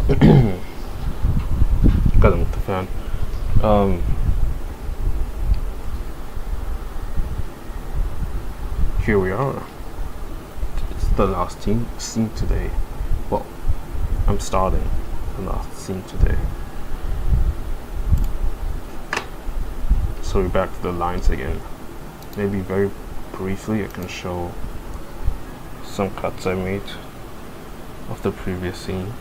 Gotta move the fan. Here we are. It's the last scene today. Well, I'm starting the last scene today. So we're back to the lines again. Maybe very briefly I can show some cuts I made of the previous scene.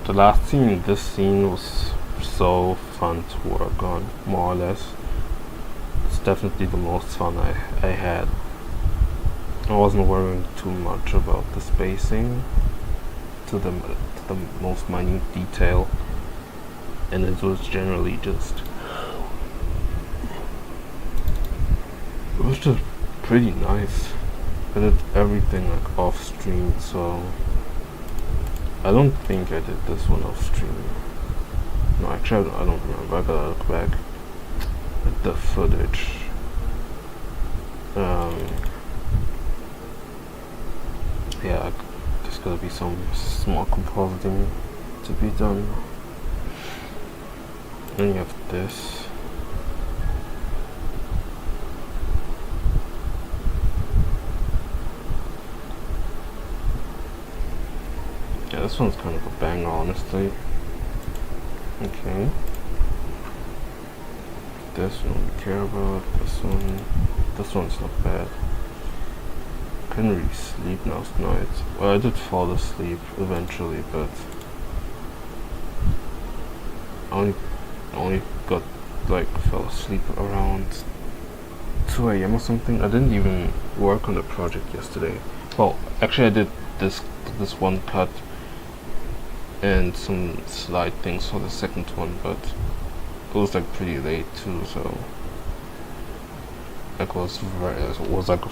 The last scene in this scene was so fun to work on, more or less. It's definitely the most fun I had. I wasn't worrying too much about the spacing to the most minute detail, and it was generally just pretty nice. I did everything like off stream, so I don't think I did this one off stream. No, actually I don't remember. I gotta look back at the footage. Yeah, there's gotta be some small compositing to be done. Then you have this. Yeah, this one's kind of a banger, honestly. Okay. This one we care about. This one's not bad. Couldn't really sleep last night. Well, I did fall asleep eventually, but I only got fell asleep around 2 AM or something. I didn't even work on the project yesterday. Well, actually I did this one cut and some slight things for the second one, but it was like pretty late too, so it was like a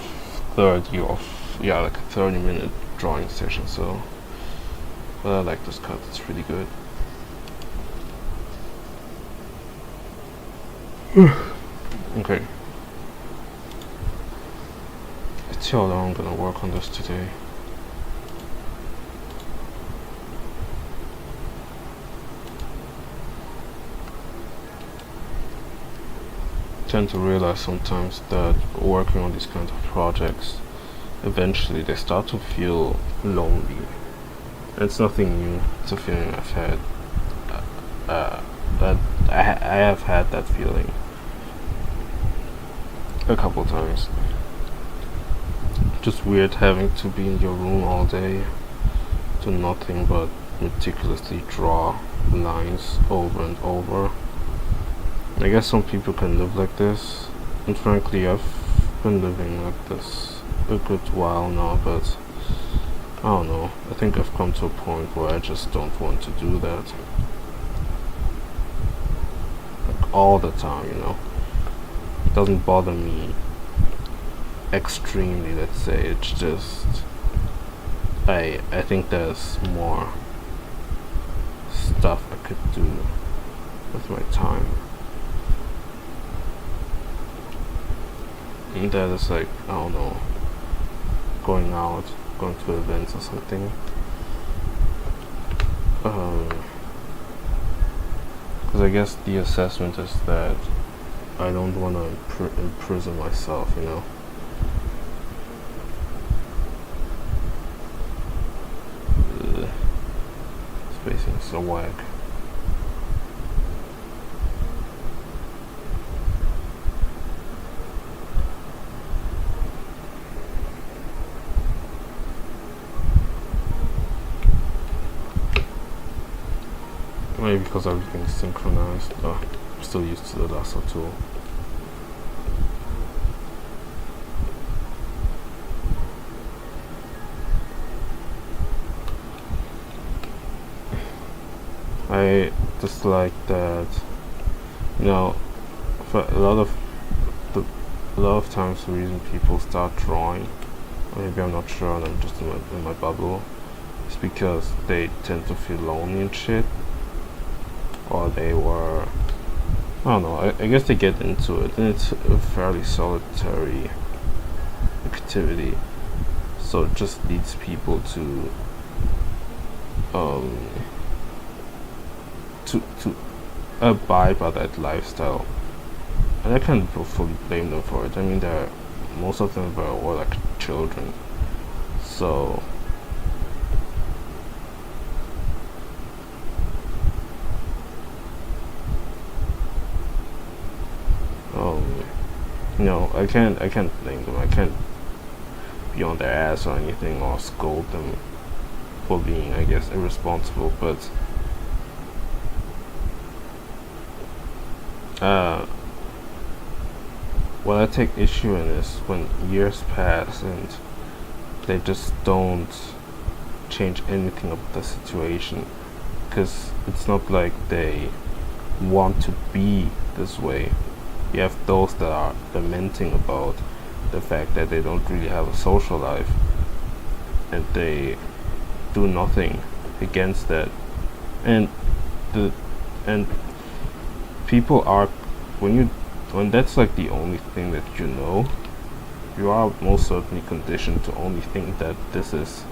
30-minute drawing session, so but I like this cut, it's pretty good. Okay, let's see how long I'm gonna work on this today. I tend to realize sometimes that working on these kinds of projects, eventually they start to feel lonely. And it's nothing new. It's a feeling I've had. That I have had that feeling a couple times. Just weird having to be in your room all day, do nothing but meticulously draw lines over and over. I guess some people can live like this, and frankly I've been living like this a good while now, but I don't know, I think I've come to a point where I just don't want to do that like all the time, you know. It doesn't bother me extremely, let's say. It's just I think there's more stuff I could do with my time. And that is like, I don't know, going out, going to events or something. Because I guess the assessment is that I don't want to imprison myself, you know. Spacing is so whack. Maybe because everything's synchronized. I'm still used to the lasso tool. I just like that, you know, for a lot of times the reason people start drawing, or maybe I'm not sure and I'm just in my bubble, is because they tend to feel lonely and shit. Or they were, I don't know, I guess they get into it, and it's a fairly solitary activity. so it just leads people to um to abide by that lifestyle, and I can't fully blame them for it. I mean, most of them were like children, so I can't blame them. I can't be on their ass or anything or scold them for being, I guess, irresponsible, but what I take issue in is when years pass and they just don't change anything about the situation, because it's not like they want to be this way. You have those that are lamenting about the fact that they don't really have a social life, and they do nothing against that. And people are, when that's like the only thing that you know, you are most certainly conditioned to only think that this is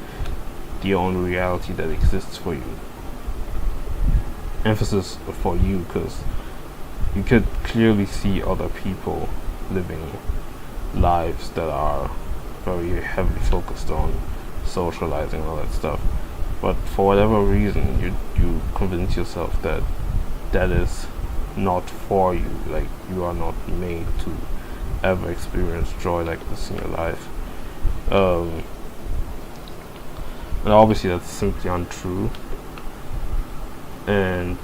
the only reality that exists for you. Emphasis for you, because you could clearly see other people living lives that are very heavily focused on socializing, all that stuff, but for whatever reason you convince yourself that that is not for you. Like, you are not made to ever experience joy like this in your life, and obviously that's simply untrue. And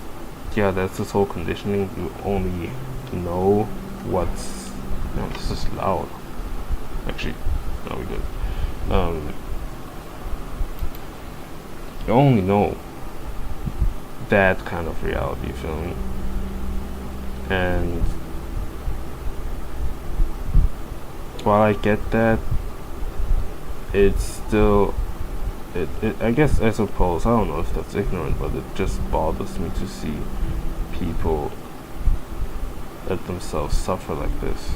yeah, that's this whole conditioning. You only know what's this is loud. Actually, no, we good. You only know that kind of reality, you feel me? And while I get that, it's still I guess, I suppose, I don't know if that's ignorant, but it just bothers me to see people let themselves suffer like this.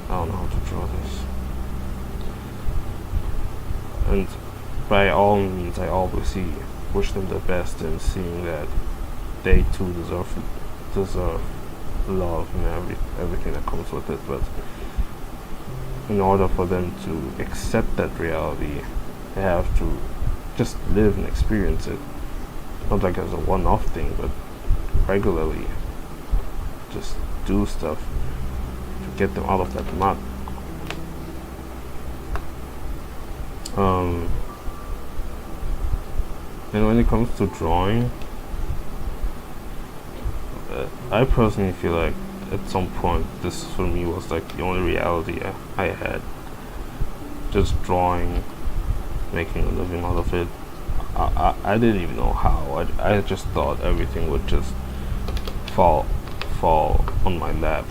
I don't know how to draw this. And by all means, I obviously wish them the best in seeing that they too deserve love and everything that comes with it, but in order for them to accept that reality, they have to just live and experience it. Not like as a one-off thing, but regularly. Just do stuff to get them out of that mud. And when it comes to drawing, I personally feel like at some point this for me was like the only reality I had. Just drawing, making a living out of it. I didn't even know how. I just thought everything would just fall on my lap.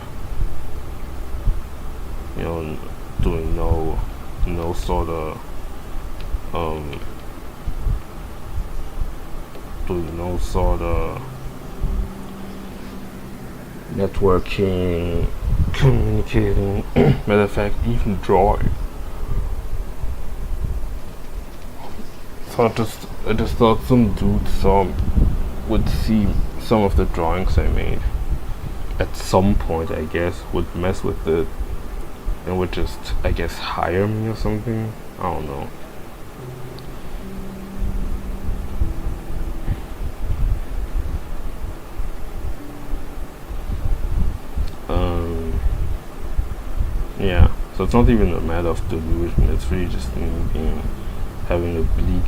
You know, doing no sort of doing no sort of networking, communicating, matter of fact, even drawing. So I just thought some dude would see some of the drawings I made at some point, I guess, would mess with it and would just, I guess, hire me or something. I don't know. Yeah, so it's not even a matter of delusion, it's really just me having a bleak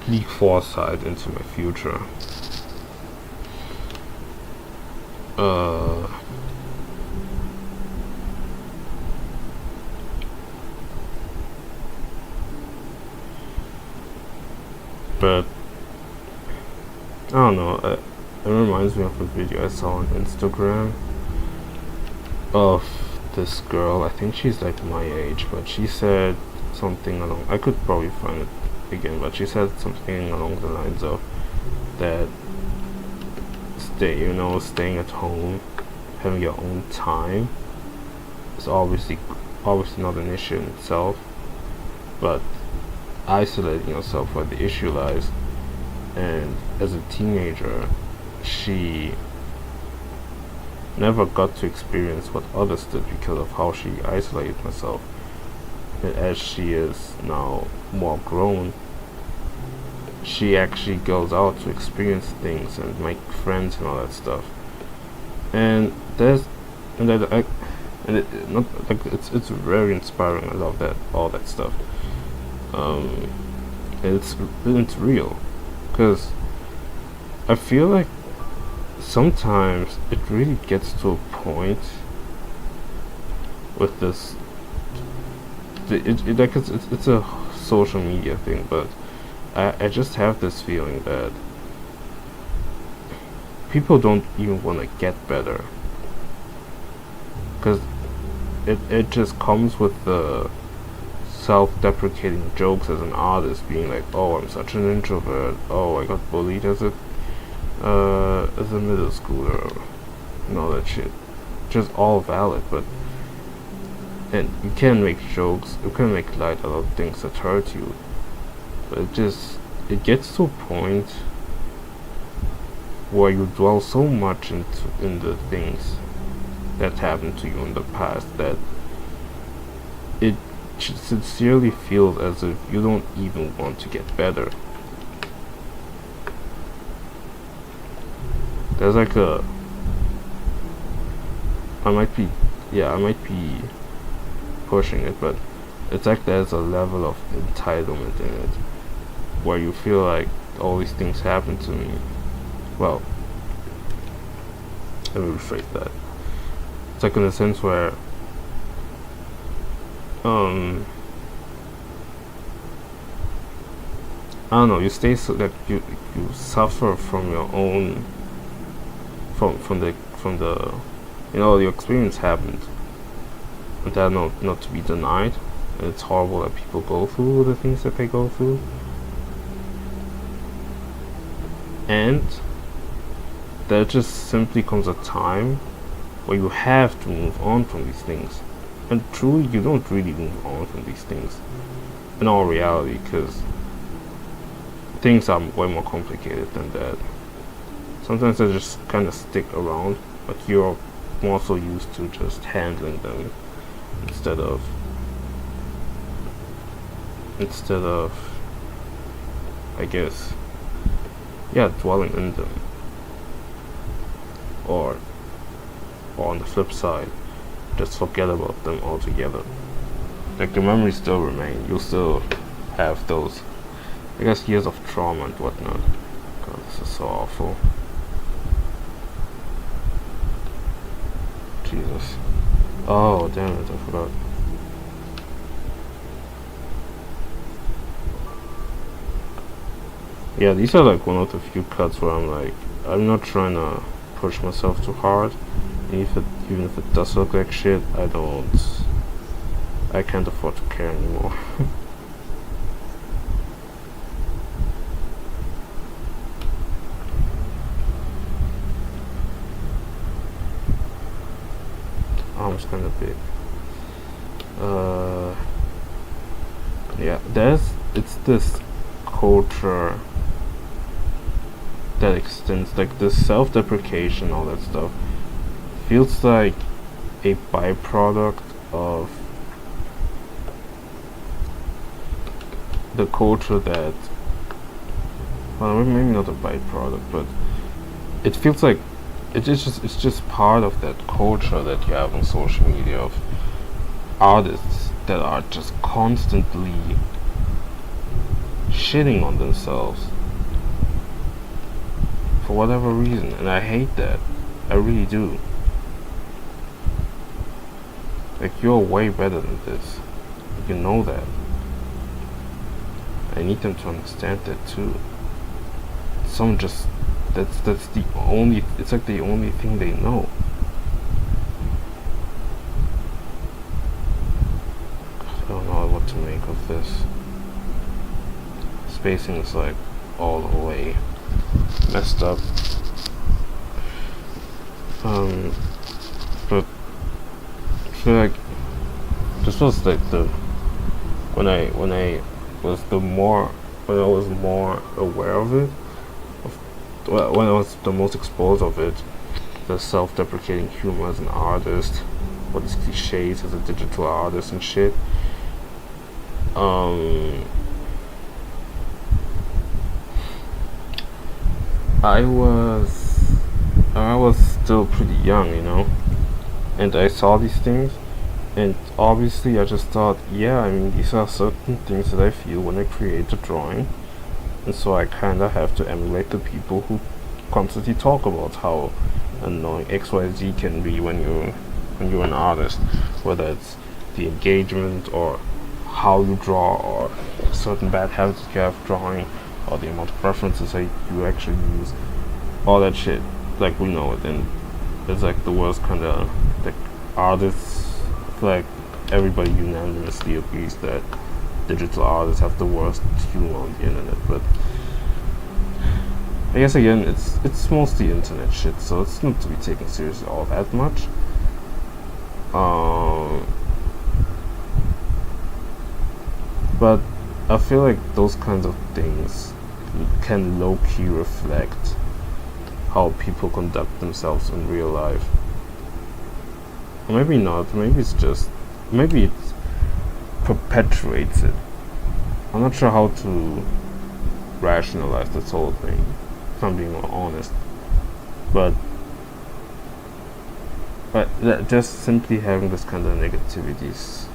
bleak foresight into my future. But I don't know. It reminds me of a video I saw on Instagram of this girl. I think she's like my age, but she said something along, I could probably find it again, but she said something along the lines of that staying at home, having your own time is obviously not an issue in itself, but isolating yourself where the issue lies. And as a teenager, she never got to experience what others did because of how she isolated herself. And as she is now more grown, she actually goes out to experience things and make friends and all that stuff. And there's and that I and it not like it's very inspiring. I love that, all that stuff. It's real, because I feel like sometimes it really gets to a point with this. It's a social media thing, but I just have this feeling that people don't even want to get better, because it just comes with the self-deprecating jokes as an artist, being like, oh, I'm such an introvert, oh, I got bullied as a middle schooler, and all that shit. Just all valid, but and you can make jokes, you can make light out of things that hurt you, but it gets to a point where you dwell so much in the things that happened to you in the past that it sincerely feels as if you don't even want to get better. There's like I might be pushing it, but it's like there's a level of entitlement in it where you feel like all these things happen to me. Well, let me rephrase that. It's like in a sense where I don't know, you stay so that you suffer from your own from the your experience happened, and that not to be denied, and it's horrible that people go through the things that they go through, and there just simply comes a time where you have to move on from these things. And truly, you don't really move on from these things in all reality, because things are way more complicated than that. Sometimes they just kind of stick around, but you're more so used to just handling them instead of I guess, dwelling in them. Or on the flip side, just forget about them altogether. Like, the memories still remain. You'll still have those, I guess, years of trauma and whatnot. God, this is so awful. Jesus. Oh, damn it, I forgot. Yeah, these are like one of the few cuts where I'm like, I'm not trying to push myself too hard. Even if it does look like shit, I can't afford to care anymore. Arm's kind of big. Yeah, it's this culture that extends, like this self-deprecation, all that stuff, feels like a byproduct of the culture that, well, maybe not a byproduct, but it feels like it's just part of that culture that you have on social media of artists that are just constantly shitting on themselves for whatever reason, and I hate that. I really do. Like, you're way better than this. You know that. I need them to understand that too. Some just it's like the only thing they know. I don't know what to make of this. Spacing is like all the way messed up. But I feel like this was like the when I was the more when I was more aware of it, when I was the most exposed of it, the self-deprecating humor as an artist, or these cliches as a digital artist and shit. I was still pretty young, and I saw these things, and obviously I just thought, yeah, I mean, these are certain things that I feel when I create a drawing, and so I kinda have to emulate the people who constantly talk about how annoying XYZ can be when you're an artist, whether it's the engagement or how you draw or certain bad habits you have drawing or the amount of references that you actually use, all that shit. Like, we know it, and it's like the worst kind of like artists. Like, everybody unanimously agrees that digital artists have the worst humor on the internet. But I guess again, it's mostly internet shit, so it's not to be taken seriously all that much. But I feel like those kinds of things can low-key reflect how people conduct themselves in real life. Or maybe not, maybe it perpetuates it. I'm not sure how to rationalize this whole thing, if I'm being more honest. But just simply having this kind of negativities,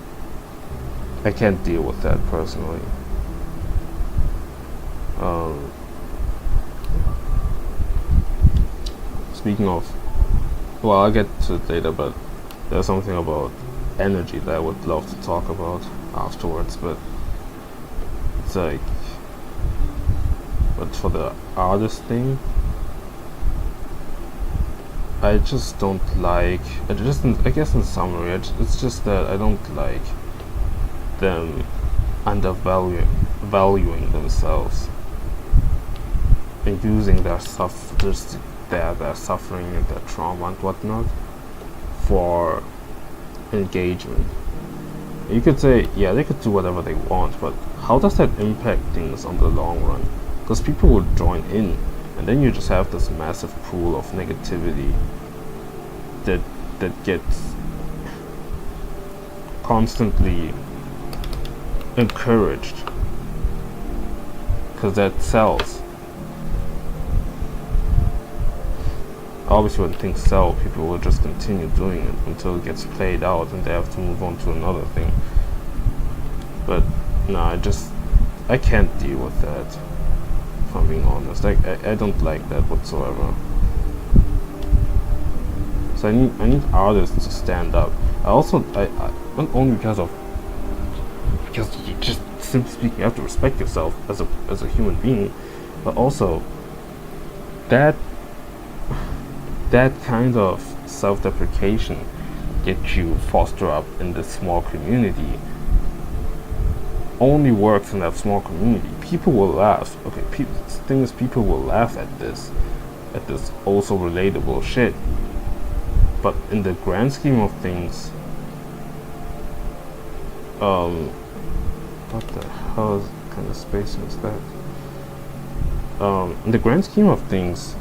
I can't deal with that personally. Speaking of, well, I'll get to it later, but there's something about energy that I would love to talk about afterwards, but it's like, but for the artist thing, I just don't like, I guess in summary, it's just that I don't like them valuing themselves and using their their suffering and their trauma and whatnot for engagement. You could say, yeah, they could do whatever they want, but how does that impact things on the long run? Because people will join in, and then you just have this massive pool of negativity that gets constantly encouraged, because that sells. Obviously, when things sell, people will just continue doing it until it gets played out and they have to move on to another thing. But no, I can't deal with that, if I'm being honest. I don't like that whatsoever. So I need artists to stand up. I not only because you just, simply speaking, you have to respect yourself as a human being, but also that kind of self-deprecation that you foster up in this small community only works in that small community. People will laugh. Okay, the thing is, people will laugh at this also relatable shit. But in the grand scheme of things, what the hell kind of spacing is that? In the grand scheme of things,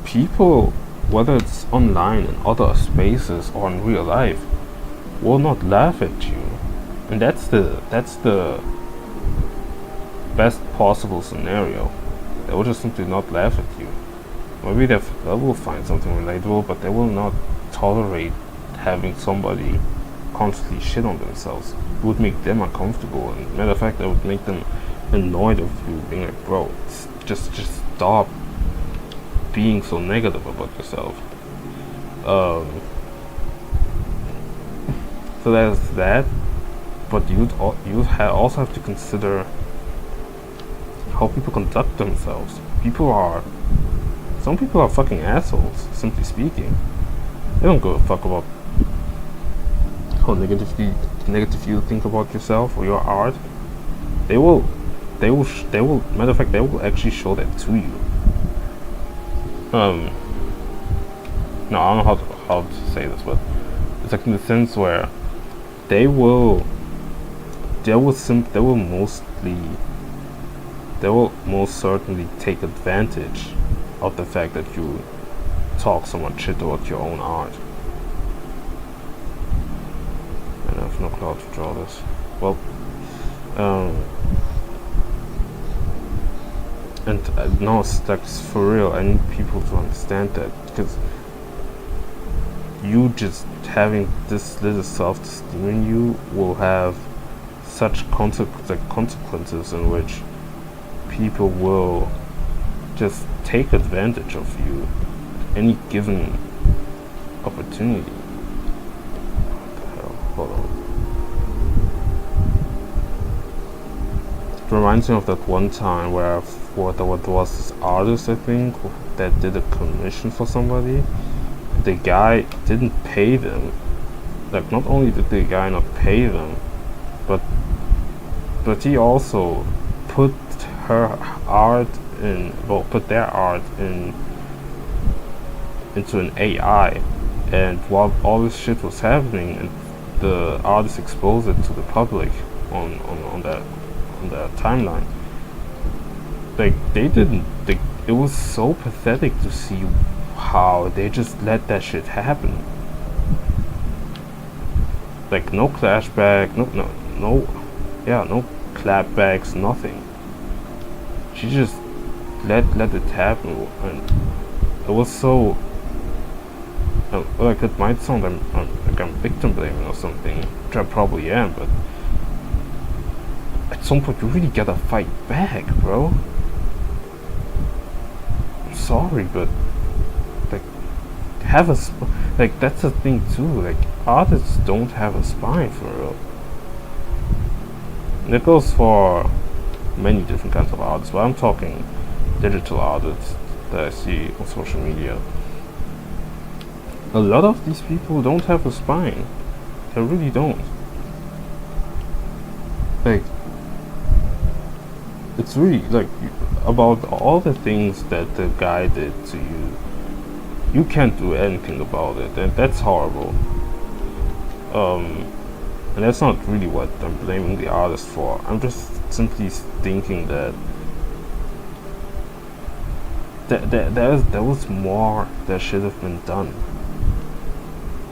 people, whether it's online in other spaces or in real life, will not laugh at you, and that's the best possible scenario. They will just simply not laugh at you. Maybe they will find something relatable, but they will not tolerate having somebody constantly shit on themselves. It would make them uncomfortable, and matter of fact, that would make them annoyed of you, being like, bro, just stop being so negative about yourself. So there's that, but you also have to consider how people conduct themselves. Some people are fucking assholes, simply speaking. They don't give a fuck about how negative you think about yourself or your art. They will matter of fact, they will actually show that to you. um, no, I don't know how to say this, but it's like in the sense where they will most certainly take advantage of the fact that you talk so much shit about your own art. And I have no clue how to draw this. Well, and no, it's like for real. I need people to understand that, because you just having this little self-esteem in you will have such consequences in which people will just take advantage of you any given opportunity. What the hell? Hold on. It reminds me of that one time where there was this artist, I think, that did a commission for somebody. The guy didn't pay them. Like, not only did the guy not pay them, but he also put their art into an AI, and while all this shit was happening, and the artist exposed it to the public on their timeline. Like, it was so pathetic to see how they just let that shit happen. Like, no clapback, no clapbacks, nothing. She just let it happen, and it was so. Like, it might sound like I'm victim blaming or something, which I probably am, but at some point you really gotta fight back, bro. I'm sorry, but like, like, that's the thing too. Like, artists don't have a spine, for real. And it goes for many different kinds of artists, but I'm talking digital artists that I see on social media. A lot of these people don't have a spine. They really don't. Like, it's really like, about all the things that the guy did to you, you can't do anything about it, and that's horrible. And that's not really what I'm blaming the artist for. I'm just simply thinking that there was more that should have been done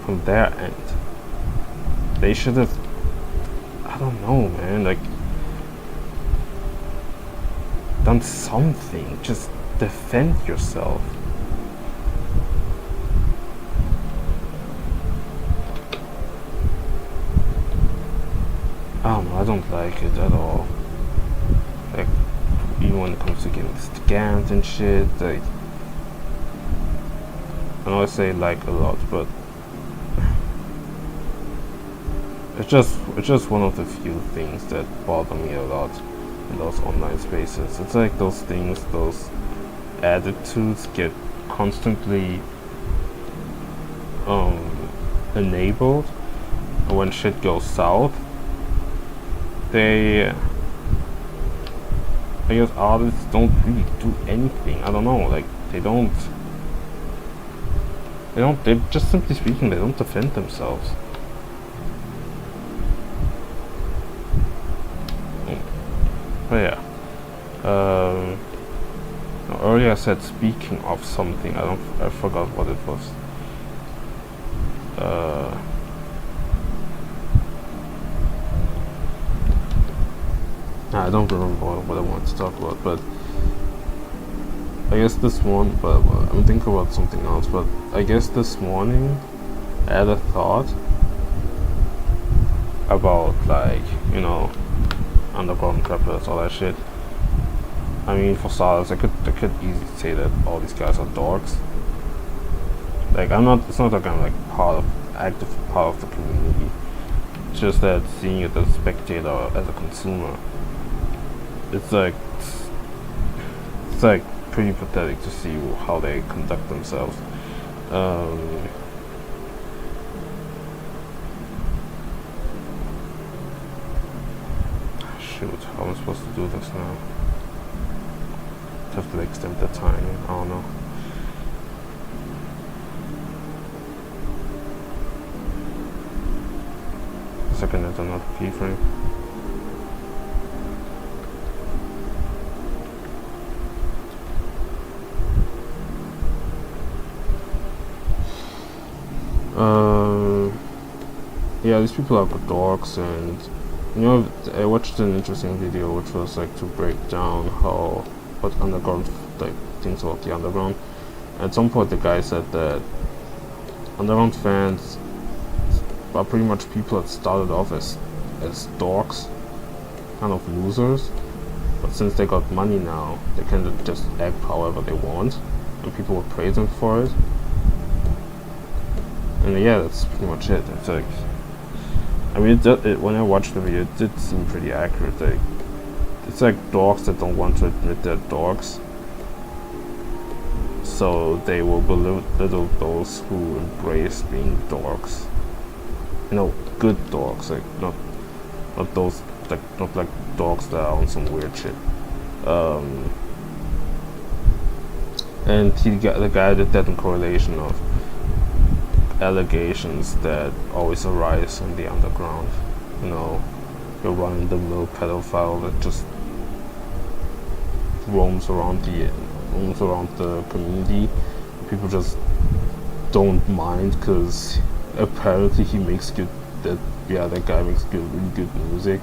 from their end. They should have, I don't know, man, like, done something. Just defend yourself. I don't like it at all. Like, even when it comes to getting scammed and shit, like, I know I say like a lot, but it's just one of the few things that bother me a lot in those online spaces. It's like those things, those attitudes get constantly enabled, and when shit goes south, I guess artists don't really do anything. I don't know, like, they just, simply speaking, they don't defend themselves. But yeah. Earlier I said speaking of something, I forgot what it was. I don't remember what I wanted to talk about, but I guess I'm thinking about something else, but I guess this morning I had a thought about, like, you know, underground rappers, all that shit. I mean, for starters, I could easily say that all these guys are dorks. Like, it's not like I'm like active part of the community. It's just that seeing it as a spectator, as a consumer, it's like pretty pathetic to see how they conduct themselves. Shoot, how am I supposed to do this now? Have to extend the time, I don't know. second at another keyframe. Yeah, these people are dorks, and you know, I watched an interesting video which was like to break down what underground like thinks about the underground. At some point, the guy said that underground fans are pretty much people that started off as dorks, kind of losers, but since they got money now, they can just act however they want, and people will praise them for it. And yeah, that's pretty much it. It's like, I mean, when I watched the video, it did seem pretty accurate. Like, it's like dorks that don't want to admit they're dorks, so they will belittle those who embrace being dorks. You know, good dorks, like not those like not like dogs that are on some weird shit. And the guy did that in correlation of allegations that always arise in the underground. You know, your run-of-the-mill pedophile that just roams around the community. People just don't mind because apparently he makes that guy makes really good music.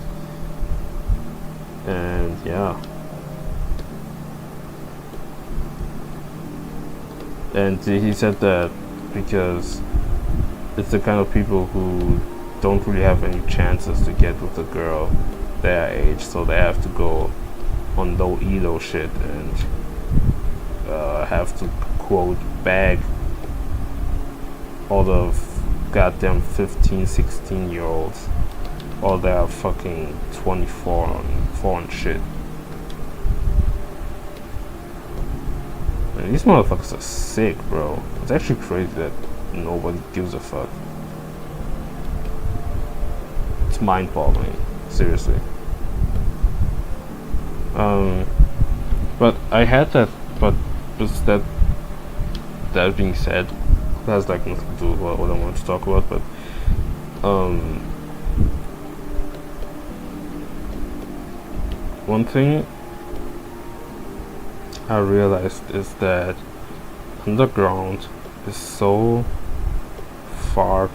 And yeah. And he said that because it's the kind of people who don't really have any chances to get with a girl their age, so they have to go on low elo shit and have to quote bag all the goddamn 15-16 year olds while they're fucking 24 and shit. And these motherfuckers are sick, bro. It's actually crazy that nobody gives a fuck. It's mind-boggling, seriously. But I had that, but that being said, it has like nothing to do with what I want to talk about, but one thing I realized is that underground is so far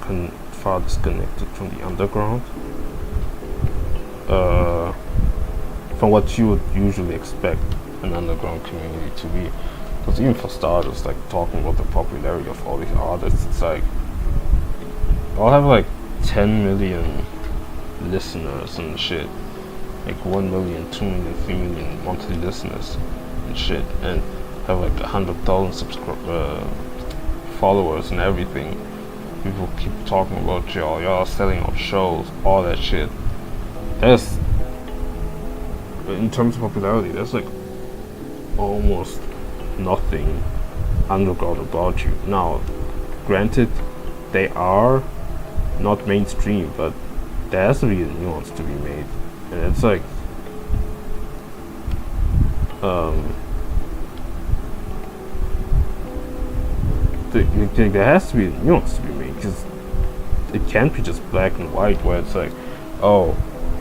disconnected from the underground, from what you would usually expect an underground community to be. Because even for starters, like talking about the popularity of all these artists, it's like I'll have like 10 million listeners and shit, like 1 million, 2 million, 3 million monthly listeners and shit, and have like 100,000 followers and everything. People keep talking about y'all selling out shows, all that shit. That's, in terms of popularity, that's like almost nothing underground about you. Now, granted, they are not mainstream, but there has to be a nuance to be made, and it's like there has to be a nuance to be made, because it can't be just black and white where it's like,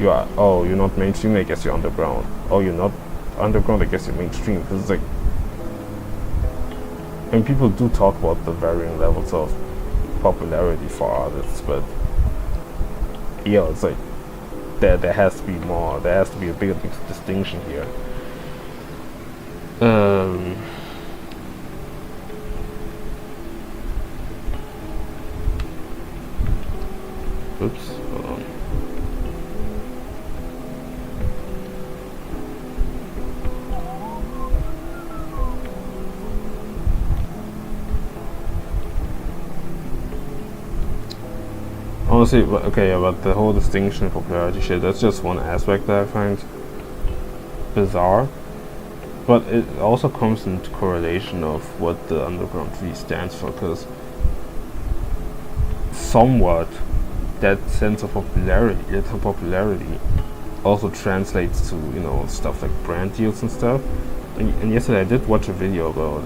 you're not mainstream, I guess you're underground. Oh, you're not underground, I guess you're mainstream. Because it's like, and people do talk about the varying levels of popularity for artists, but yeah, it's like there has to be more. There has to be a bigger distinction here. Oops, hold on. Honestly, okay, about the whole distinction of popularity shit, that's just one aspect that I find bizarre. But it also comes into correlation of what the underground really stands for, because somewhat that sense of popularity also translates to, you know, stuff like brand deals and stuff. And yesterday I did watch a video about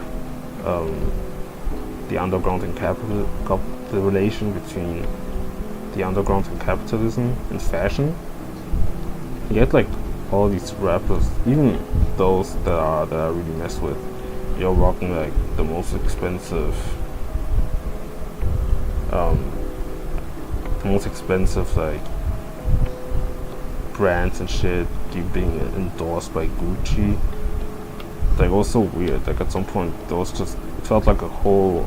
the underground and capital, the relation between the underground and capitalism and fashion. You get like all these rappers, even those that I really mess with. You're rocking like the most expensive, like brands and shit. You being endorsed by Gucci. Like, it was so weird. Like, at some point, there was just, it felt like a whole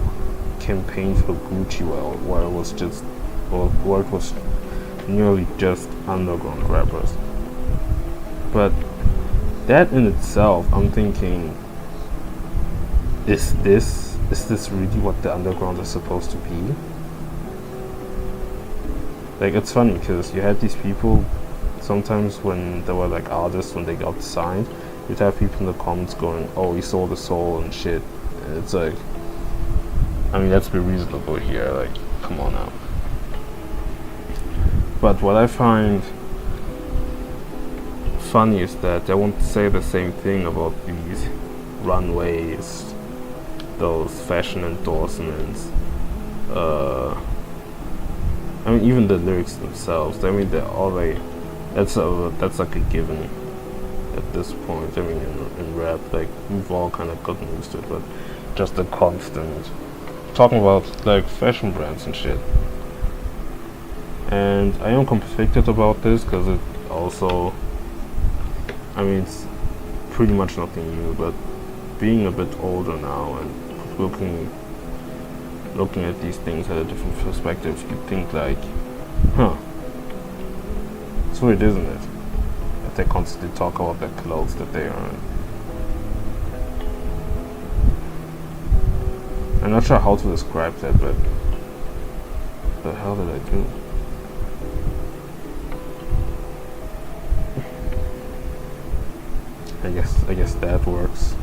campaign for Gucci, where it was just, where it was nearly just underground rappers. But that in itself, I'm thinking, is this really what the underground is supposed to be? Like, it's funny because you had these people. Sometimes when they were like artists, when they got signed, you'd have people in the comments going, "Oh, he sold his soul and shit." And it's like, I mean, let's be reasonable here. Like, come on now. But what I find funny is that they won't say the same thing about these runways, those fashion endorsements. I mean, even the lyrics themselves. I mean, they're all like, that's like a given at this point. I mean, in rap, like, we've all kind of gotten used to it, but just the constant talking about like fashion brands and shit. And I am conflicted about this because it also, I mean, it's pretty much nothing new, but being a bit older now and looking at these things at a different perspective, you think like, it's weird, isn't it? That they constantly talk about the clothes that they earn. I'm not sure how to describe that, but the hell did I do? I guess that works.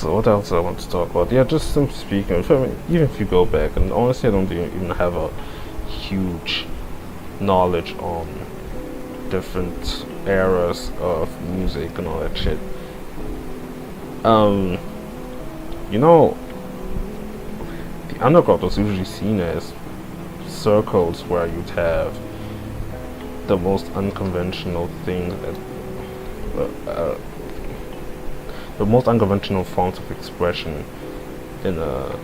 What else I want to talk about? Yeah, just simply speaking, even if you go back, and honestly I don't even have a huge knowledge on different eras of music and all that shit. You know, the underground was usually seen as circles where you'd have the most unconventional thing the most unconventional forms of expression in a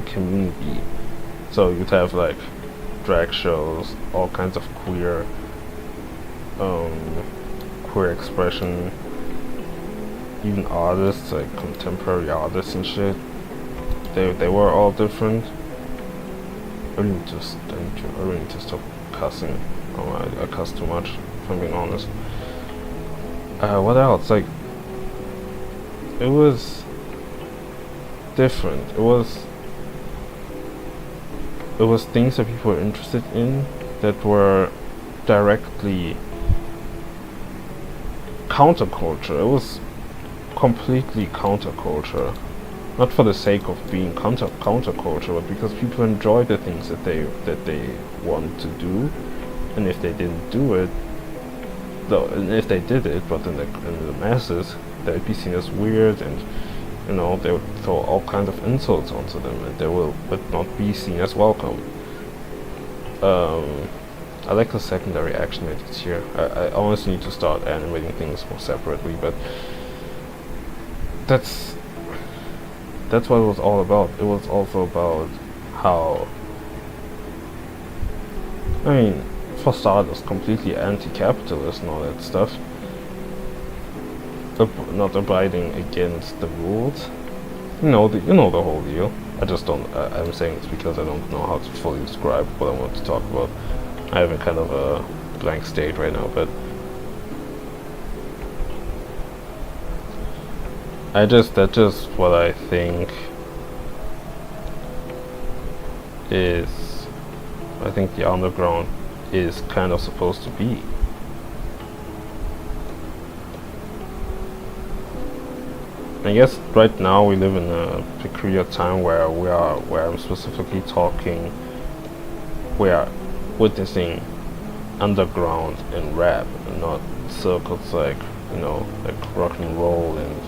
community. So you'd have like drag shows, all kinds of queer expression, even artists like contemporary artists and shit. They were all different. I really need to stop cussing. I cuss too much, if I'm being honest. What else? Like, it was different. It was things that people were interested in that were directly counterculture. It was completely counterculture. Not for the sake of being counterculture, but because people enjoy the things that they want to do, and if they didn't do it, and if they did it, but in the masses, they'd be seen as weird, and you know, they would throw all kinds of insults onto them, and they would not be seen as welcome. I like the secondary action edits here. I honestly need to start animating things more separately, but that's what it was all about. It was also about how, I mean, for starters, completely anti-capitalist and all that stuff. Not abiding against the rules. You know the whole deal. I just don't. I'm saying this because I don't know how to fully describe what I want to talk about. I have a kind of a blank state right now, but That's just what I think is, I think the underground is kind of supposed to be. I guess right now we live in a peculiar time where I'm specifically talking, we are witnessing underground in rap and not circles like, you know, like rock and roll and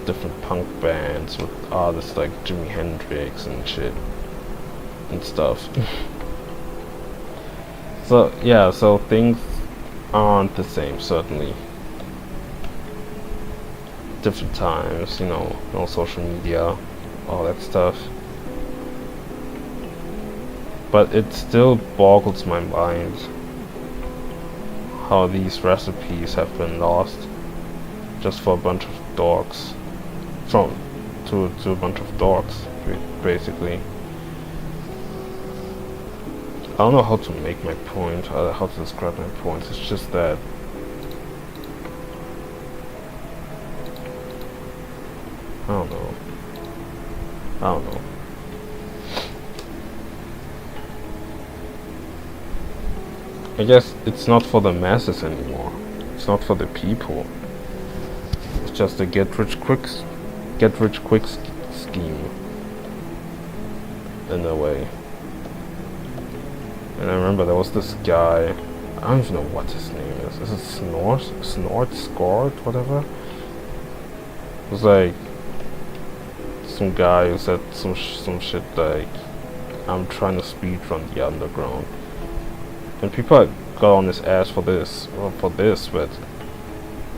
different punk bands with artists like Jimi Hendrix and shit and stuff. So yeah, so things aren't the same, certainly. Different times, you know, no social media, all that stuff. But it still boggles my mind how these recipes have been lost just for a bunch of dogs, to a bunch of dogs, basically. I don't know how to make my point, how to describe my point. It's just that I don't know. I guess it's not for the masses anymore. It's not for the people. It's just a get rich quick scheme in a way. And I remember there was this guy, I don't even know what his name is. Is it Scored, whatever? It was like some guy who said some shit like, I'm trying to speedrun the underground. And people got on his ass for this, but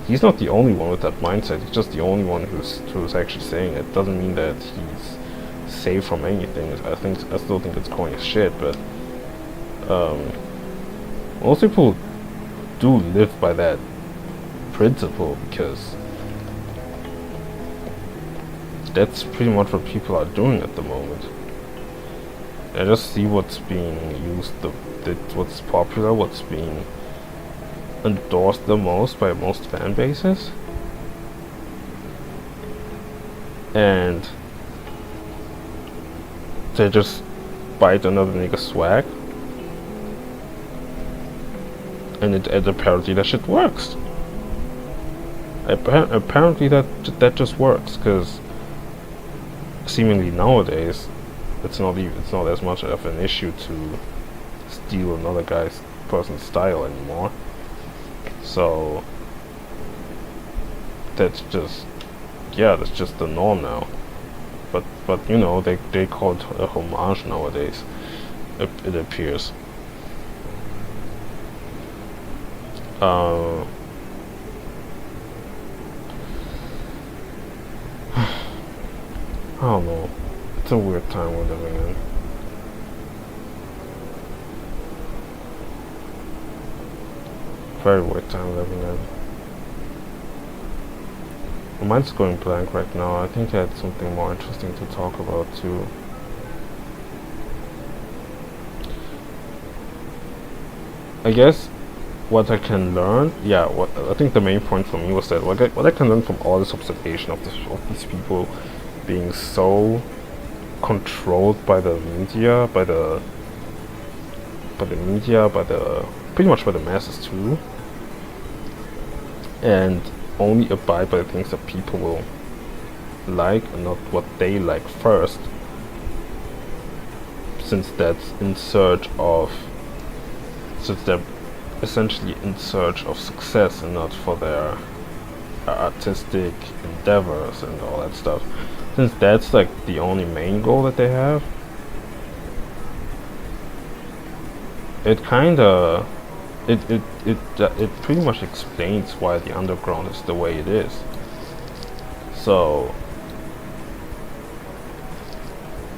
he's not the only one with that mindset. He's just the only one who's actually saying it. Doesn't mean that he's safe from anything. I still think it's corny as shit, but most people do live by that principle because that's pretty much what people are doing at the moment. I just see what's being used, what's popular, what's being endorsed the most by most fan bases, and they just bite another nigga's swag, and apparently that shit works. Apparently that just works, because seemingly nowadays it's not as much of an issue to steal another person's style anymore. So that's just the norm now. But you know, they call it a homage nowadays. It appears. I don't know. It's a weird time we're living in. Very weird time living in. My mind's going blank right now. I think I had something more interesting to talk about too. I guess what I can learn, what I think the main point for me was that what I can learn from all this observation of these people being so controlled by the media, pretty much by the masses too, and only abide by the things that people will like and not what they like first, since they're essentially in search of success and not for their artistic endeavors and all that stuff. Since that's like the only main goal that they have, it kinda it pretty much explains why the underground is the way it is. So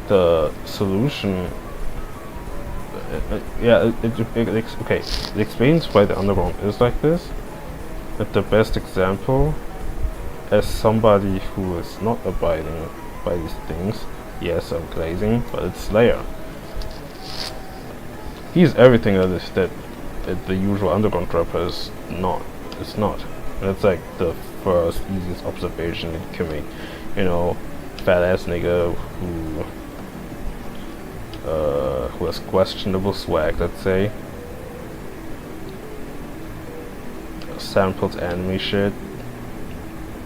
the solution, it explains why the underground is like this. But the best example, as somebody who is not abiding by these things, yes, I'm glazing, but it's Slayer. He's everything that the usual underground rapper is not. It's not. And it's like the first easiest observation you can make. You know, fat ass nigga who has questionable swag, let's say, samples anime shit,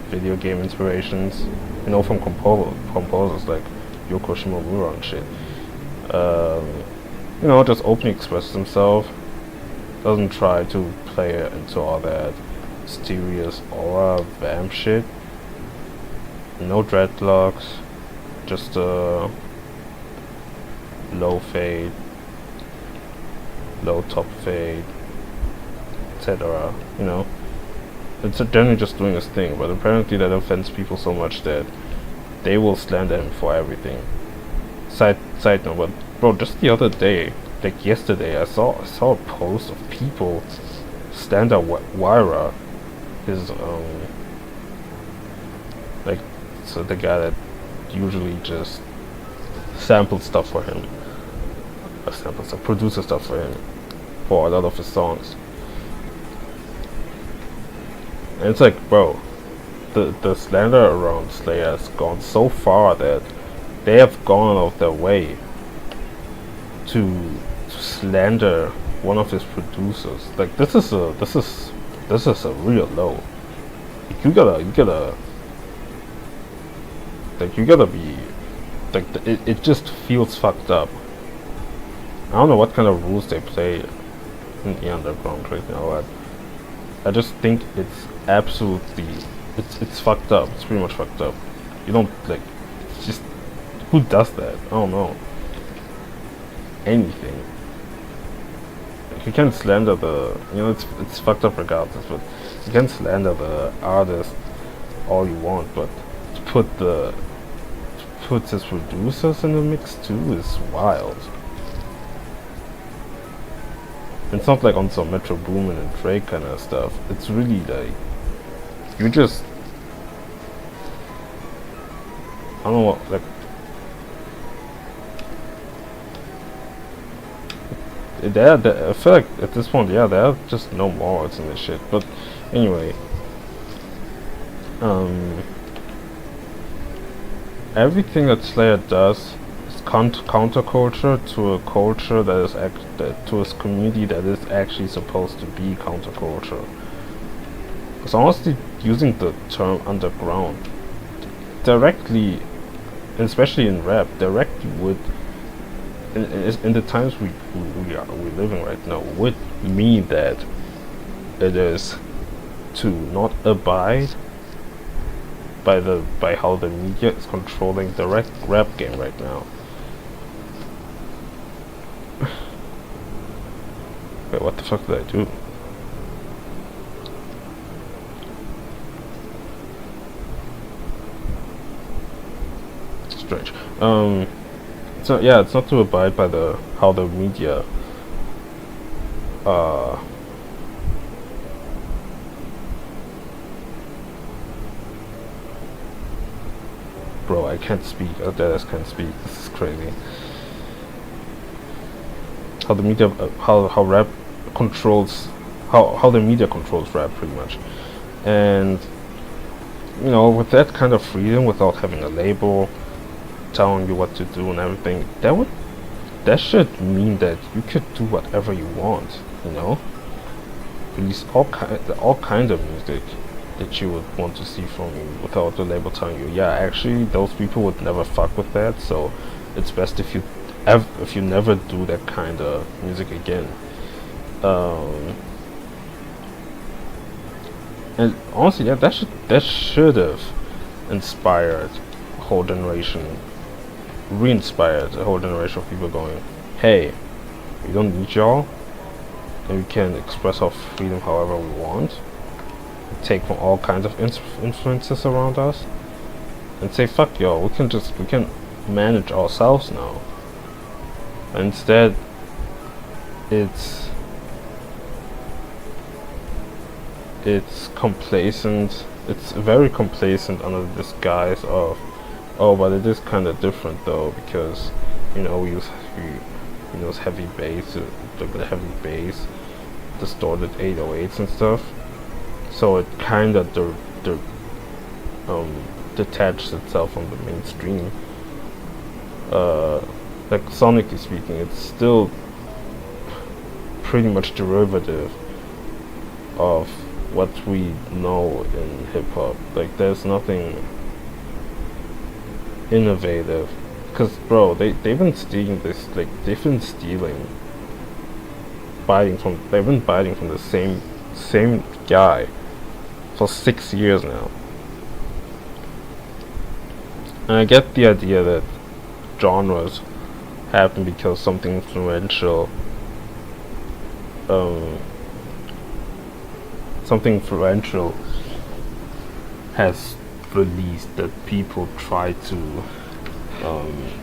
video game inspirations, you know, from composers like Yoko Shimomura and shit. You know, just openly expresses himself, doesn't try to play into all that mysterious aura vamp shit. No dreadlocks, just a low fade, low top fade, etc. You know, it's generally just doing his thing, but apparently that offends people so much that they will slander him for everything. Side note, but bro, just the other day, like yesterday, I saw a post of people slander Waira, his like, so the guy that usually just samples stuff for him, produces stuff for him for a lot of his songs. And it's like, bro, the slander around Slayer has gone so far that they have gone out of their way to slander one of his producers. Like, this is a real low. You gotta be like, it just feels fucked up. I don't know what kind of rules they play in the underground right now. I just think it's absolutely, it's fucked up. It's pretty much fucked up. You don't, like, it's just, who does that? I don't know. Anything. Like, you can slander the, you know, it's fucked up regardless, but you can slander the artist all you want, but to put his producers in the mix too is wild. It's not like on some Metro Boomin and Drake kind of stuff. It's really like, you just, I don't know what, like, I feel like at this point, yeah, there are just no morals in this shit. But anyway, everything that Slayer does is counterculture to a culture that is to a community that is actually supposed to be counterculture. Because honestly, using the term underground directly, especially in rap, directly would, in the times we're living right now, would mean that it is to not abide by how the media is controlling the rap game right now. Wait, what the fuck did I do? Strange. So yeah, it's not to abide by how the media bro, I can't speak. I can't speak. This is crazy. How the media, how rap controls, how the media controls rap, pretty much. And you know, with that kind of freedom, without having a label telling you what to do and everything, that should mean that you could do whatever you want. You know, release all kind of music that you would want to see from you without the label telling you, yeah, actually those people would never fuck with that, so it's best if you never do that kind of music again. And honestly, yeah, that should have inspired a whole generation, re-inspired a whole generation of people going, hey, we don't need y'all, and we can express our freedom however we want, take from all kinds of influences around us, and say, fuck y'all, we can manage ourselves now. Instead, it's complacent. It's very complacent under the disguise of, oh, but it is kind of different though, because you know we use heavy bass, the heavy bass, distorted 808s and stuff. So it kind of de detached itself from the mainstream. Like sonically speaking, it's still pretty much derivative of what we know in hip hop. Like there's nothing innovative. Cause bro, they've been stealing this. Like they've been biting from the same guy for 6 years now. And I get the idea that genres happen because something influential has released that people try to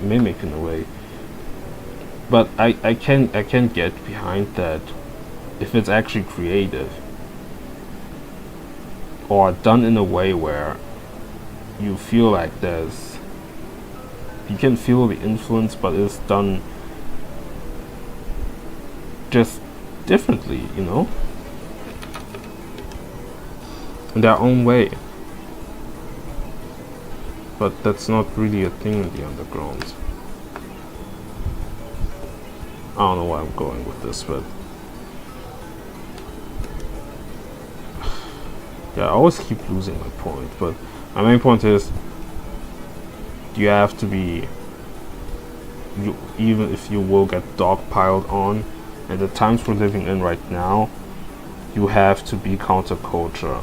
mimic in a way. But I can get behind that if it's actually creative or done in a way where you feel like you can feel the influence, but it's done just differently, you know, in their own way. But that's not really a thing in the underground. I don't know where I'm going with this, but yeah, I always keep losing my point. But my main point is, you have to be, even if you will get dogpiled on, at the times we're living in right now, you have to be counterculture,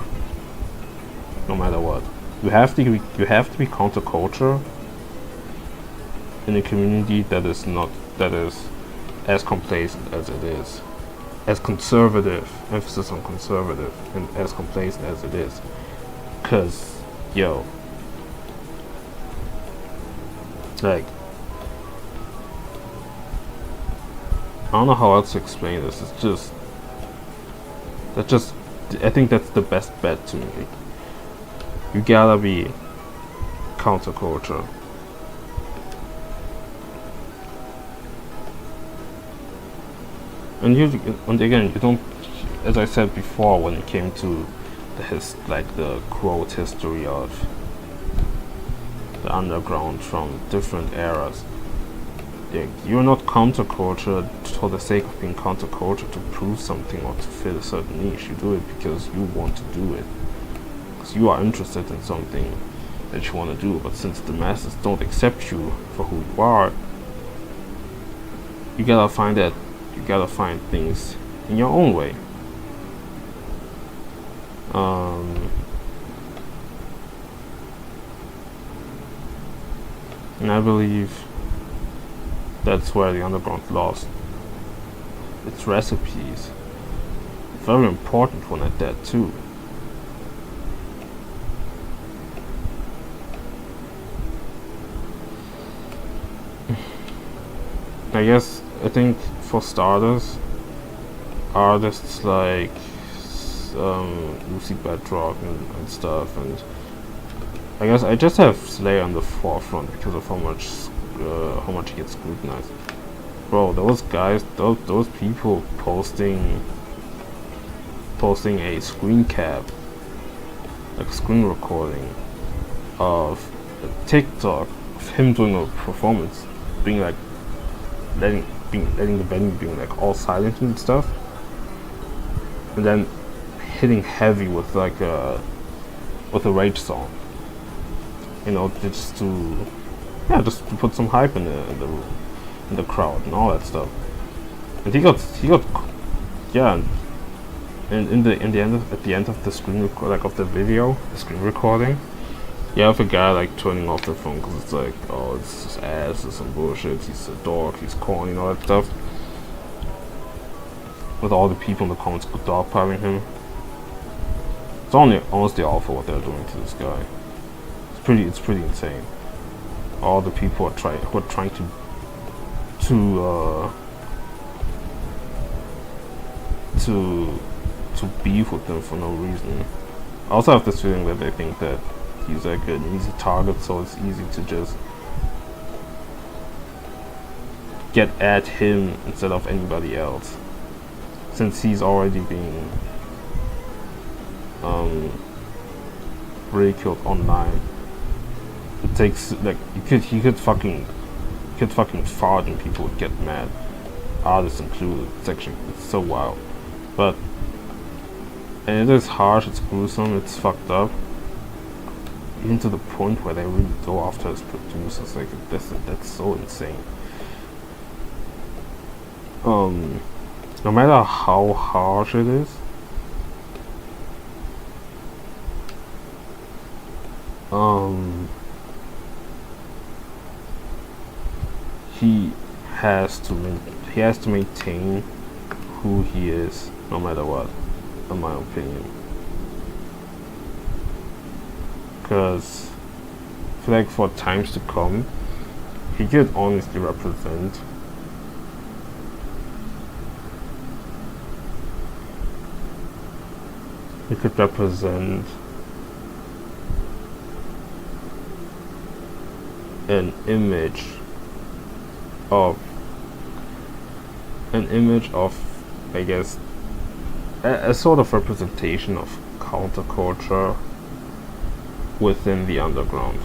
no matter what. You have to be counterculture in a community that is as complacent as it is, as conservative, emphasis on conservative, and as complacent as it is. Cause, yo, like, I don't know how else to explain this. It's just, I think that's the best bet to make. You gotta be counterculture. And again, you don't, as I said before, when it came to the quote history of the underground from different eras. You're not counterculture for the sake of being counterculture to prove something or to fit a certain niche. You do it because you want to do it. Because you are interested in something that you want to do. But since the masses don't accept you for who you are, you gotta find things in your own way. And I believe that's where the underground lost its recipes. Very important one at that too. I think for starters, artists like Lucy Bedrock and stuff, and I guess I just have Slayer on the forefront because of how much he gets scrutinized. Bro, those guys, those people posting a screen cap, like a screen recording of a TikTok of him doing a performance, being like letting the venue being like all silent and stuff, and then hitting heavy with a rage song, you know, just to put some hype in the crowd and all that stuff. And he got yeah, and at the end of the screen of the video, the screen recording, you have a guy like turning off the phone because it's like, oh, it's just ass, it's some bullshit, he's a dork, he's corny and all that stuff. With all the people in the comments dogpiling him. It's honestly awful what they're doing to this guy. It's pretty insane. All the people who are trying to beef with them for no reason. I also have this feeling that they think that he's like an easy target, so it's easy to just get at him instead of anybody else, since he's already being ridiculed online. It takes like you could fucking fart and people would get mad, artists included. It's so wild, but and it is harsh. It's gruesome. It's fucked up. Even to the point where they really go after his producers. Like that's so insane. No matter how harsh it is, he has to maintain who he is, no matter what, in my opinion. Because I feel like for times to come, he could honestly represent an image of I guess a sort of representation of counterculture within the underground.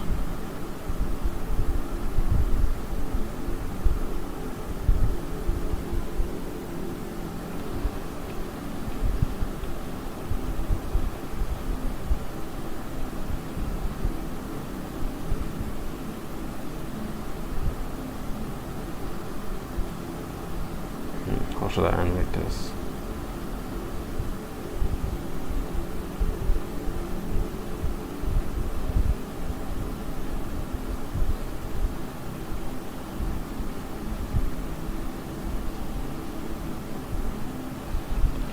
How should I animate this?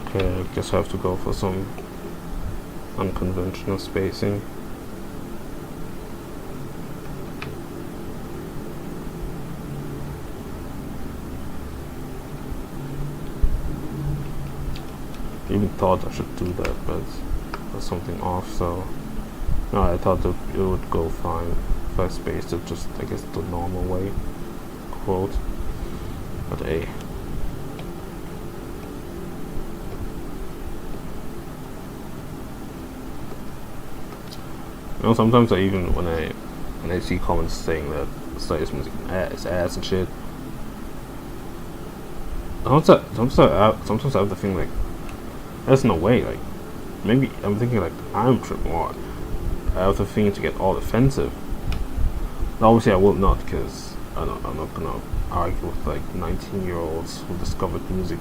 Okay, I guess I have to go for some unconventional spacing. I even thought I should do that, but there's something off, so no, I thought that it would go fine if I spaced it just, I guess, the normal way, quote, but hey. You know, sometimes I even, when I see comments saying that Slayer's music is ass and shit, sometimes I have to think like, there's no way, like, maybe I'm thinking like, I'm tripping hard. I have the thing to get all offensive. Obviously I will not, because I'm not gonna argue with like 19-year-olds who discovered music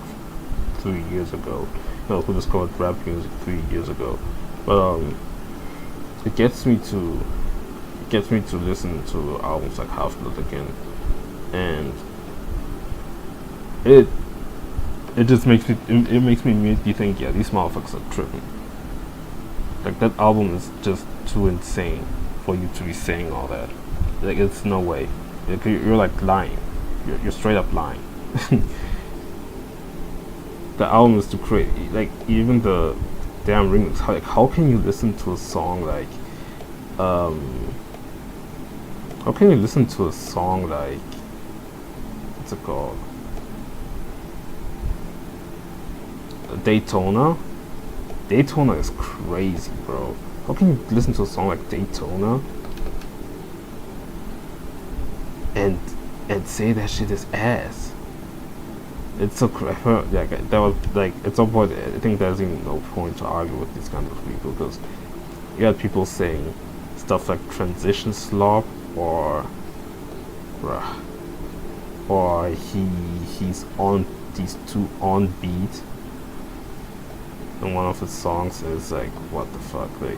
3 years ago. No, who discovered rap music 3 years ago. But it gets me to listen to albums like Half-Blood again, and it just makes me immediately think, yeah, these motherfuckers are tripping. Like, that album is just too insane for you to be saying all that. Like, it's no way. Like, you're like lying. You're straight up lying. The album is too crazy. Like, even the damn remix. How can you listen to a song like what's it called? Daytona is crazy, bro. How can you listen to a song like Daytona and say that shit is ass? It's so crazy. Yeah, that was like, at some point I think there's even no point to argue with these kinds of people, because you had people saying stuff like transition slop or he's too on beat. And one of his songs is like, what the fuck, like,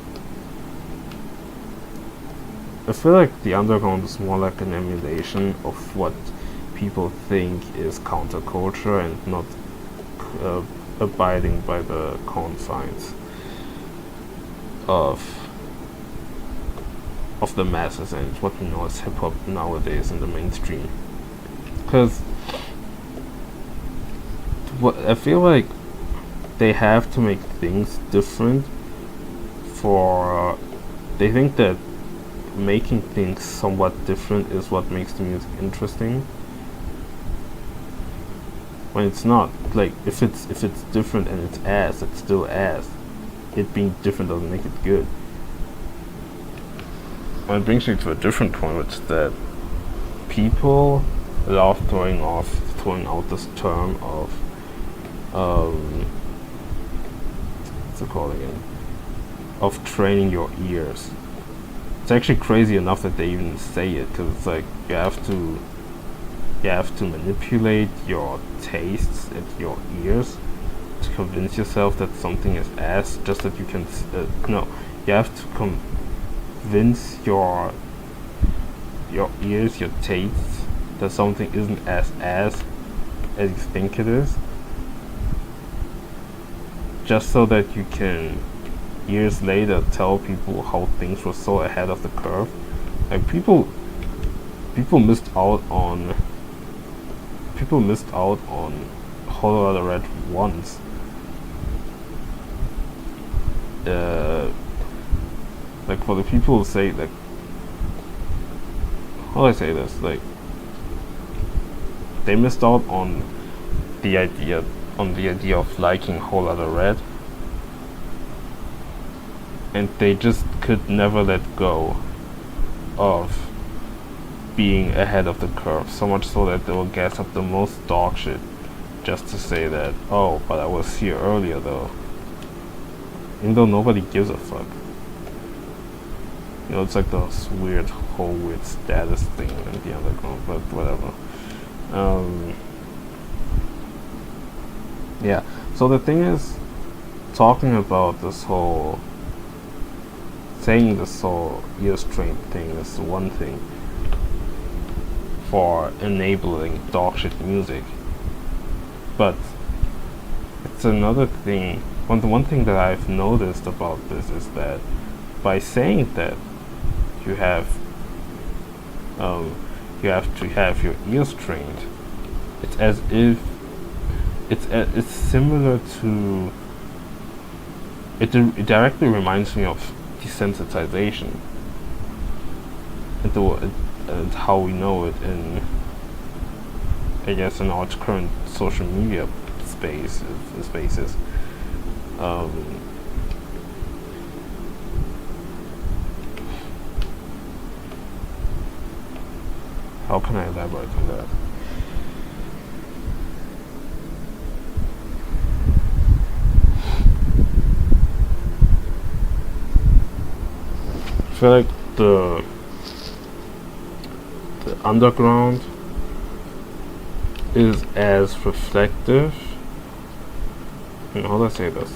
I feel like the underground is more like an emulation of what people think is counterculture, and not abiding by the confines of the masses and what we know as hip hop nowadays in the mainstream. Because what I feel like, they have to make things different for they think that making things somewhat different is what makes the music interesting, when it's not. Like, if it's different and it's ass, it's still ass. It being different doesn't make it good. And it brings me to a different point, which is that people love throwing out this term of what's it called again? Of training your ears. It's actually crazy enough that they even say it, because it's like you have to manipulate your tastes and your ears to convince yourself that something is ass, just that you can no, you have to convince your ears, your tastes, that something isn't as ass as you think it is, just so that you can years later tell people how things were so ahead of the curve. Like people missed out on Whole Lotta Red once. Like for the people who say, like, how do I say this? Like, they missed out on the idea of liking Whole Lotta Red, and they just could never let go of being ahead of the curve, so much so that they will gas up the most dog shit just to say that, oh, but I was here earlier though. Even though nobody gives a fuck. You know, it's like this whole weird status thing in the underground, but whatever. Yeah, so the thing is, talking about saying this whole ear strain thing is one thing for enabling dogshit music, but it's another thing. One thing that I've noticed about this is that by saying that you have to have your ears trained, it's as if it's similar to it directly reminds me of desensitization and how we know it in, I guess, in our current social media spaces. How can I elaborate on that? I feel like the underground is as reflective. How do I say this?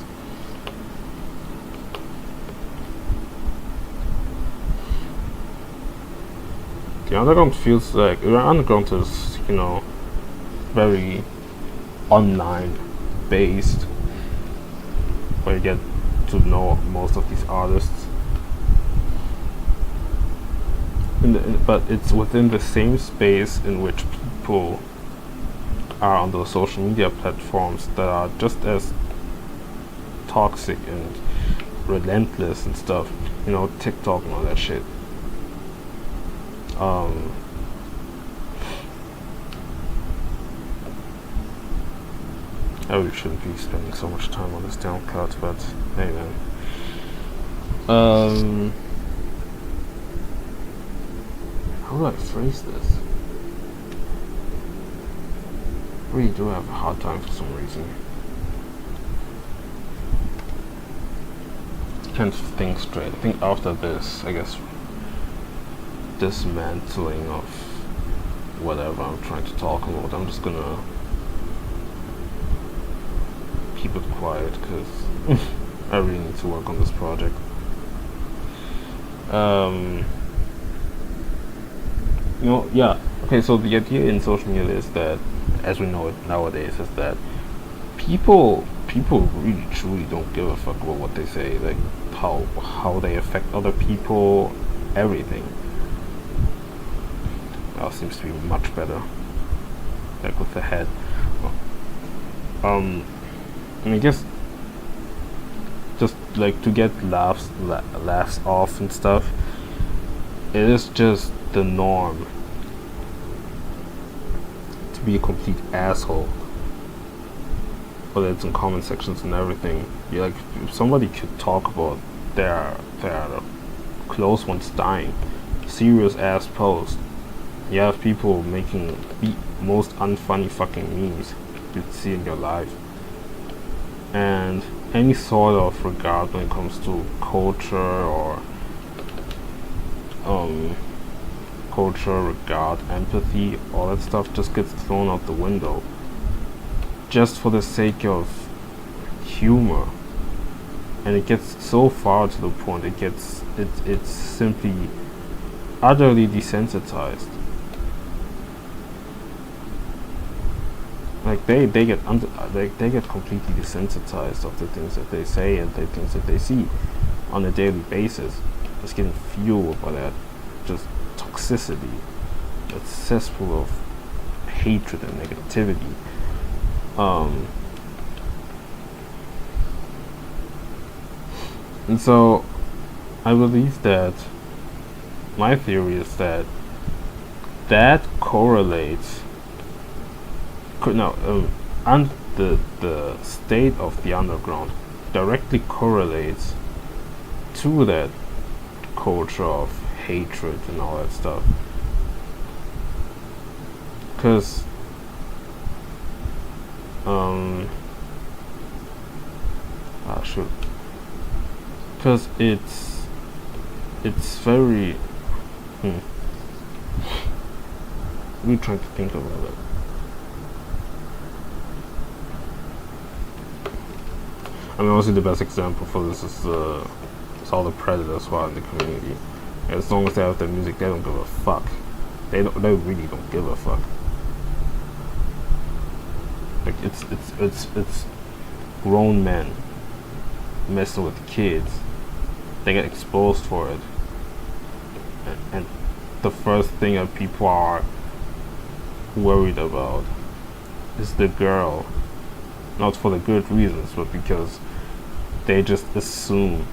The underground feels like the underground is, very online based, where you get to know most of these artists. But it's within the same space in which people are on those social media platforms that are just as toxic and relentless and stuff. TikTok and all that shit. I really shouldn't be spending so much time on this damn cut, but hey man. How do I phrase this? I really do have a hard time for some reason. Can't think straight. I think after this, I guess, dismantling of whatever I'm trying to talk about, I'm just gonna keep it quiet, because I really need to work on this project. Yeah. Okay, so the idea in social media is that, as we know it nowadays, is that people really truly don't give a fuck about what they say, like how they affect other people, everything. That seems to be much better, like with the head. I guess just like to get laughs off and stuff, it is just the norm to be a complete asshole. Whether it's in comment sections and everything, you're like, if somebody could talk about their close ones dying, serious ass posts. You have people making the most unfunny fucking memes you'd see in your life. And any sort of regard when it comes to culture or culture, regard, empathy, all that stuff just gets thrown out the window just for the sake of humor. And it gets so far to the point it's simply utterly desensitized. Like they get completely desensitized of the things that they say and the things that they see on a daily basis. Just getting fueled by that just toxicity, that cesspool of hatred and negativity. And so I believe that my theory is that correlates and the state of the underground directly correlates to that culture of hatred and all that stuff. Because because it's very we try to think about it. I mean, obviously the best example for this is all the predators who are in the community. As long as they have their music, they don't give a fuck. They really don't give a fuck. Like it's grown men messing with kids. They get exposed for it, and the first thing that people are worried about is the girl. Not for the good reasons, but because they just assume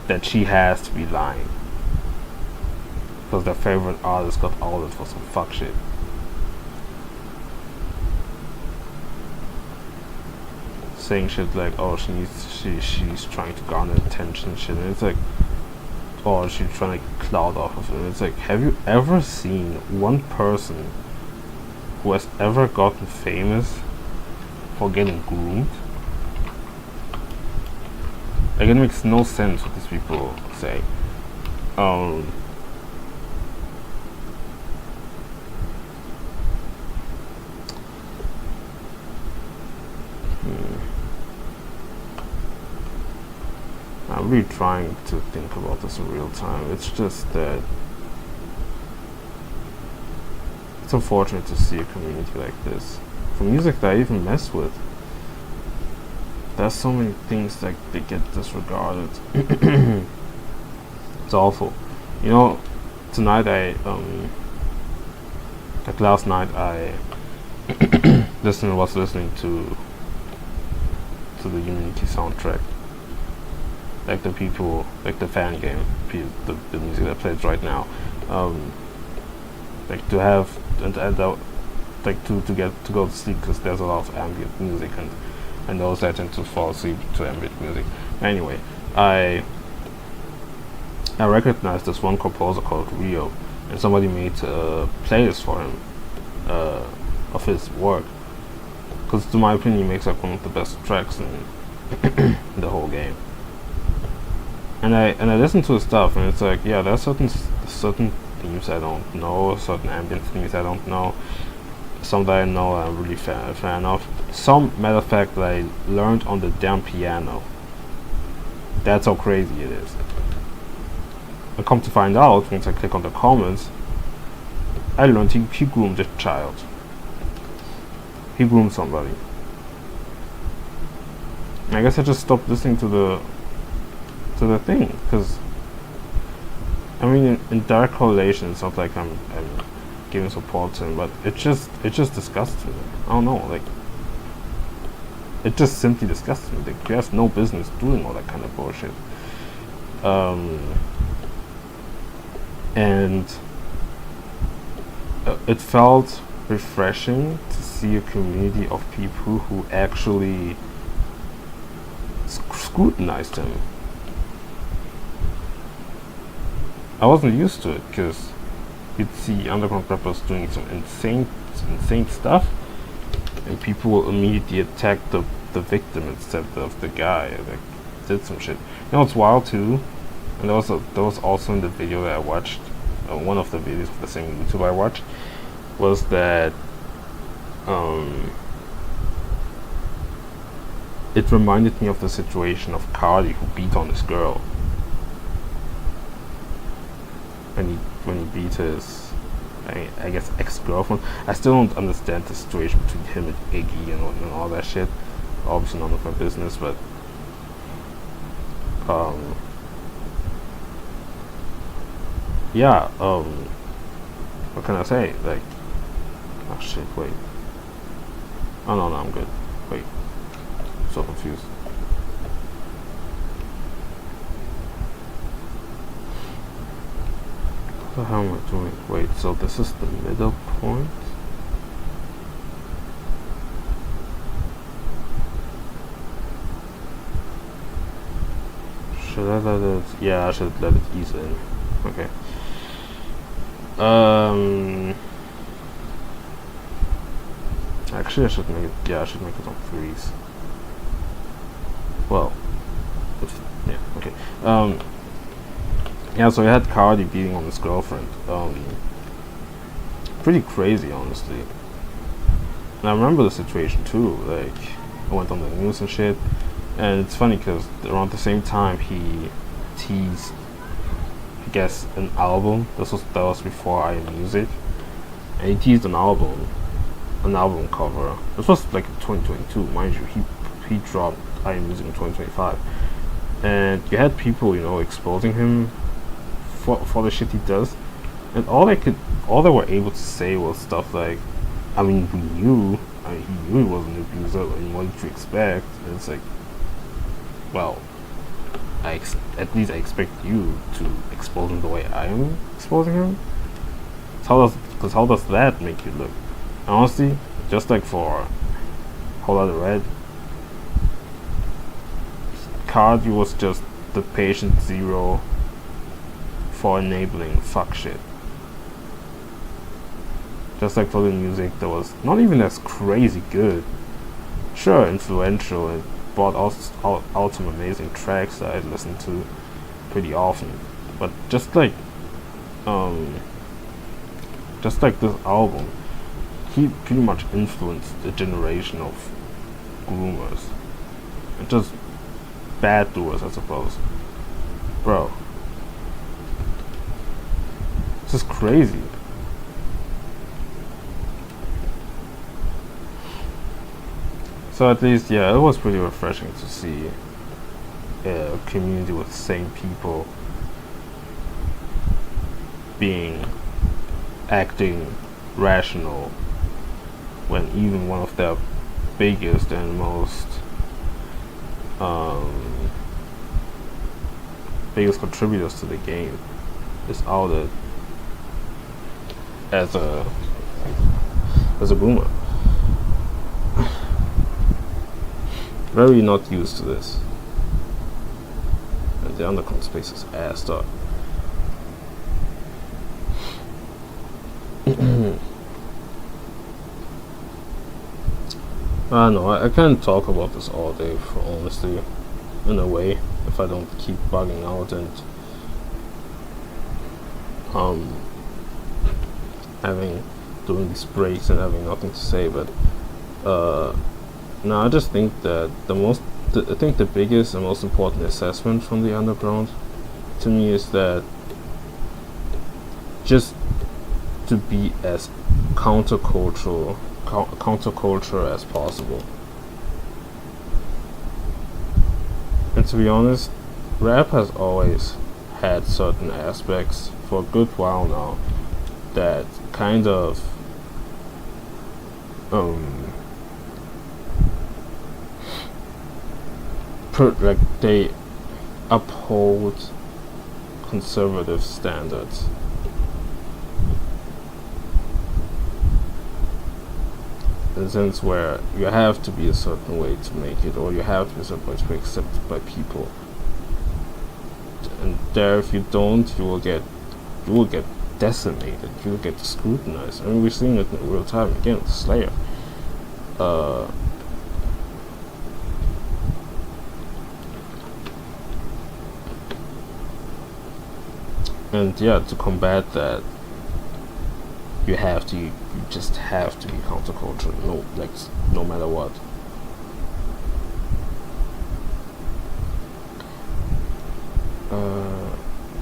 that she has to be lying because their favorite artist got outed for some fuck shit. Saying shit like, oh, she's trying to garner attention and shit, and it's like, oh, she's trying to cloud off of it. And it's like, have you ever seen one person who has ever gotten famous for getting groomed? Like, it makes no sense what these people say. I'm really trying to think about this in real time. It's just that it's unfortunate to see a community like this. For music that I even mess with, there's so many things that they get disregarded. It's awful. You know, tonight like last night I was listening to the Unity soundtrack. Like the people, like the fan game, the music that plays right now. Like to have like to go to sleep, because there's a lot of ambient music, and those I tend to fall asleep to ambient music. Anyway, I recognized this one composer called Rio, and somebody made a playlist for him of his work, because to my opinion he makes like one of the best tracks in the whole game. And I listen to his stuff, and it's like, yeah, there's certain themes I don't know, certain ambient themes I don't know, some that I know I'm really a fan of. Some, matter of fact, that I learned on the damn piano. That's how crazy it is. And come to find out, once I click on the comments, I learned he groomed a child. He groomed somebody. I guess I just stopped listening to the thing, because I mean, in direct correlation, it's not like I'm giving support to him, but it just disgusts me. I don't know, like, it just simply disgusts me. Like, you have no business doing all that kind of bullshit. And it felt refreshing to see a community of people who actually scrutinized him. I wasn't used to it because you'd see underground rappers doing some insane stuff, and people will immediately attack the victim instead of the guy that did some shit. You know, it's wild too, and there was also in the video that I watched, one of the videos of the same YouTube I watched, was that it reminded me of the situation of Cardi who beat on this girl. When he beat his, I guess, ex-girlfriend. I still don't understand the situation between him and Iggy and all that shit. Obviously none of my business, but yeah, what can I say? Like, oh shit, wait. Oh no, I'm good. Wait, so confused. What the hell am I doing? Wait, so this is the middle point? Should I let it? Yeah, I should let it ease in. Okay. Actually, I should make it. Yeah, I should make it on 3s. Well, yeah. Okay. Yeah. So I had Cardi beating on his girlfriend. Pretty crazy, honestly. And I remember the situation too. Like, I went on the news and shit. And it's funny because around the same time he teased, I guess, an album. That was before iMusic, and he teased an album cover. This was like 2022, mind you. He dropped iMusic in 2025, and you had people, exposing him for the shit he does, and all they were able to say was stuff like, I mean, he knew he was an abuser, and what did you expect? And it's like, well, at least I expect you to expose him the way I am exposing him. How does that make you look? Honestly, just like for Whole Lotta Red, Cardi was just the patient zero for enabling fuck shit. Just like for the music that was not even as crazy good. Sure, influential and brought out some amazing tracks that I listened to pretty often, but just like this album, he pretty much influenced a generation of groomers, and just bad doers, I suppose. Bro, this is crazy. So at least, yeah, it was pretty refreshing to see a community with the same people acting rational when even one of their biggest and most biggest contributors to the game is outed as a boomer. Very not used to this. And the underground space is assed up. I know, I can't talk about this all day, for honesty, in a way, if I don't keep bugging out and doing these breaks and having nothing to say. But no, I just think that the biggest and most important assessment from the underground to me is that just to be as counterculture as possible. And to be honest, rap has always had certain aspects for a good while now that kind of they uphold conservative standards. In a sense where you have to be a certain way to make it, or you have to be a certain way to be accepted by people. And there, if you don't, you will get you will get decimated, you will get scrutinized. I mean, we're seeing it in real time again with Slayer. And yeah, to combat that, you just have to be counterculture, no matter what.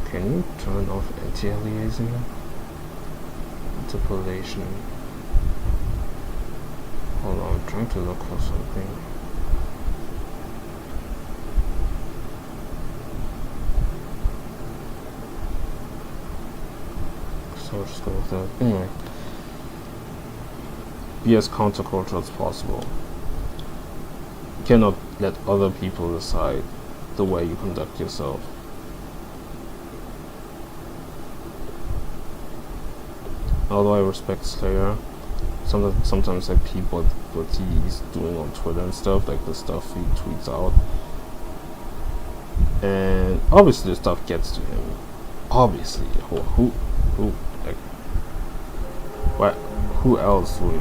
Can you turn off anti-aliasing? Interpolation. Hold on, I'm trying to look for something. So I'll just go with that. Anyway. Be as countercultural as possible. You cannot let other people decide the way you conduct yourself. Although I respect Slayer, sometimes like people, what he's doing on Twitter and stuff, like the stuff he tweets out, and obviously the stuff gets to him. Obviously, who like, what? Who else would?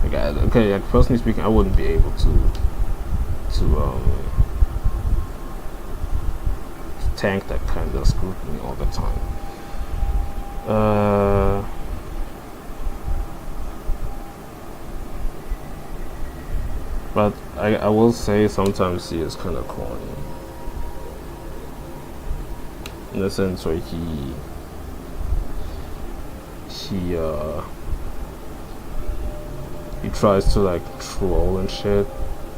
Like, personally speaking, I wouldn't be able to tank that kind of scrutiny all the time. But I will say sometimes he is kind of corny, in the sense where he tries to like troll and shit.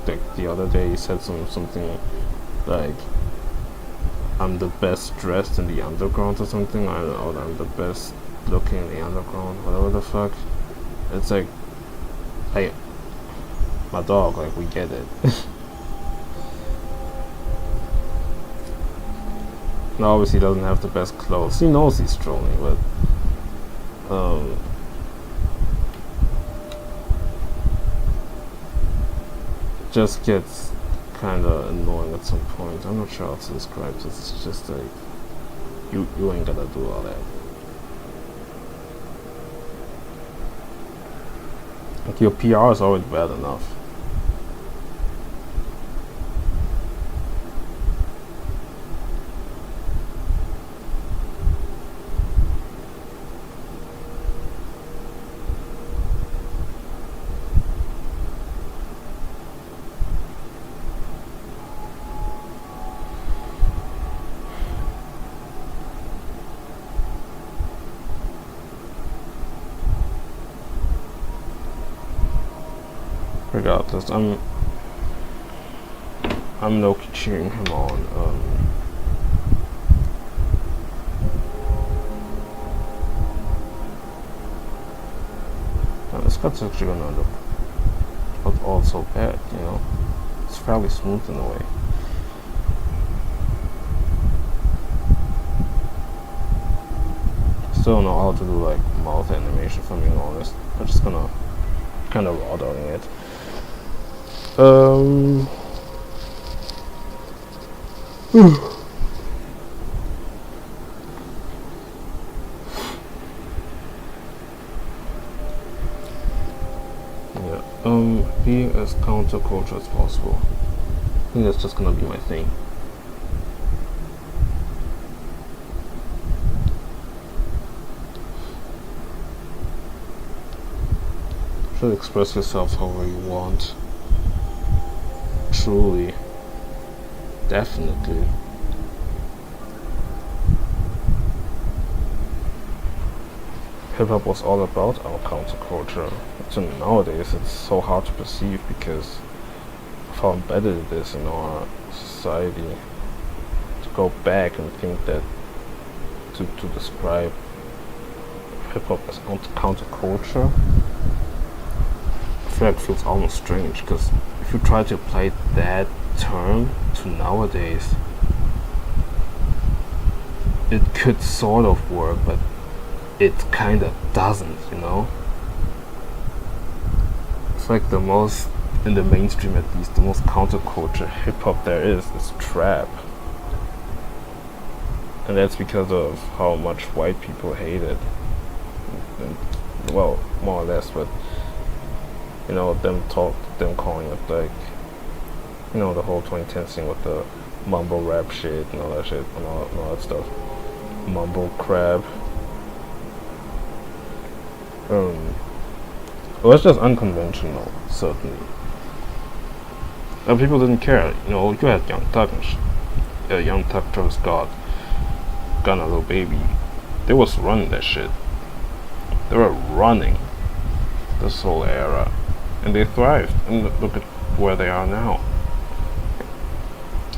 Like the other day he said something like, I'm the best dressed in the underground or something. I don't know, I'm the best looking in the underground, whatever the fuck. It's like, hey, my dog, like, we get it. Now obviously he doesn't have the best clothes. He knows he's trolling, but just gets kind of annoying at some point. I'm not sure how to describe this. It's just like, you ain't gotta do all that. Like, your PR is already bad enough. Regardless, I'm low-key cheering him on. Now this cut's actually gonna look not all so bad, you know. It's fairly smooth in a way. Still don't know how to do like mouth animation, if I'm being honest. I'm just gonna kind of raw dogging it. Be as counterculture as possible. I think that's just gonna be my thing. Should express yourself however you want. Truly. Definitely. Hip-hop was all about our counterculture. So nowadays it's so hard to perceive because of how embedded it is in our society. To go back and think that to describe hip-hop as counterculture, I feel like it feels almost strange, because if you try to apply that term to nowadays, it could sort of work, but it kind of doesn't, you know? It's like the most, in the mainstream at least, the most counterculture hip-hop there is trap. and that's because of how much white people hate it. And, well, more or less, but you know, them calling it like, you know, the whole 2010 thing with the mumble rap shit and all that shit and all that stuff. Mumble crab. Well, it's just unconventional, certainly. And people didn't care. You know, you had Young Thug, Travis Scott, Gunna, Lil Baby. They was running that shit. They were running this whole era, and they thrived. And look at where they are now.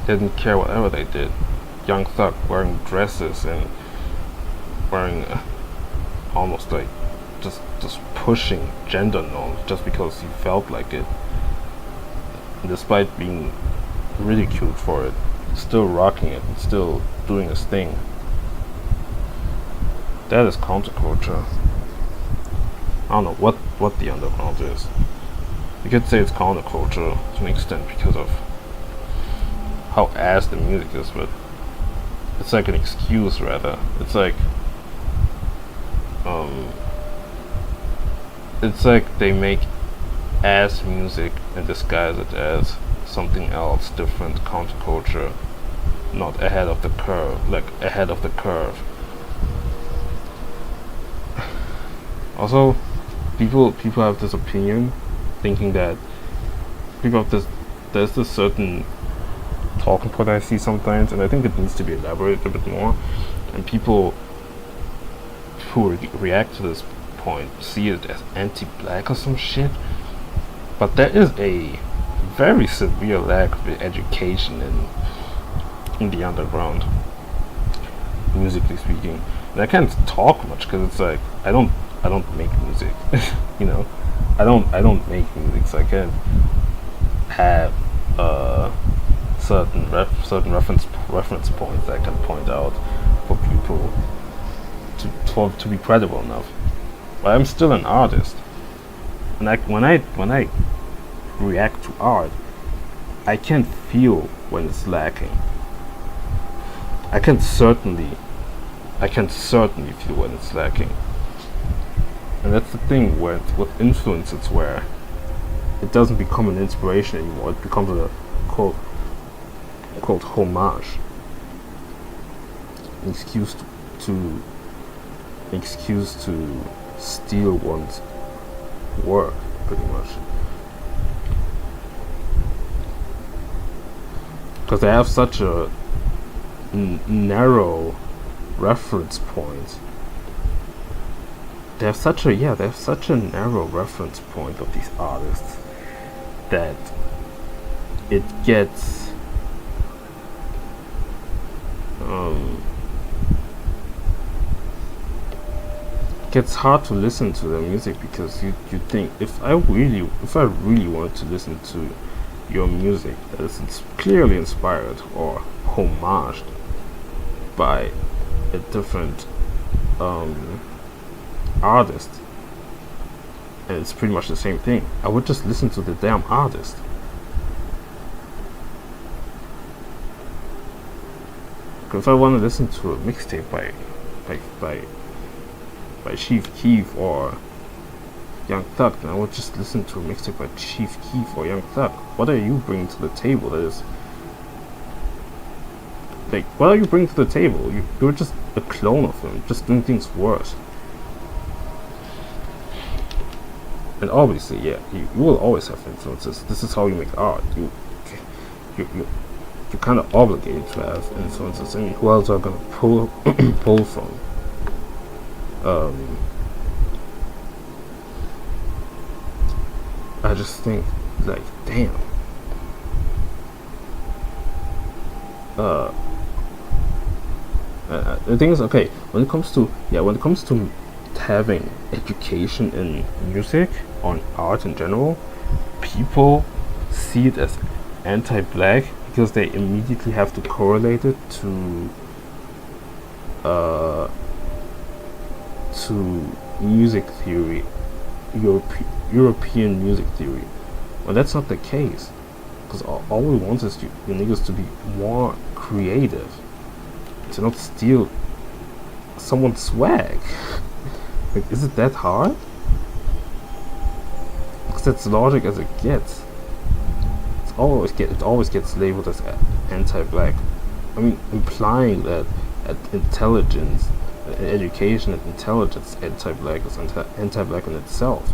They didn't care whatever they did. Young Thug wearing dresses and wearing almost like just pushing gender norms just because he felt like it. And despite being ridiculed for it, still rocking it and still doing his thing. That is counterculture. I don't know what the underground is. You could say it's counterculture to an extent because of how ass the music is, but it's like an excuse rather. It's like they make ass music and disguise it as something else different, counterculture, not ahead of the curve, like ahead of the curve. Also, people have this opinion, thinking that there's this certain talking point I see sometimes, and I think it needs to be elaborated a bit more. And people who react to this point see it as anti-black or some shit. But there is a very severe lack of education in the underground, musically speaking. And I can't talk much because it's like I don't make music, you know. I don't make music, so I can't have certain reference points that I can point out for people to be credible enough. But I'm still an artist, and when I react to art, I can feel when it's lacking. I can certainly feel when it's lacking. And that's the thing with influence, it's where it doesn't become an inspiration anymore. It becomes a quote homage, an excuse to steal one's work, pretty much. Because they have such a narrow reference point. They have such a narrow reference point of these artists that it gets hard to listen to their music, because you think if I really wanted to listen to your music that is clearly inspired or homaged by a different artist, and it's pretty much the same thing, I would just listen to the damn artist. If I want to listen to a mixtape by Chief Keef or Young Thug, then I would just listen to a mixtape by Chief Keef or Young Thug. What are you bringing to the table that is like, what are you bringing to the table? You're just a clone of them, just doing things worse. And obviously, yeah, you will always have influences. This is how you make art. You're kind of obligated to have influences. I mean, who else are gonna pull from? I just think, like, damn. The thing is, okay, when it comes to having education in music, on art in general, people see it as anti-black because they immediately have to correlate it to music theory, European music theory. Well, that's not the case, because all we want is you niggas to be more creative. to not steal someone's swag. Like, is it that hard? Because that's logic as it gets. It always gets labeled as anti-black. I mean, implying that intelligence, education and intelligence anti-black is anti-black in itself.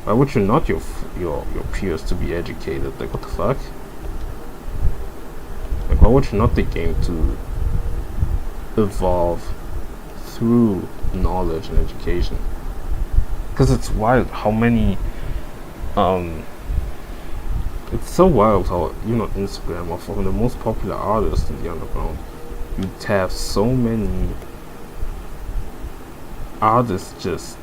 Why would you not your peers to be educated? Like, what the fuck? Like, why would you not the game to evolve through knowledge and education? Because it's wild how many it's so wild how, you know, Instagram, of one of the most popular artists in the underground, you'd have so many artists just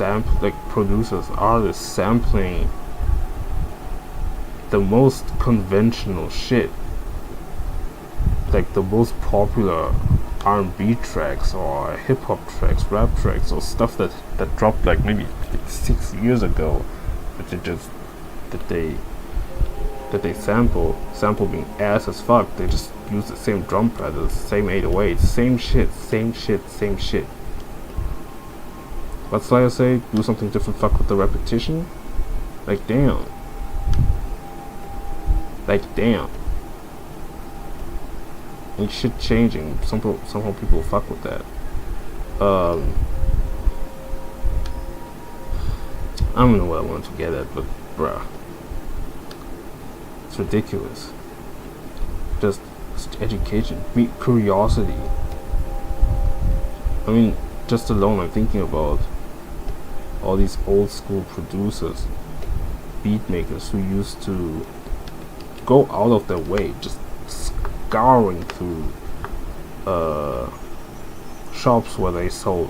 artists sampling the most conventional shit, like the most popular R&B tracks or hip hop tracks, rap tracks, or stuff that dropped like maybe 6 years ago, but that they sample being ass as fuck. They just use the same drum patterns, same 808s, same shit. What's Slayer say? Do something different, fuck with the repetition? Like, damn. And shit changing. Somehow people fuck with that. I don't know what I wanted to get at, but bruh, it's ridiculous. Just education, curiosity. I mean, just alone, I'm thinking about all these old school producers, beat makers who used to go out of their way, just scouring through shops where they sell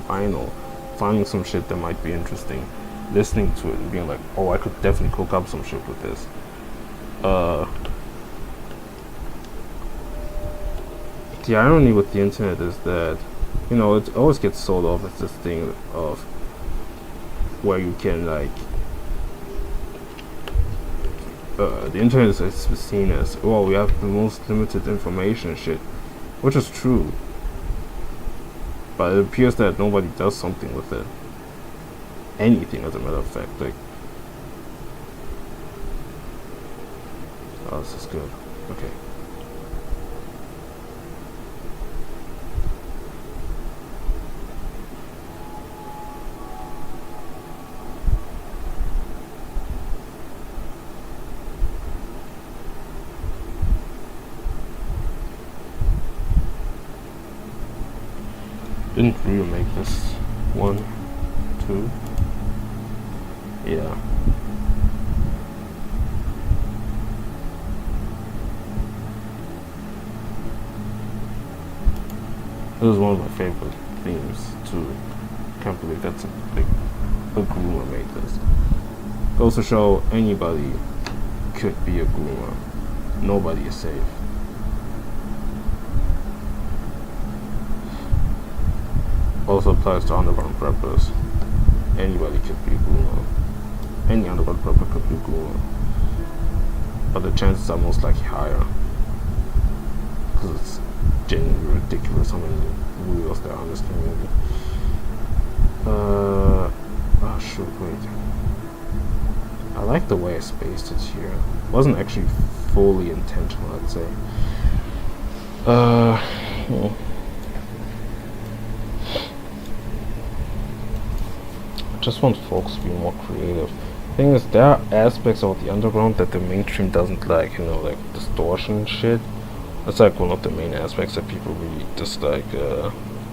vinyl, finding some shit that might be interesting, listening to it and being like, oh, I could definitely cook up some shit with this. The irony with the internet is that, you know, it always gets sold off as this thing of where you can, like, the internet is seen as, well, we have the most limited information and shit, which is true, but it appears that nobody does something with it. Anything, as a matter of fact. Like, oh, this is good. Okay. Didn't remake this 1, 2. Yeah. This is one of my favorite themes too. Can't believe that's a groomer made this. Goes to show anybody could be a groomer. Nobody is safe. Also applies to underground preppers. Anybody could be a groomer. Any underground prepper could be a groomer. But the chances are most likely higher. Because it's genuinely ridiculous how many wheels there are in this community. Oh shoot, wait. I like the way I spaced it here. It wasn't actually fully intentional, I'd say. I just want folks to be more creative. Thing is, there are aspects of the underground that the mainstream doesn't like, you know, like distortion and shit. That's like one of the main aspects that people really dislike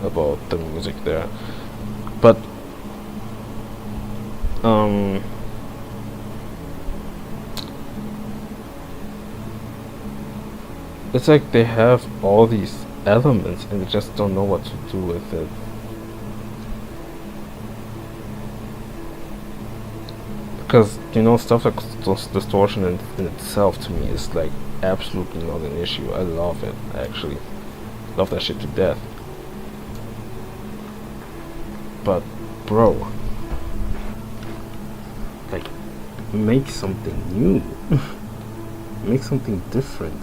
about the music there. But it's like they have all these elements and they just don't know what to do with it. Because, you know, stuff like distortion in itself to me is like absolutely not an issue. I love it, actually. Love that shit to death. But, bro, like, make something new. Make something different.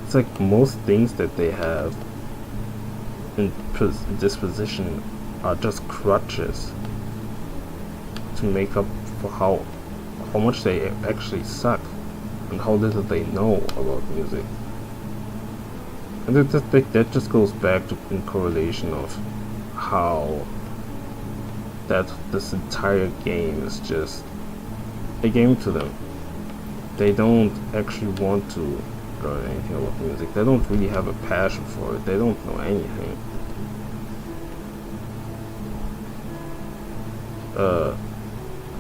it's like most things that they have in this position are just crutches to make up for how much they actually suck and how little they know about music. And that just goes back to in correlation of how that this entire game is just a game to them. They don't actually want to learn anything about music. They don't really have a passion for it. They don't know anything.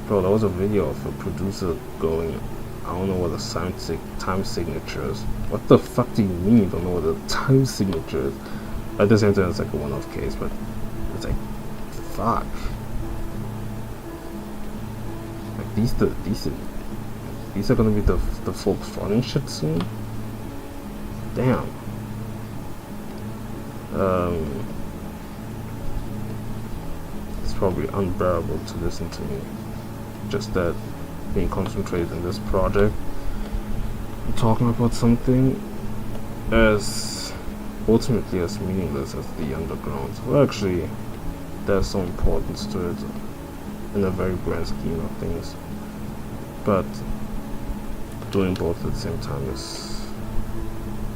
Bro, there was a video of a producer going, I don't know what the time signature is. What the fuck do you mean you don't know what the time signature is? At the same time, it's like a one-off case, but it's like, fuck. Like these are gonna be the folks running shit soon. Damn. It's probably unbearable to listen to me. Just that being concentrated in this project, talking about something as ultimately as meaningless as the underground. Well, actually, there's some importance to it in a very grand scheme of things, but doing both at the same time is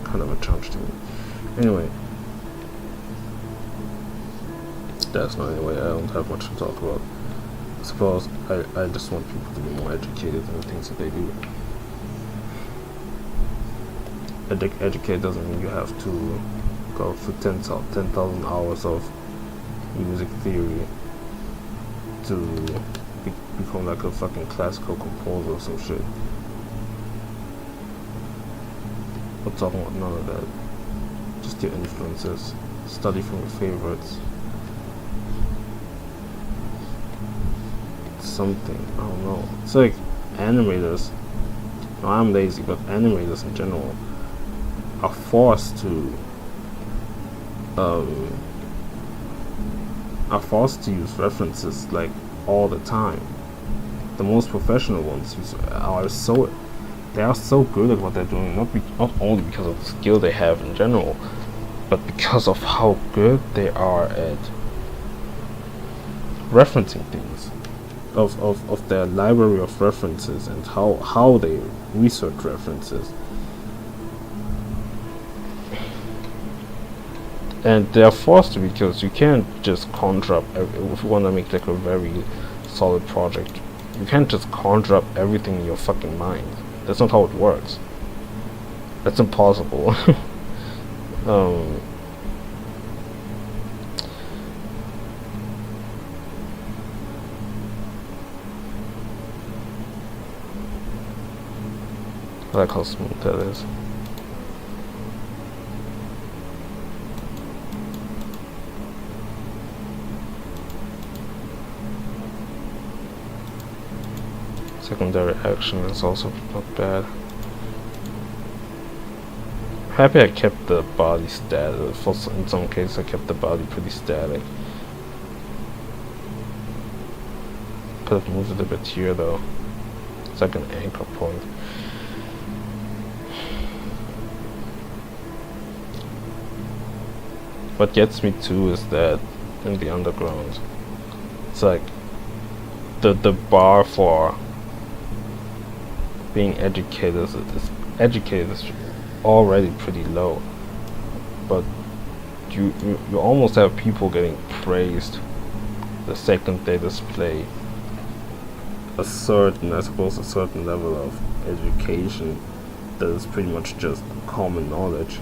kind of a challenge to me. Anyway, that's not anyway. I don't have much to talk about. I suppose I just want people to be more educated in the things that they do. Educate doesn't mean you have to go through 10,000 hours of music theory to become like a fucking classical composer or some shit. I'm talking about none of that. Just your influences. Study from your favorites. Something, I don't know. It's like animators. No, I'm lazy, but animators in general are forced to use references like all the time. The most professional ones are so good at what they're doing, not only because of the skill they have in general, but because of how good they are at referencing things. Of their library of references and how they research references. And they are forced to, because you can't just conjure up, if you want to make like a very solid project, you can't just conjure up everything in your fucking mind. That's not how it works. That's impossible. I like how smooth that is. Secondary action is also not bad. Happy I kept the body static. In some cases I kept the body pretty static. Could have moved it a bit here though. It's like an anchor point. What gets me too is that in the underground, it's like the bar for being educated is already pretty low, but you almost have people getting praised the second they display a certain level of education that is pretty much just common knowledge.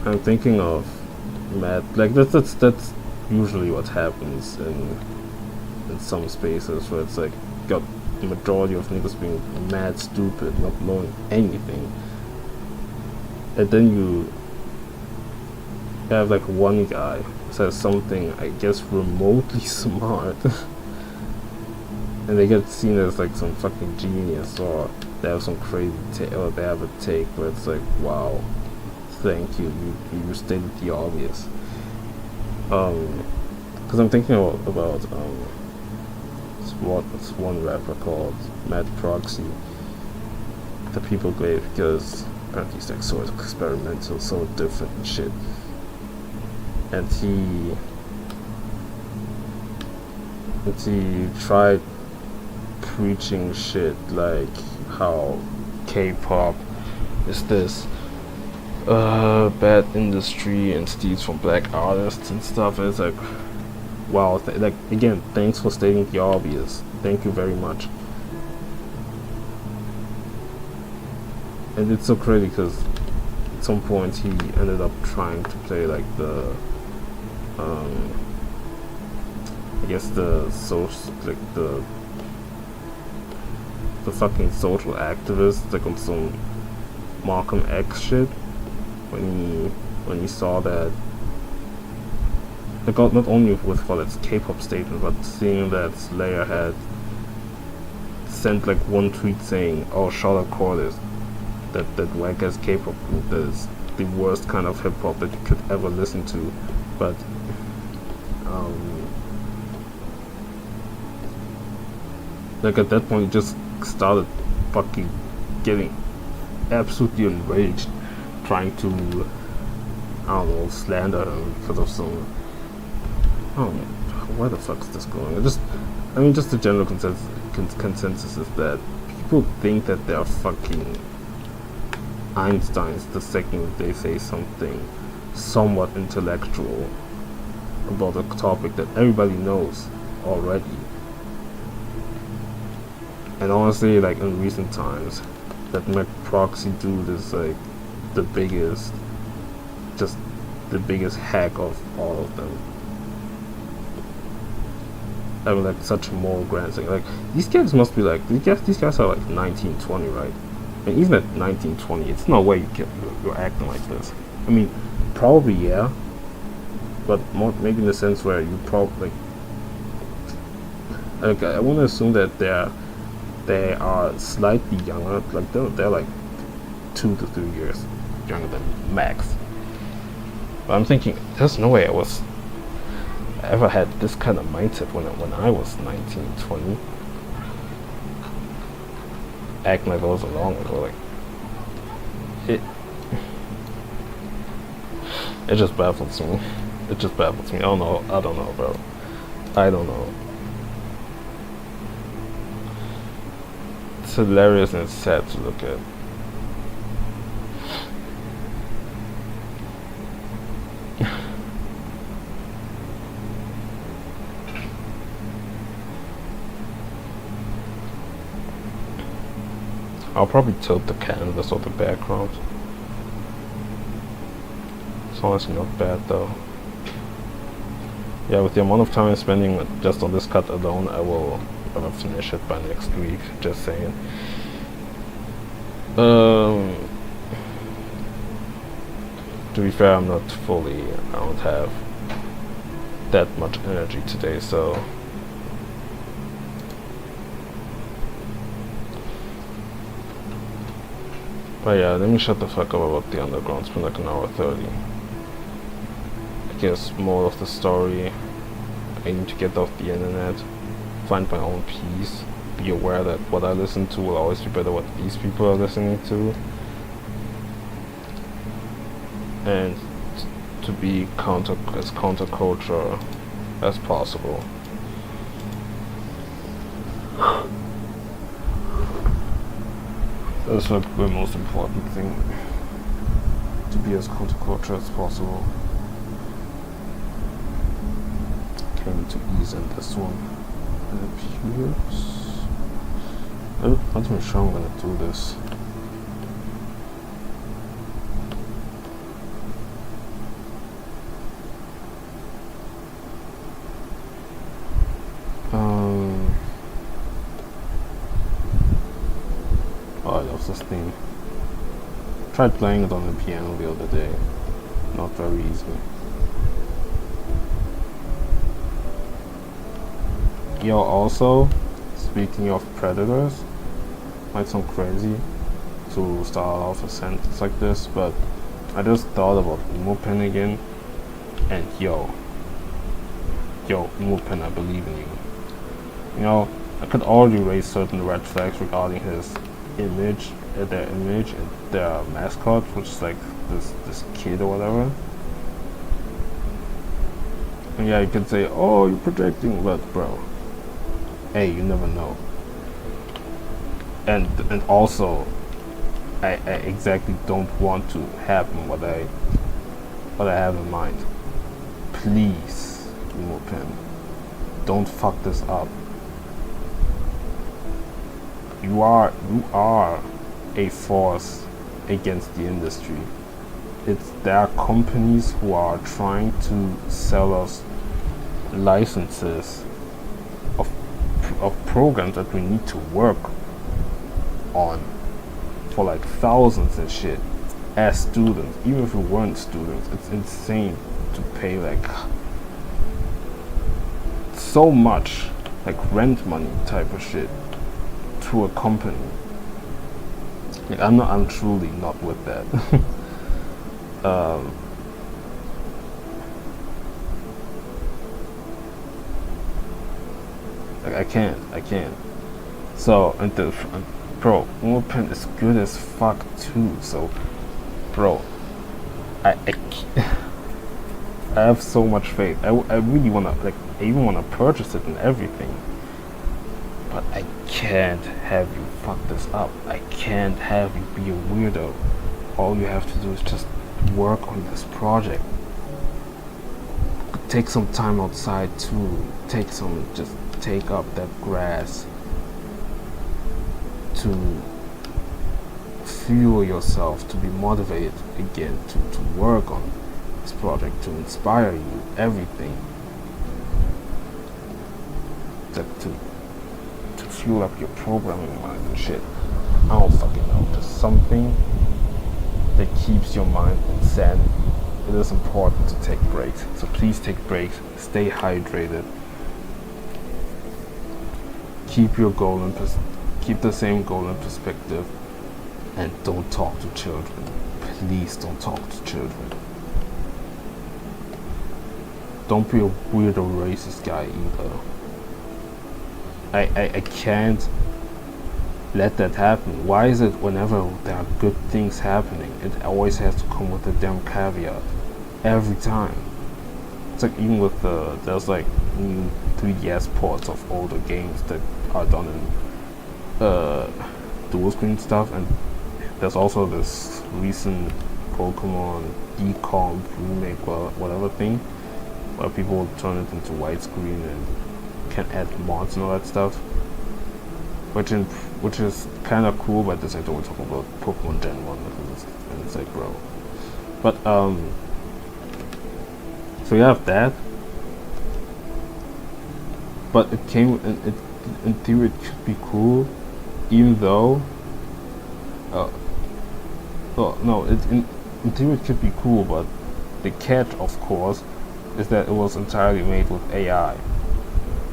I'm thinking of like that's usually what happens in some spaces where it's like got the majority of niggas being mad stupid, not knowing anything, and then you have like one guy says something I guess remotely smart and they get seen as like some fucking genius, or they have some crazy or they have a take where it's like, wow, thank you, you stated the obvious. Because I'm thinking about this one rapper called Matt Proxy, the people gave, because apparently he's like so experimental, so different and shit. And he tried preaching shit like how K-pop is this bad industry and steals from black artists and stuff. And it's like, wow, like again, thanks for stating the obvious. Thank you very much. And it's so crazy because at some point he ended up trying to play like the I guess the social, like the fucking social activist, like on some Malcolm X shit, when he saw that, like not only with what its K-pop statement, but seeing that Slayer had sent like one tweet saying, "Oh, Charlotte Court is that whack ass K-pop group that is the worst kind of hip hop that you could ever listen to," but like at that point, he just started fucking getting absolutely enraged, trying to, I don't know, slander him because of some, I don't know, where the fuck is this going? Just the general consensus is that people think that they are fucking Einsteins the second they say something somewhat intellectual about a topic that everybody knows already. And honestly, like in recent times, that McProxy dude is like the biggest hack of all of them. I mean, like such a moral grand thing. Like these guys must be like these guys are like 19, 20, right? And even at 19, 20, it's no way you're acting like this. I mean, probably yeah, but more, maybe in the sense where you probably like I want to assume that they are slightly younger, like they're like 2 to 3 years younger than max. But I'm thinking, there's no way I ever had this kind of mindset when I was 19, 20. Acting like I was long ago, like it just baffles me. It just baffles me. I don't know, bro. I don't know. It's hilarious and it's sad to look at. I'll probably tilt the canvas or the background. It's honestly not bad though. Yeah, with the amount of time I'm spending just on this cut alone, I will finish it by next week, just saying. To be fair, I don't have that much energy today, so but yeah, let me shut the fuck up about the underground. It's been like an hour 30. I guess more of the story, I need to get off the internet, find my own peace, be aware that what I listen to will always be better than what these people are listening to, and to be as counterculture as possible. That's like the most important thing, to be as counterculture as possible. Okay, I need to ease in this one. I'm not even sure I'm gonna do this. Oh, I love this theme. Tried playing it on the piano the other day. Not very easy. Yo, also, speaking of predators, might sound crazy to start off a sentence like this, but I just thought about Emo Pen again, and yo, Emo Pen, I believe in you. You know, I could already raise certain red flags regarding his image, and their mascot, which is like this kid or whatever. And yeah, you could say, oh, you're projecting, but bro, hey, you never know. And also, I exactly don't want to happen what I have in mind. Please, Pen, don't fuck this up. You are a force against the industry. There are companies who are trying to sell us licenses of programs that we need to work on for like thousands and shit as students. Even if we weren't students, it's insane to pay like so much, like rent money type of shit, to a company. Like I'm truly not with that. Like I can't. So bro, Pen is good as fuck too. So, bro, I have so much faith. I really wanna, like, I even wanna purchase it and everything. But I can't have you fuck this up. I can't have you be a weirdo. All you have to do is just work on this project. Take some time outside too. Just take up that grass to fuel yourself, to be motivated again, to work on this project, to inspire you, everything. To fuel up your programming mind and shit. I don't fucking know. Just something that keeps your mind sane. It is important to take breaks. So please take breaks. Stay hydrated. Keep the same goal in perspective, and don't talk to children. Please don't talk to children. Don't be a weirdo racist guy either. I can't let that happen. Why is it whenever there are good things happening, it always has to come with a damn caveat? Every time. It's like even with there's like new 3DS ports of older games that are done in dual screen stuff, and there's also this recent Pokemon decomp remake, whatever thing, where people turn it into widescreen and can add mods and all that stuff, which is kind of cool. But this I don't talk about Pokemon Gen 1 and it's like, bro. But so you have that, but it came in theory it could be cool, even though in theory it could be cool, but the catch, of course, is that it was entirely made with AI.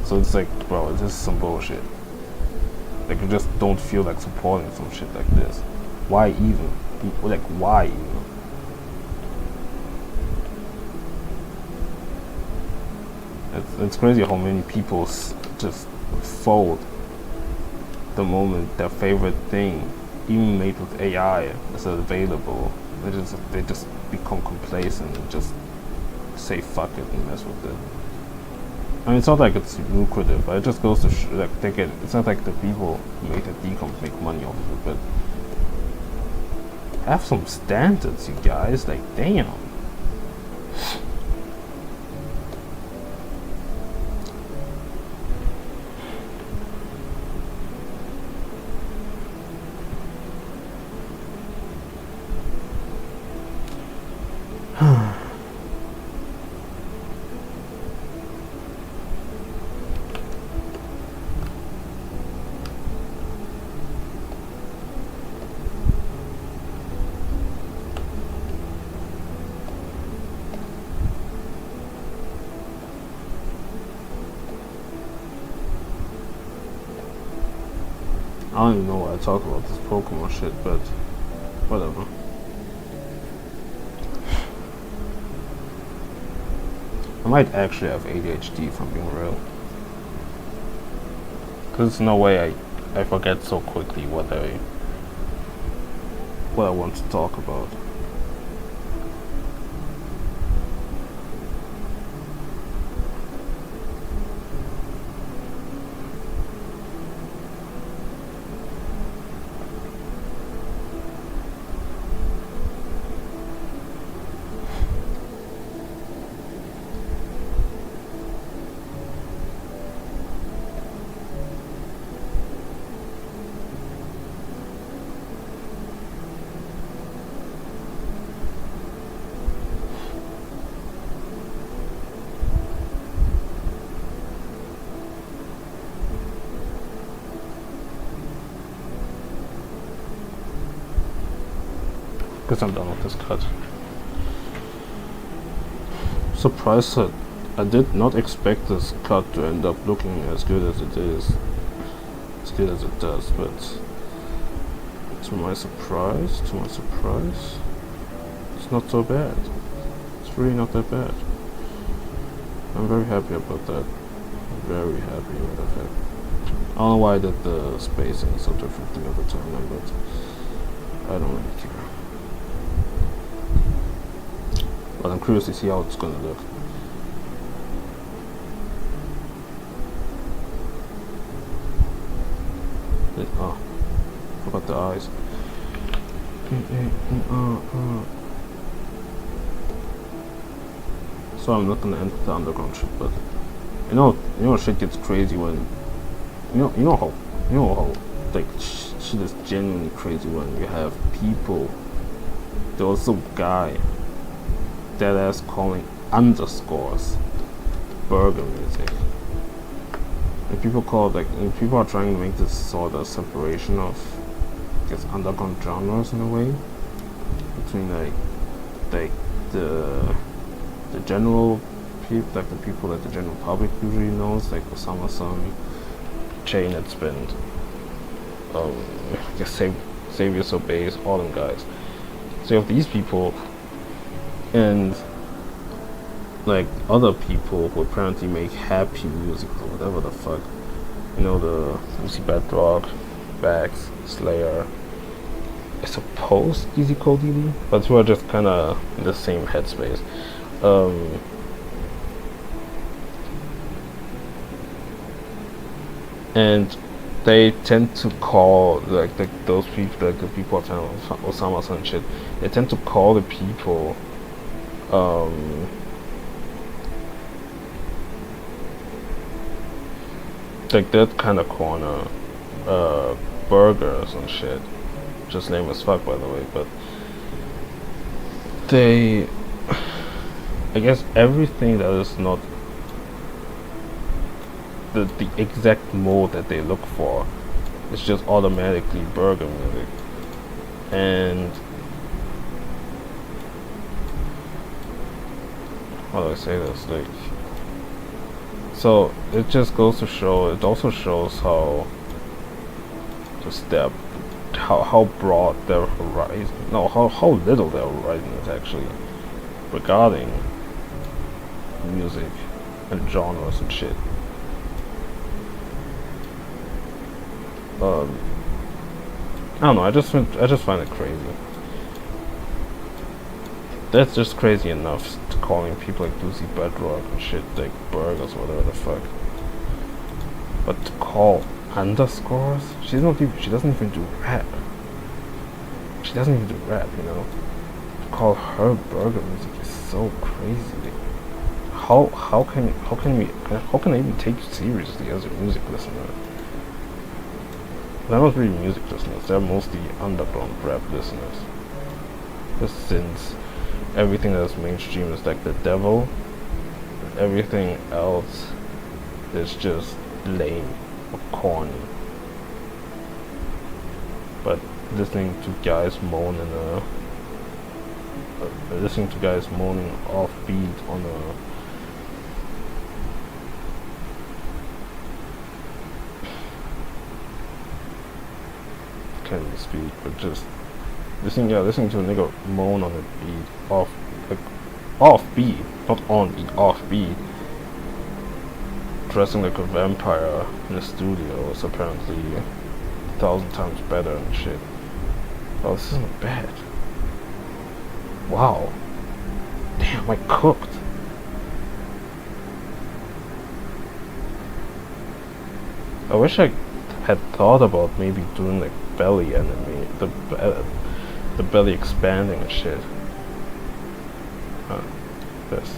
So it's like, bro, this is some bullshit. Like, you just don't feel like supporting some shit like this. Why even? Like, why even? It's crazy how many people just fold the moment their favorite thing, even made with AI, is available. They just become complacent and just say fuck it and mess with it. I mean, it's not like it's lucrative, but it just goes to like it's not like the people who make the decomp make money off of it, but have some standards, you guys. Like, damn. I don't even know why I talk about this Pokemon shit, but whatever. I might actually have ADHD if I'm being real. Cause there's no way I forget so quickly what I what I want to talk about. Because I'm done with this cut. Surprised that I did not expect this cut to end up looking as good as it is, as good as it does, but to my surprise, it's not so bad. It's really not that bad. I'm very happy about that. Very happy with the fact. I don't know why I did the spacing so different the other time, but I don't really care. But I'm curious to see how it's gonna look. Oh, forgot the eyes. So I'm not gonna enter the underground shit, but you know shit gets crazy when you know how like shit is genuinely crazy when you have people. There was some guy dead ass calling underscores burger music. And people call it and people are trying to make this sort of separation of, I guess, underground genres in a way, between like the general people, like the people that the general public usually knows, like Osama-san, Chain had spent, I guess Xavier Sobeys, all them guys. So you have these people and like other people who apparently make happy music or whatever the fuck. You know, the Lucy Bedrock, Bax, Slayer, I suppose Easy Cold Edie, but who are just kinda in the same headspace. And they tend to call like those people, like the people of Osama and shit, they tend to call the people like that kind of corner burgers and shit, just lame as fuck by the way, but they, I guess everything that is not the exact mode that they look for, it's just automatically burger music. And how do I say this, like, so it just goes to show, it also shows how just their how broad their horizon, no, how little their horizon is actually regarding music and genres and shit. I don't know, I just find it crazy. That's just crazy enough to calling people like Lucy Bedrock and shit like burgers or whatever the fuck. But to call underscores, she doesn't even do rap. She doesn't even do rap, you know. To call her burger music is so crazy. How can I even take you seriously as a music listener? They're not really music listeners, they're mostly underground rap listeners. Just since everything that's mainstream is like the devil, and everything else is just lame or corny. But listening to guys moaning off beat on a can't even speak, but just listening to a nigga moan on a beat, off beat, not on beat, off beat, dressing like a vampire in the studio is apparently 1,000 times better and shit. Oh, this isn't bad. Wow. Damn, I cooked. I wish I had thought about maybe doing like belly anime, the belly expanding and shit. This.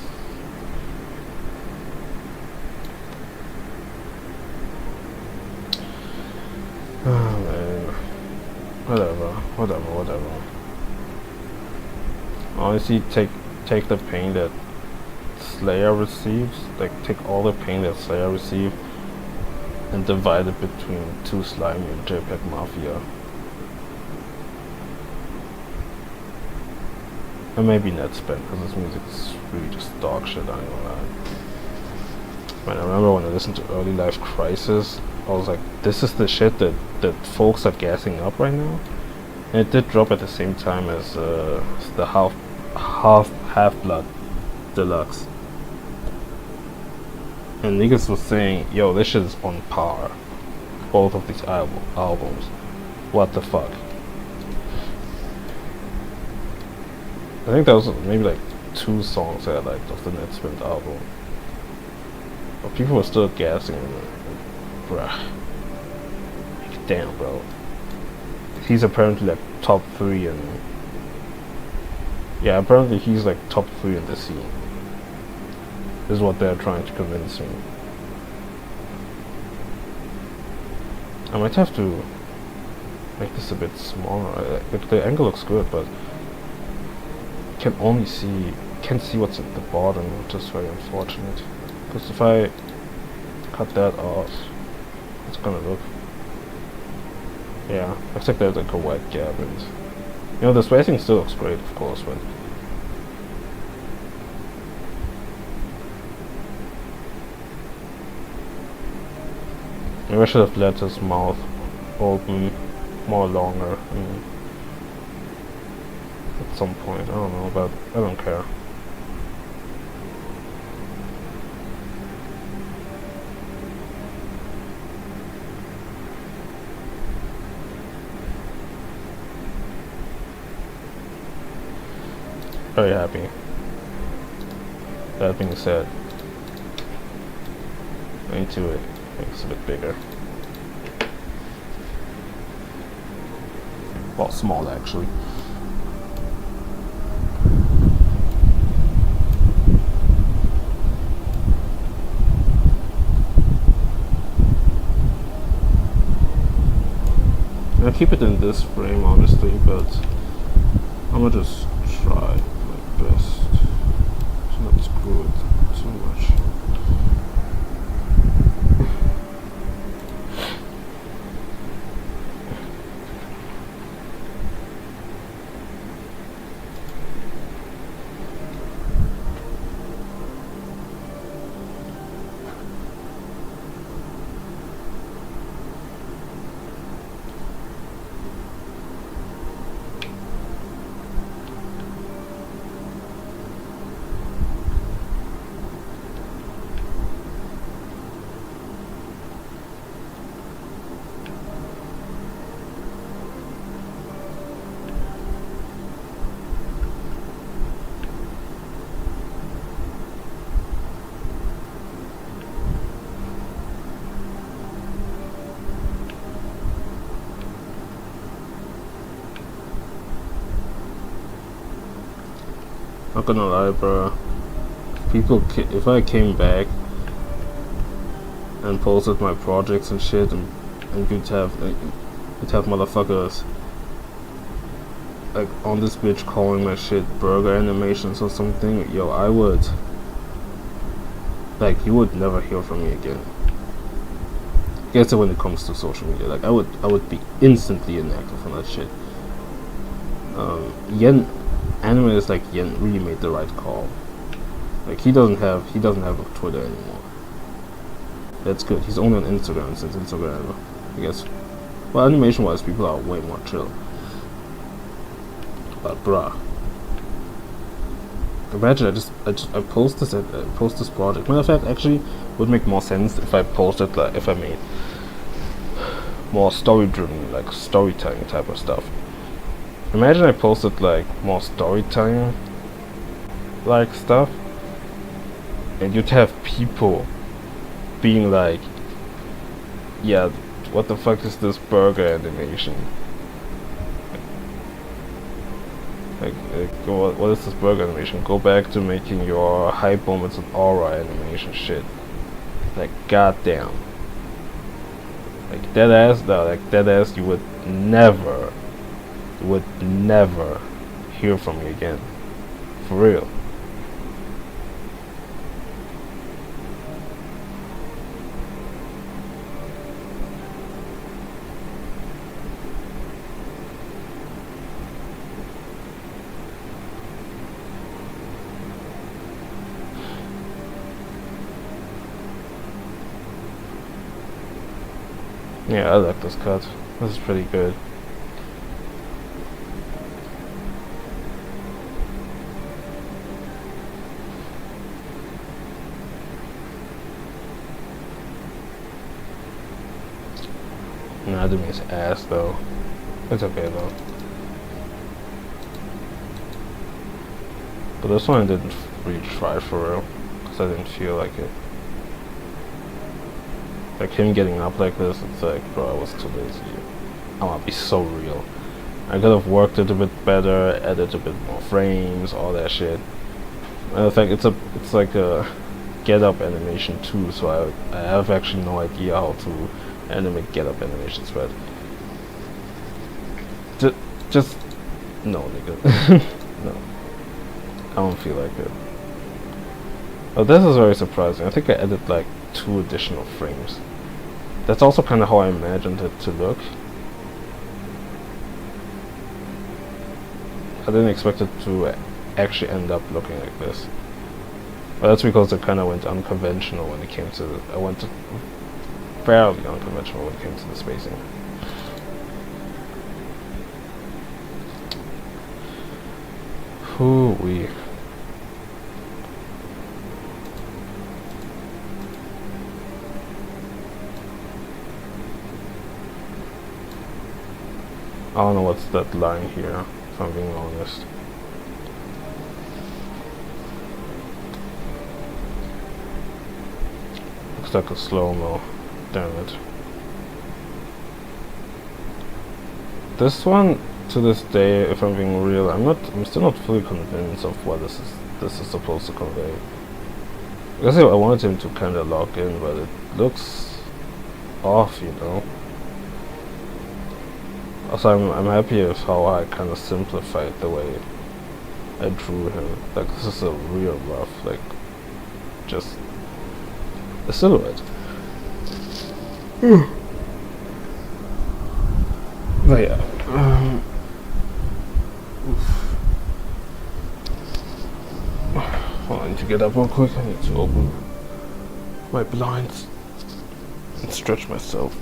Oh man. Whatever. Honestly, take the pain that Slayer receives, like take all the pain that Slayer received and divide it between two slimy and JPEG Mafia. And maybe Netspend, because this music is really just dog shit, I ain't gonna lie. Man, I remember when I listened to Early Life Crisis, I was like, this is the shit that folks are gassing up right now. And it did drop at the same time as the Half-Blood Deluxe. And niggas was saying, yo, this shit is on par. Both of these albums. What the fuck? I think that was maybe like 2 songs that I liked of the Netspend album. But people were still gassing me. Bruh. Like, damn, bro. He's apparently like top 3 and... Yeah, apparently he's like top 3 in the scene. This is what they're trying to convince me. I might have to make this a bit smaller. Like, the angle looks good, but can't see what's at the bottom, which is very unfortunate. Because if I cut that off, it's gonna look... Yeah, looks like there's like a white gap, and you know, the spacing still looks great, of course, but maybe I should have let his mouth open more longer at some point. I don't know, but I don't care. Very happy. That being said, into it makes it a bit bigger. Well, small actually. I keep it in this frame obviously, but I'm gonna just try my best to not screw it too much. Not gonna lie, bro. If I came back and posted my projects and shit, and you'd have motherfuckers like on this bitch calling my shit burger animations or something, yo, I would, like, you would never hear from me again. Guess that when it comes to social media, like, I would be instantly inactive on that shit. Anime is like Yen really made the right call. Like, he doesn't have a Twitter anymore. That's good. He's only on Instagram since Instagram, I guess. Well, animation wise, people are way more chill. But bruh, imagine I post this project. Matter of fact, actually, would make more sense if I posted, like, if I made more story driven, like storytelling type of stuff. Imagine I posted like more storytelling like stuff, and you'd have people being like, yeah, what the fuck is this burger animation? Like what is this burger animation? Go back to making your hype moments and aura animation shit. Like, goddamn. Like, dead ass, you would never hear from me again. For real. Yeah, I like this cut. This is pretty good. Nah, that means ass though. It's okay though. But this one I didn't really try for real, because I didn't feel like it. Like him getting up like this, it's like, bro, I was too lazy. I wanna be so real. I could have worked it a bit better, added a bit more frames, all that shit. And in fact, it's like a get up animation too, so I have actually no idea how to animate get up animations, but just no, nigga. No, I don't feel like it. Oh, this is very surprising. I think I added like 2 additional frames. That's also kind of how I imagined it to look. I didn't expect it to actually end up looking like this. But that's because it kind of went unconventional when it came to I went fairly unconventional when it came to the spacing. Hoo-wee. I don't know what's that line here, if I'm being honest. Looks like a slow-mo. Damn it. This one, to this day, if I'm being real, I'm still not fully convinced of what this is supposed to convey. I guess I wanted him to kind of lock in, but it looks off, you know. Also, I'm happy with how I kind of simplified the way I drew him. Like, this is a real rough, like, just a silhouette. But yeah. Well, I need to get up real quick. I need to open my blinds and stretch myself.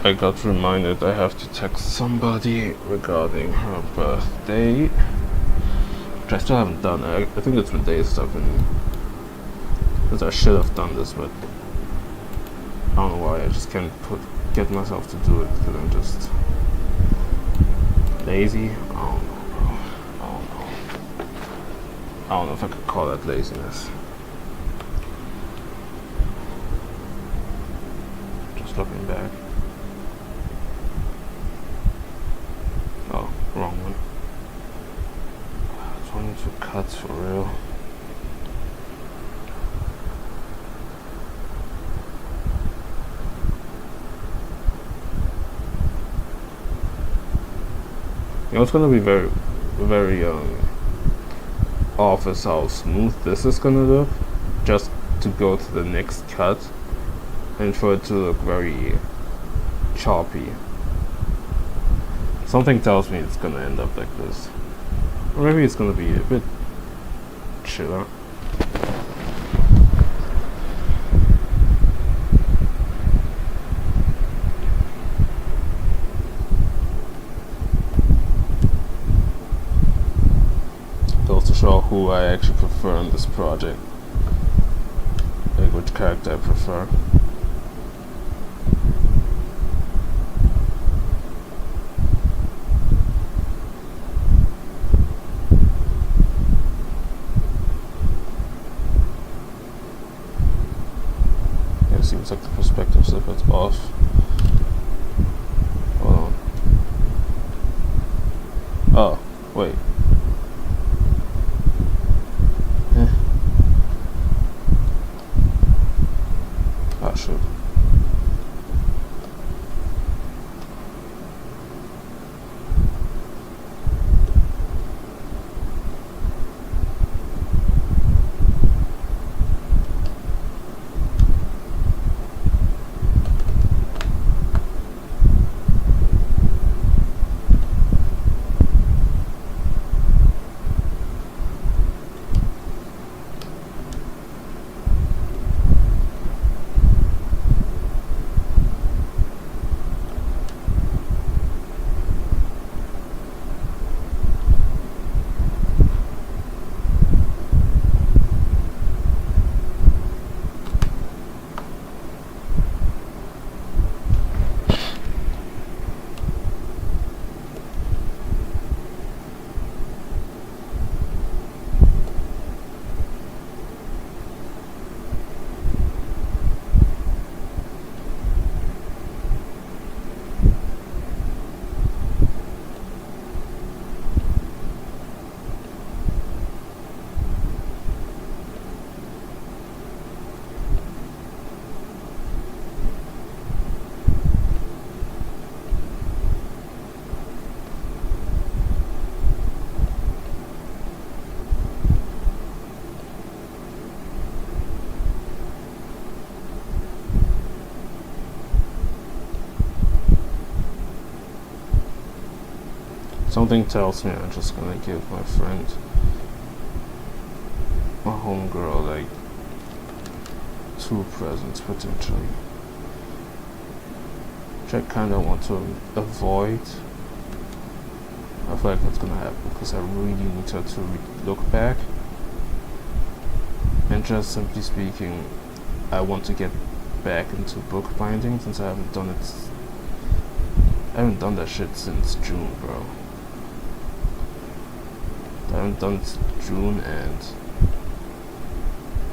I got reminded I have to text somebody regarding her birthday, which I still haven't done. I think it's been days stuff, and because I should have done this, but I don't know why. I just can't get myself to do it because I'm just lazy. I don't know, bro. I don't know if I could call that laziness. Just looking back. Oh, wrong one. 22 cuts for real. You know, it's gonna be very off is how smooth this is gonna look, just to go to the next cut, and for it to look very choppy. Something tells me it's gonna end up like this. Or maybe it's gonna be a bit chiller. Goes to show who I actually prefer in this project. Like which character I prefer. Seems like the perspective's a bit off. Hold on. Oh, wait. Ah, shoot. Something tells me I'm just gonna give my friend, my homegirl, like 2 presents potentially, which I kinda want to avoid. I feel like that's gonna happen because I really need her to look back. And just simply speaking, I want to get back into bookbinding since I haven't done it. I haven't done that shit since June, bro. I haven't done it since June, and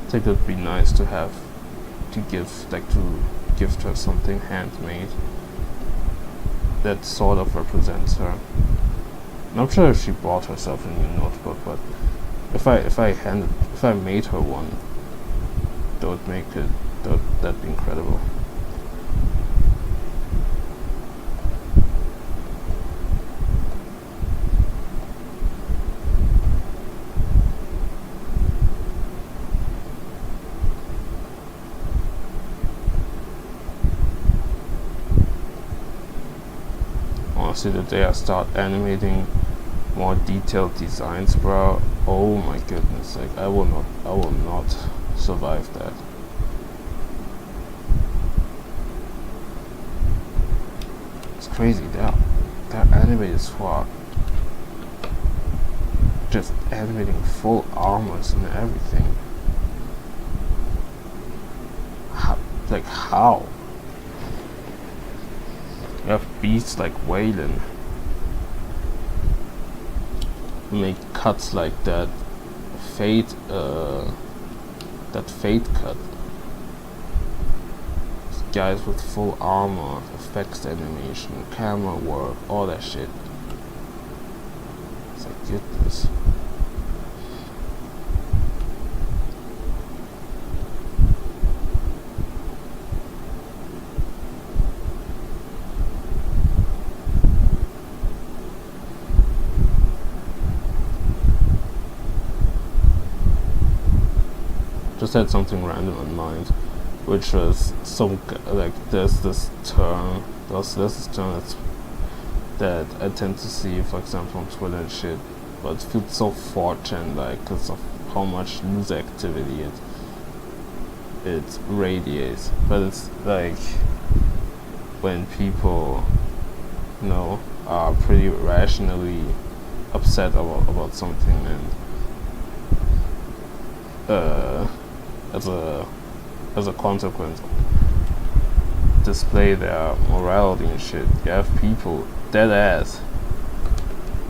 I think it would be nice to have to gift her something handmade that sort of represents her. And I'm sure if she bought herself a new notebook, but if I made her one, that'd be incredible. Honestly, the day I start animating more detailed designs, bro, oh my goodness, like I will not survive that. It's crazy. They're animated for just animating full armors and everything. How? You have beasts like Waylon make cuts like that fate cut. Guys with full armor, effects animation, camera work, all that shit. It's like goodness. just had something random in mind, which was like there's this term that I tend to see, for example, on Twitter and shit, but it feels so 4chan like because of how much news activity it radiates. But it's like when people, are pretty rationally upset about something, and as a consequence display their morality and shit. You have people dead ass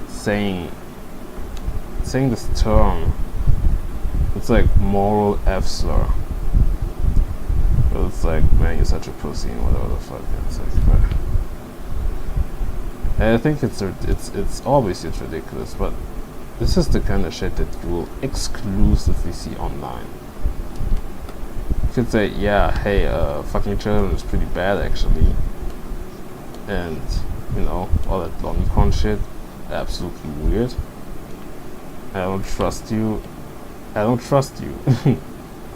saying this term. It's like moral F slur. But it's like, man, you're such a pussy and whatever the fuck. It's like, but and I think it's obviously it's ridiculous, but this is the kind of shit that you will exclusively see online. You could say, yeah, hey, fucking children is pretty bad actually, and all that lolicon shit, absolutely weird. I don't trust you.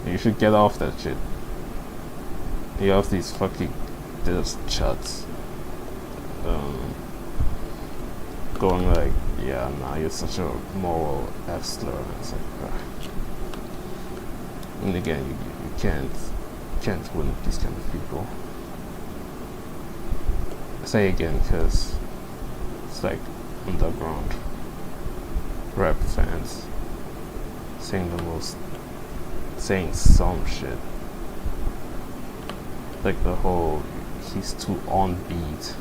You should get off that shit. You have these fucking chuds going like, yeah, nah, you're such a moral F slur. And it's like, and again, you can't win with these kind of people. I say again because it's like underground rap fans saying some shit, like the whole he's too on beat.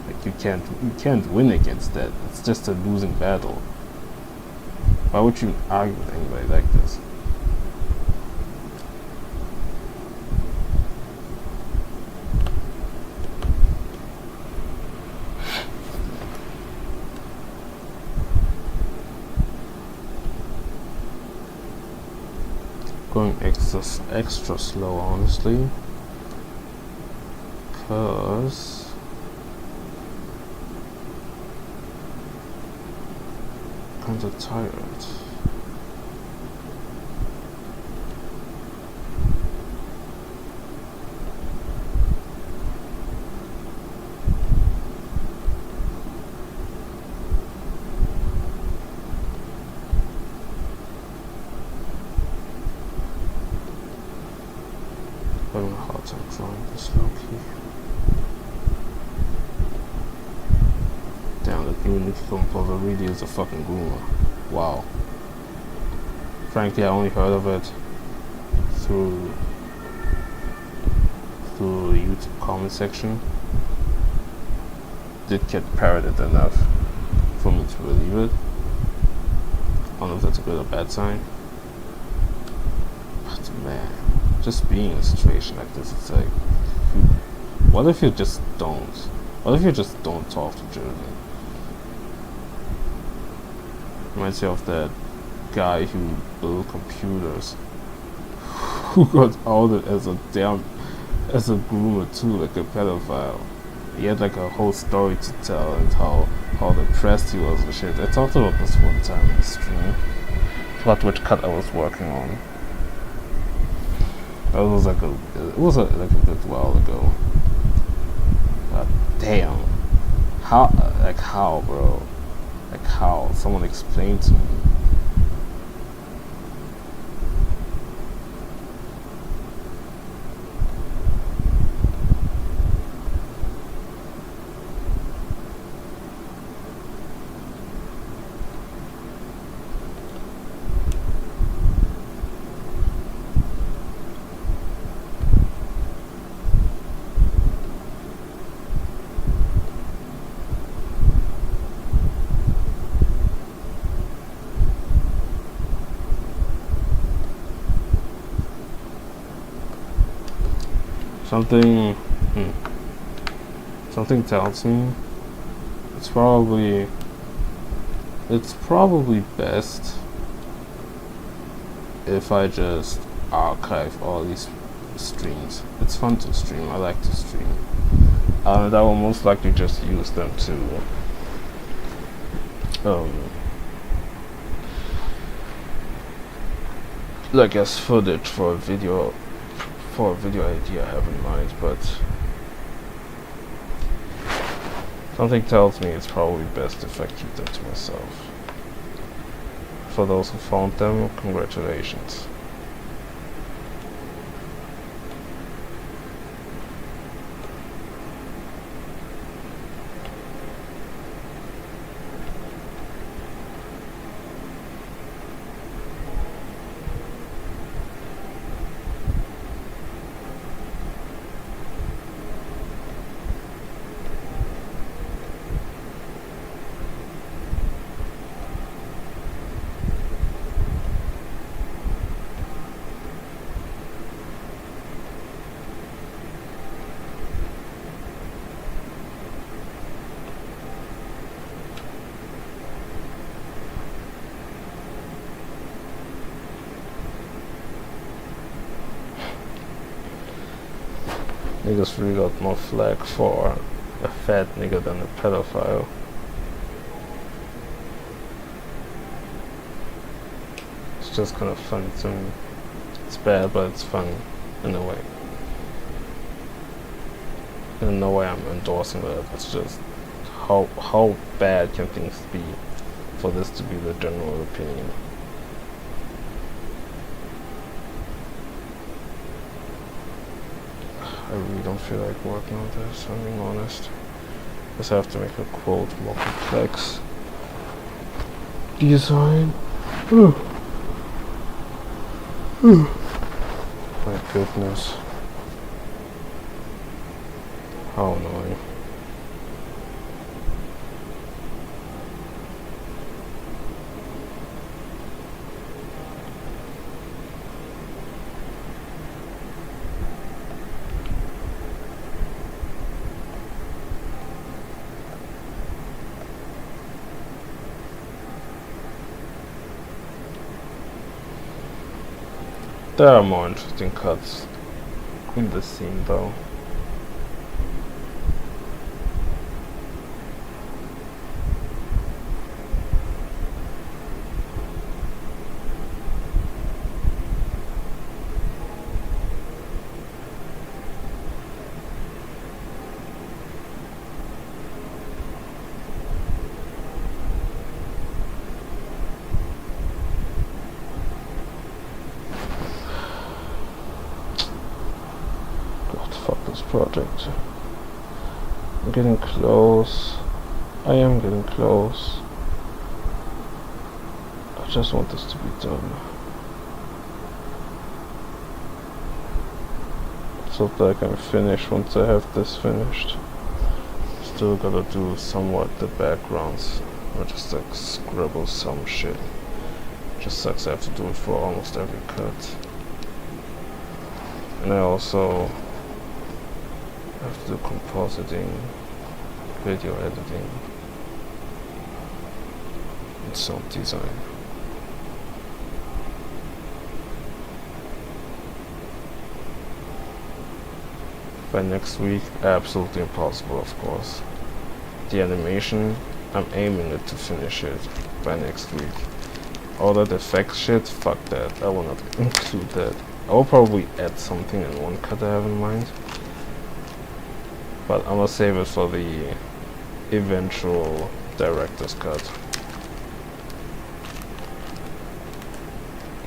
Like you can't win against that. It's just a losing battle. Why would you argue with anybody like this? Going extra slow, honestly, because I'm kinda tired. Having a hard time drawing this low key. Damn, the new Nikki composer really is a fucking groomer. Wow. Frankly, I only heard of it through the YouTube comment section. Did get parroted enough for me to believe it. I don't know if that's a good or bad sign. But man, just being in a situation like this, it's like, what if you just don't? What if you just don't talk to German? Reminds me of that guy who built computers, who got outed as a groomer too, like a pedophile. He had like a whole story to tell and how depressed he was and shit. I talked about this one time in the stream. Forgot which cut I was working on. It was like a good while ago. God damn. How, bro? Like how? Someone explained to me. Something tells me it's probably best if I just archive all these streams. It's fun to stream. I like to stream. I will most likely just use them to like as footage for a video idea I have in mind, but something tells me it's probably best if I keep them to myself. For those who found them, congratulations. Niggas really got more flack for a fat nigga than a pedophile. It's just kind of funny to me. It's bad, but it's funny in a way. In no way I'm endorsing that. It's just how bad can things be for this to be the general opinion. I really don't feel like working on this, I'm being honest. Just have to make a quote more complex design. My goodness. How annoying. There are more interesting cuts in this scene though. Fuck this project. I'm getting close. I am getting close. I just want this to be done. So that I can finish once I have this finished. Still gotta do somewhat the backgrounds. Or just like scribble some shit. Just sucks I have to do it for almost every cut. And I also have to do compositing, video editing, and sound design. By next week, absolutely impossible, of course. The animation, I'm aiming it to finish it by next week. All that effects shit, fuck that, I will not include that. I will probably add something in one cut I have in mind. But I'm gonna save it for the eventual director's cut.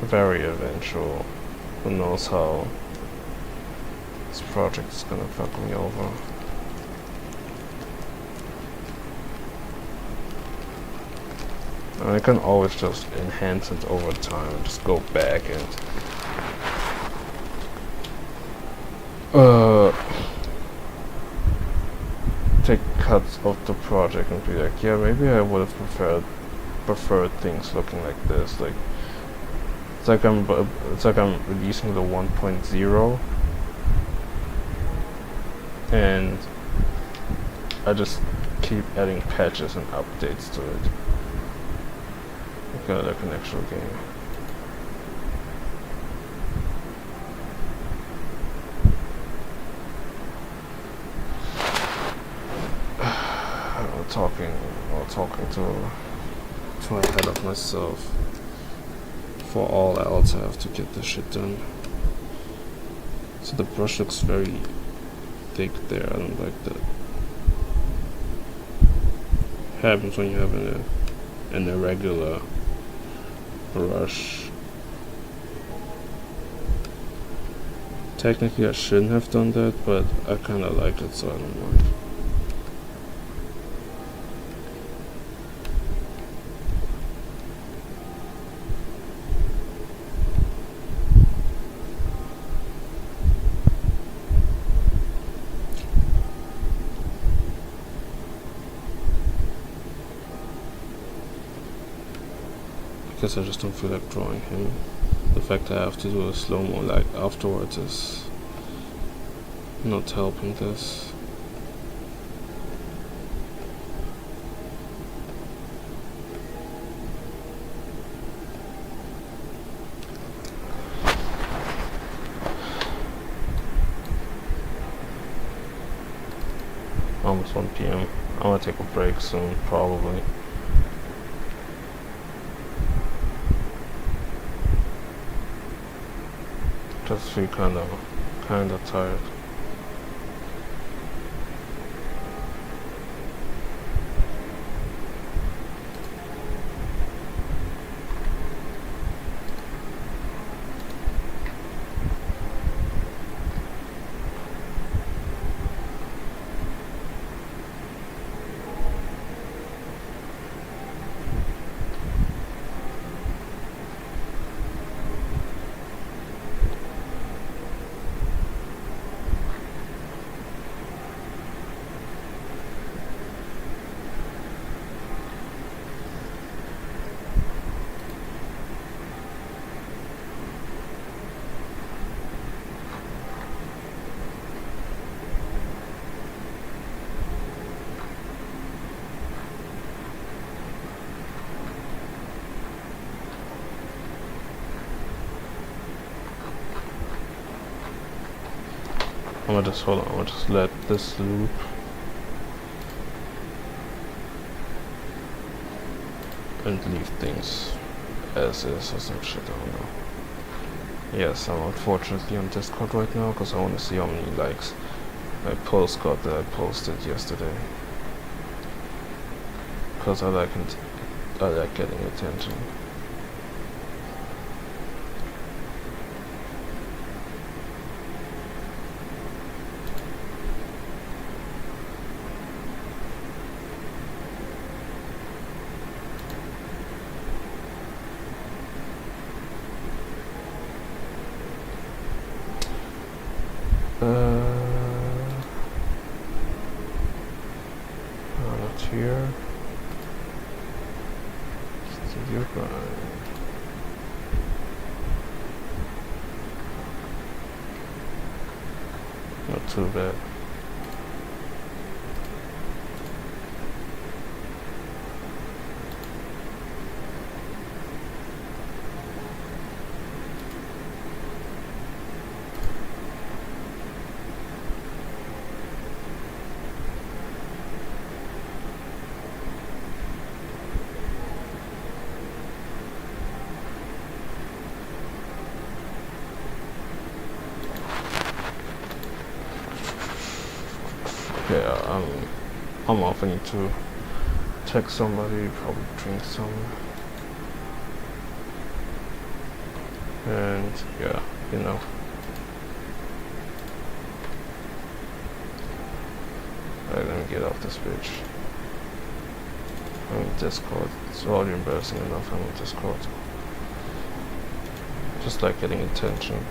Very eventual. Who knows how this project is gonna fuck me over. And I can always just enhance it over time and just go back and take cuts of the project and be like, yeah, maybe I would have preferred things looking like this. Like it's like I'm releasing the 1.0 and I just keep adding patches and updates to it. Kind of like an actual game. talking too ahead of myself. for all else, I have to get this shit done. So the brush looks very thick there. I don't like that. Happens when you have an irregular brush. Technically I shouldn't have done that, but I kinda like it, so I don't mind. I guess I just don't feel like drawing him. The fact that I have to do a slow-mo like afterwards is not helping this. Almost 1 p.m. I'm gonna take a break soon, probably. Just feel kinda tired. I'm gonna just let this loop. And leave things as is or some shit, I don't know. Yes, I'm unfortunately on Discord right now because I want to see how many likes my post got that I posted yesterday. Because I like getting attention. Not here. Studio grind. Not too bad. Yeah, I'm off. I need to text somebody, probably drink some. And yeah, you know. Alright, let me get off this bitch. I'm in Discord. It's already embarrassing enough I'm in Discord. Just like getting attention.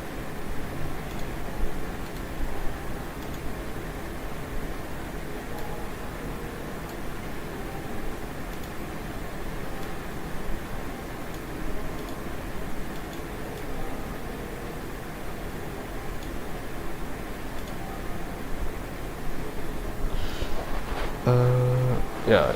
Yeah.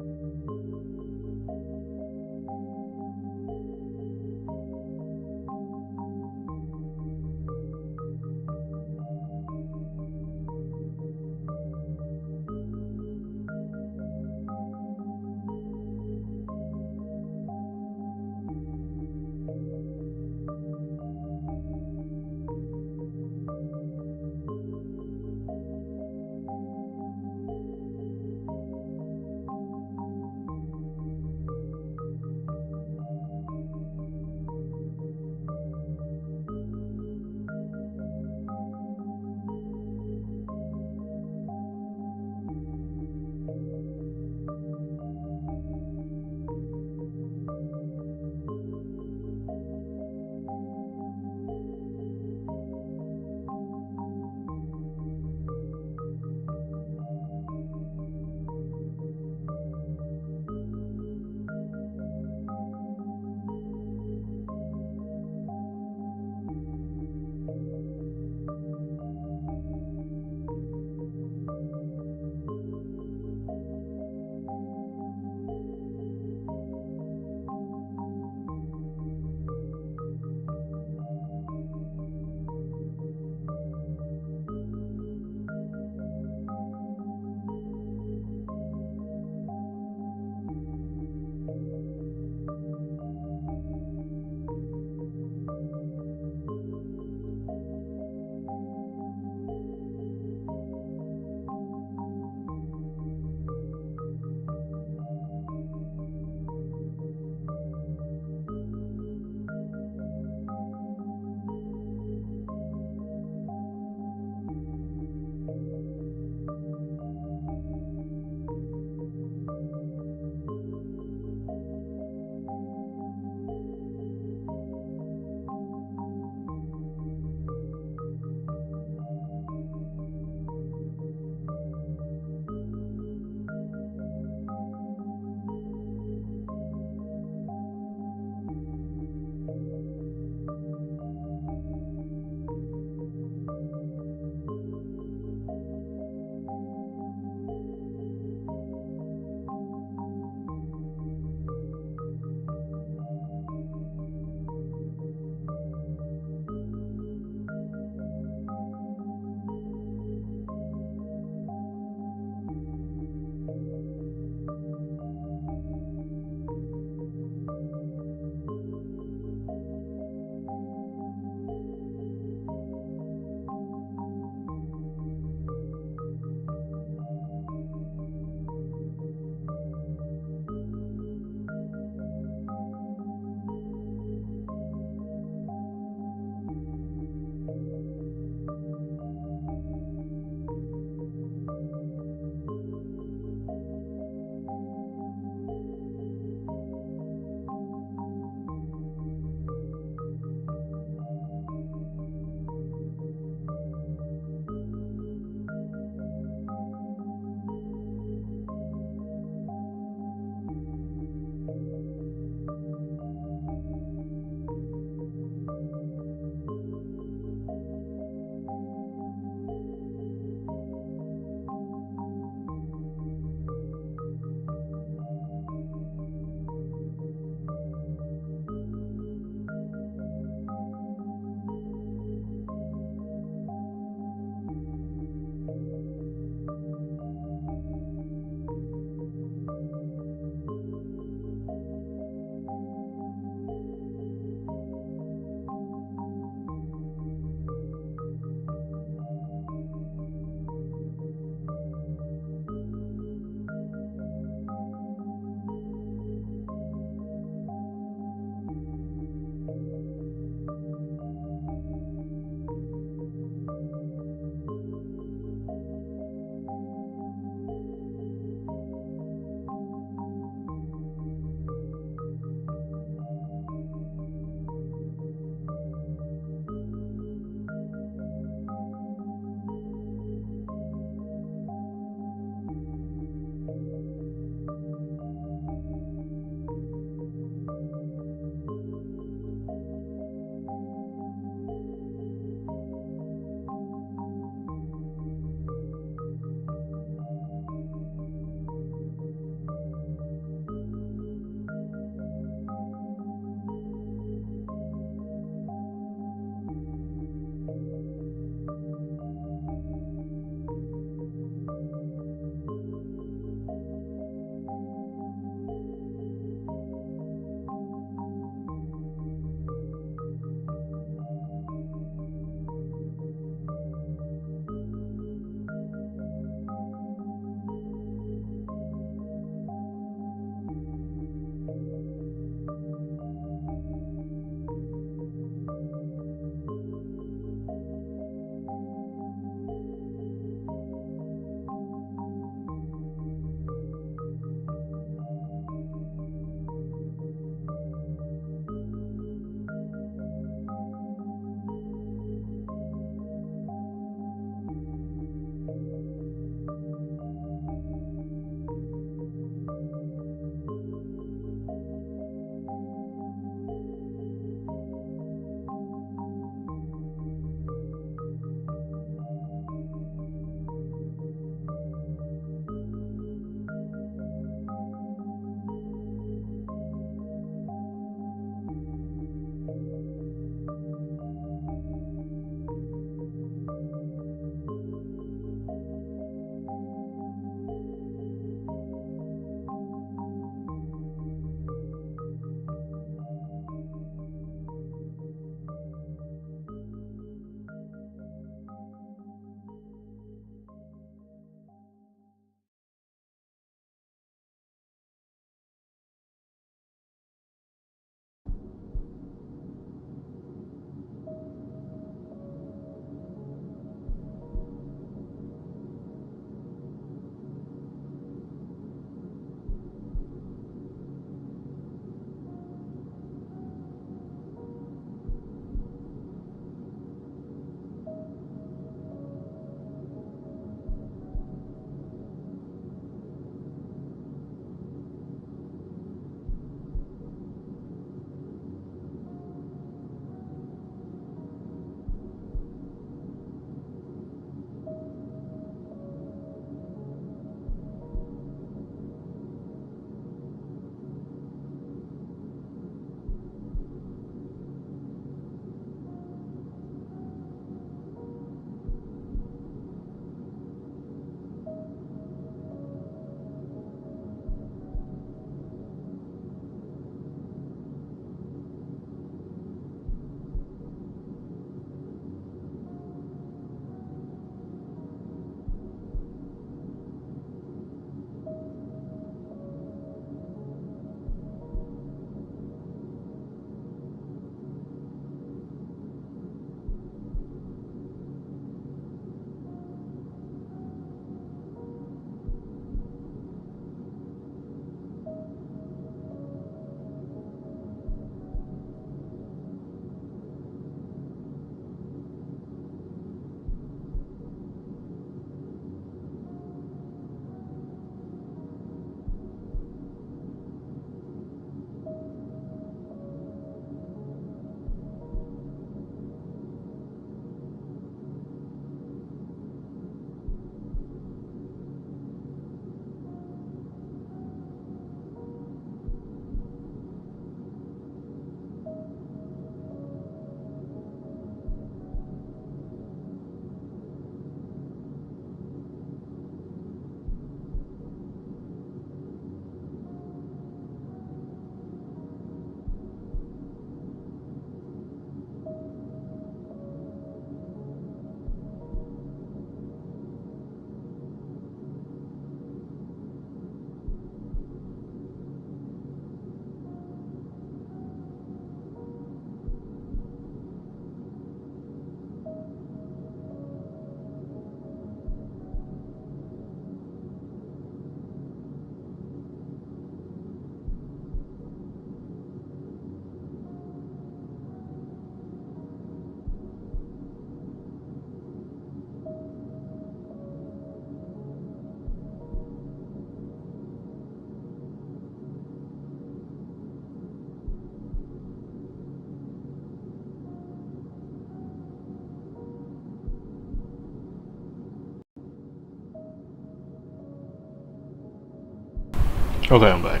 Okay, I'm back.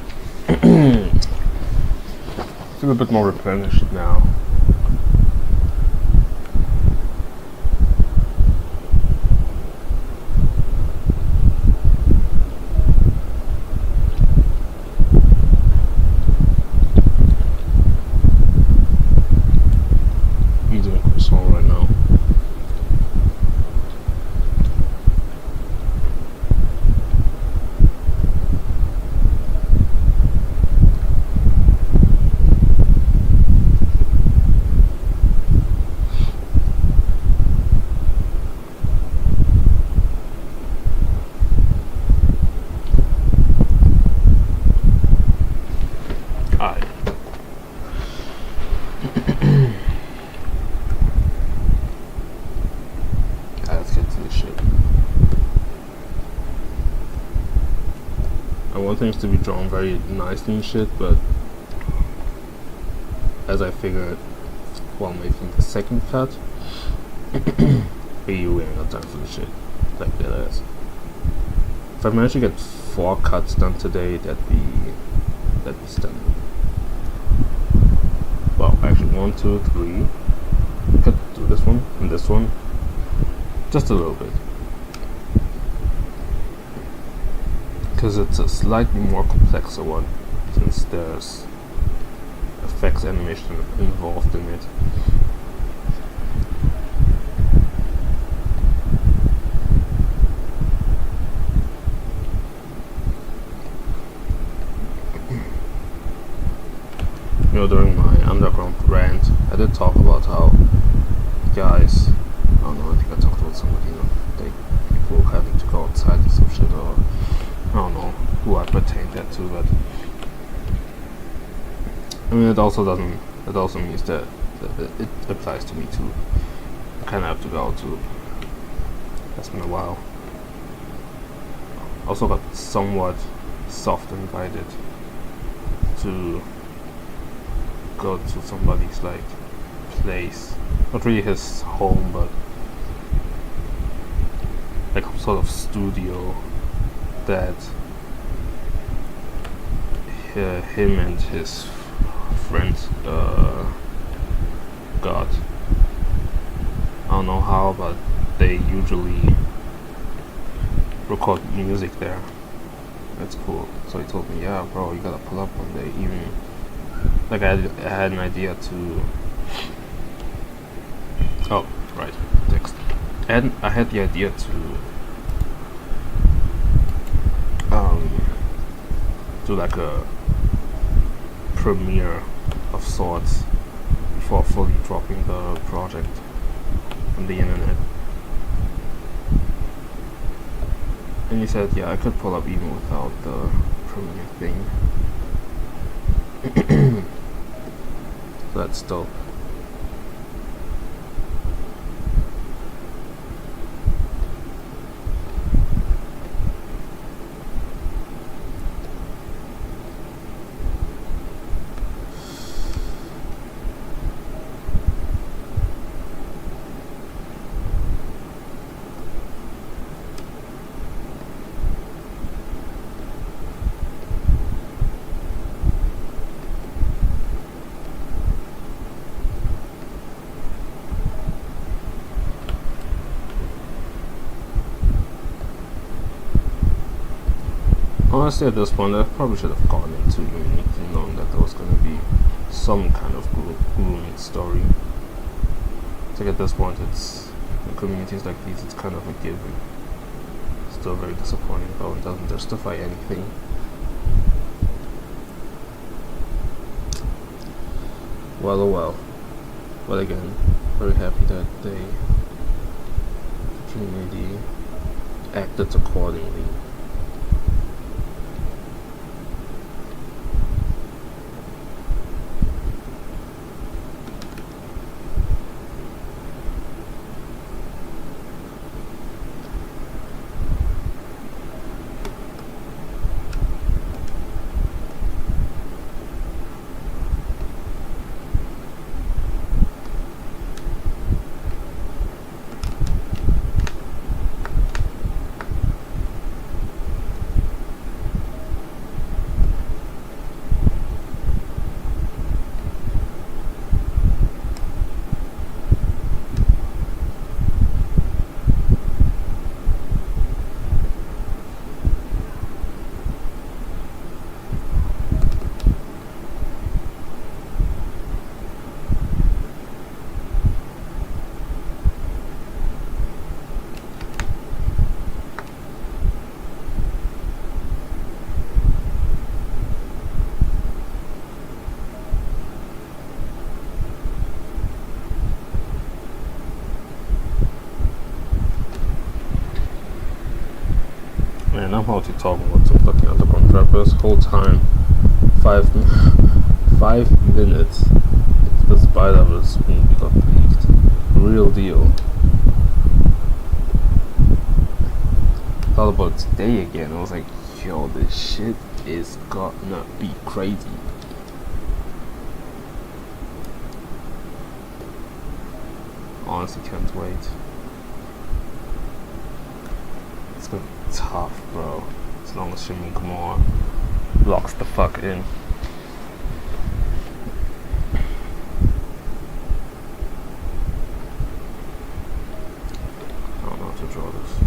Feel a bit more replenished now. Eating a croissant right now. Let's get to this shit. I want things to be drawn very nicely and shit, but as I figured while making the second cut, we ain't got time for the shit like that ass. If I manage to get 4 cuts done today, that'd be stunning. Well, actually 1, 2, 3. I could do this one and this one. Just a little bit. Because it's a slightly more complex one, since there's effects animation involved in it. You know, during my underground rant, I did talk about how guys, I don't know, I think I talked about somebody, you know, people having to go outside or some shit, or I don't know who I pertain that to, but I mean, it also means that it applies to me too. I kinda have to go out too. That's been a while. Also got somewhat soft invited to go to somebody's like place, not really his home, but like some sort of studio that him and his friend got. I don't know how, but they usually record music there. That's cool. So he told me, yeah, bro, you gotta pull up one day. Even like I had an idea to. Oh, right, text. And I had the idea to do like a premiere of sorts before fully dropping the project on the internet. And he said, yeah, I could pull up even without the premiere thing. So that's dope. Honestly, at this point, I probably should have gone into Unity, knowing that there was going to be some kind of grooming story. So at this point, it's in communities like these, it's kind of a given. Still very disappointing, though it doesn't justify anything. Well, oh well. But again, very happy that the community acted accordingly. Man, I'm about to talk about some fucking underground rappers. Whole time, 5 minutes. The Spider-Verse movie got leaked. Real deal. Thought about today again. I was like, yo, this shit is gonna be crazy. Honestly, can't wait. It's gonna be tough, bro. As long as Shimin Kumar locks the fuck in. I don't know how to draw this.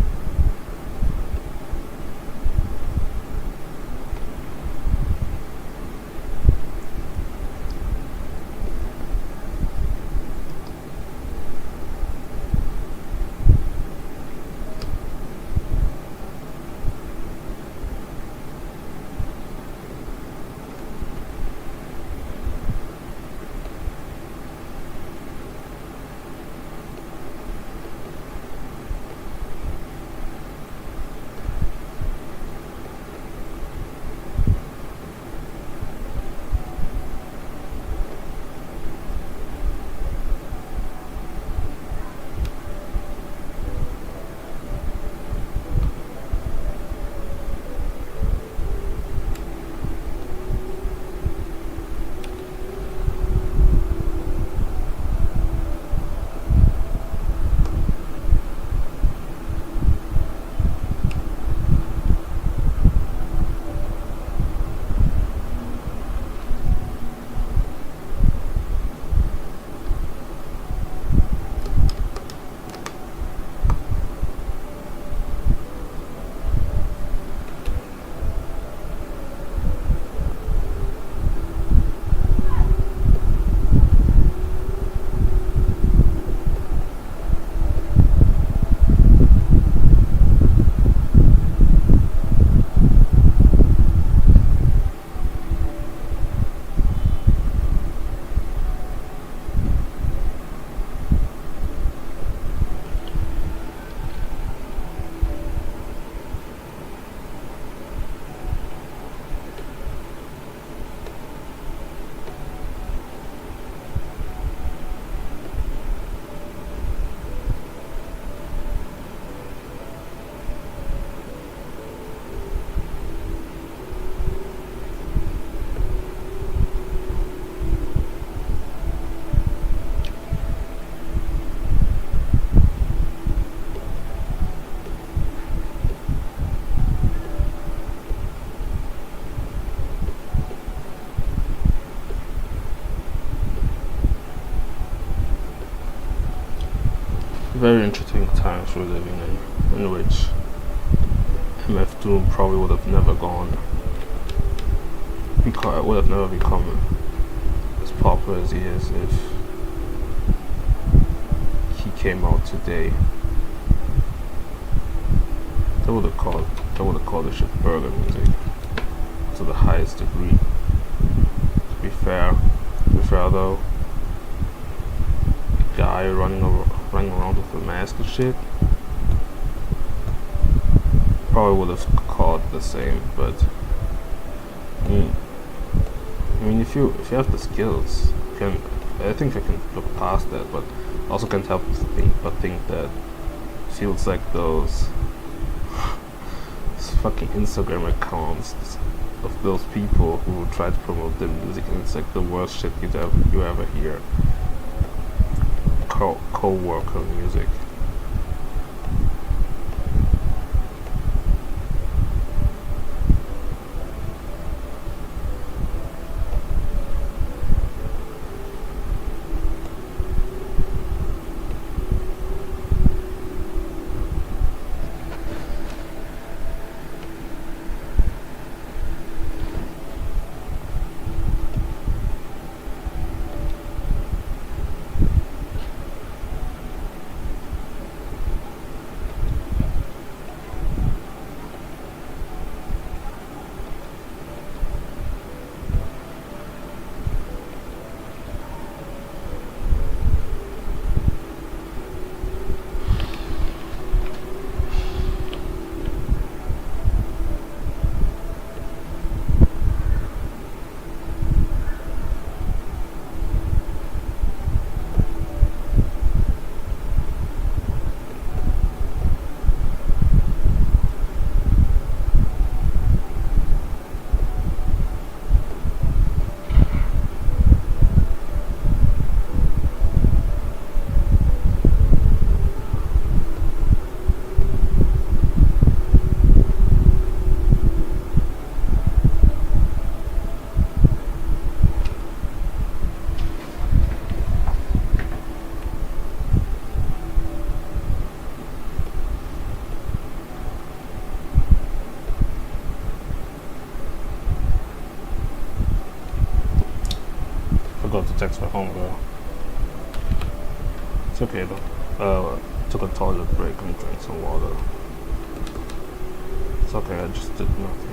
Very interesting times we're living in which MF Doom probably would have never gone, because would have never become as popular as he is if he came out today. They would have called this shit burger music to the highest degree. To be fair though, the guy running around with a mask and shit probably would have called the same, but I mean if you have the skills, I think I can look past that, but also can't help but think that feels like those fucking Instagram accounts of those people who try to promote their music, and it's like the worst shit you ever hear. Co-worker music. text my homegirl. It's okay though. Took a toilet break and drank some water. It's okay, I just did nothing.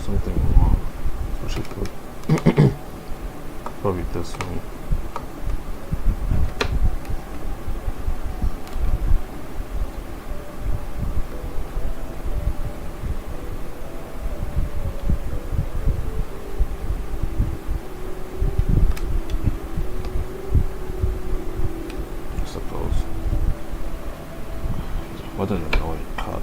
Something wrong. So I should put probably this one. I suppose. What an annoying cut.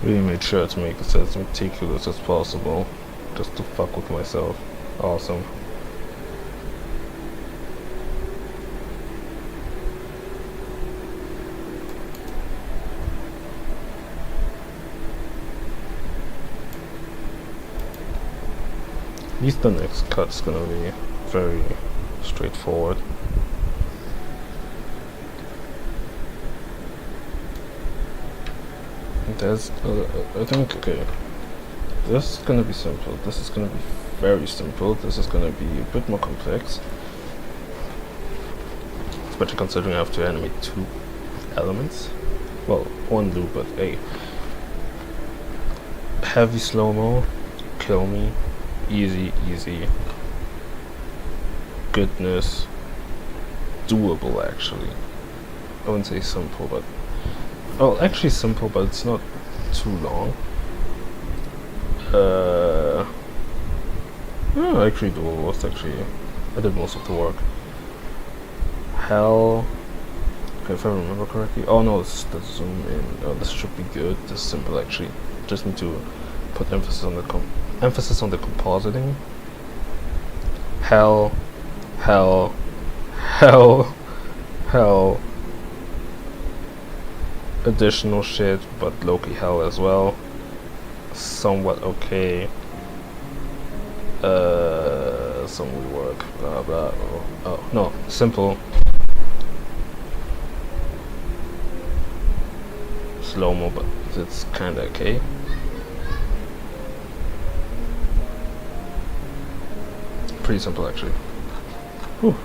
Really made sure to make it as meticulous as possible, just to fuck with myself. Awesome. At least the next cut's gonna be very straightforward. There's, I think, okay, this is gonna be simple, this is gonna be very simple, this is gonna be a bit more complex, especially considering I have to animate 2 elements, well, 1 loop, but hey, heavy slow-mo, kill me, easy, goodness, doable actually, I wouldn't say simple, but well, actually simple, but it's not too long. Actually doable was actually, I did most of the work. Hell, okay, if I remember correctly. Oh no, this is the zoom in. Oh, this should be good. This is simple actually. Just need to put emphasis on the compositing. Hell. Additional shit, but low-key hell as well. Somewhat okay. Some rework, blah blah. Oh no, simple. Slow-mo, but it's kinda okay. pretty simple actually. Whew.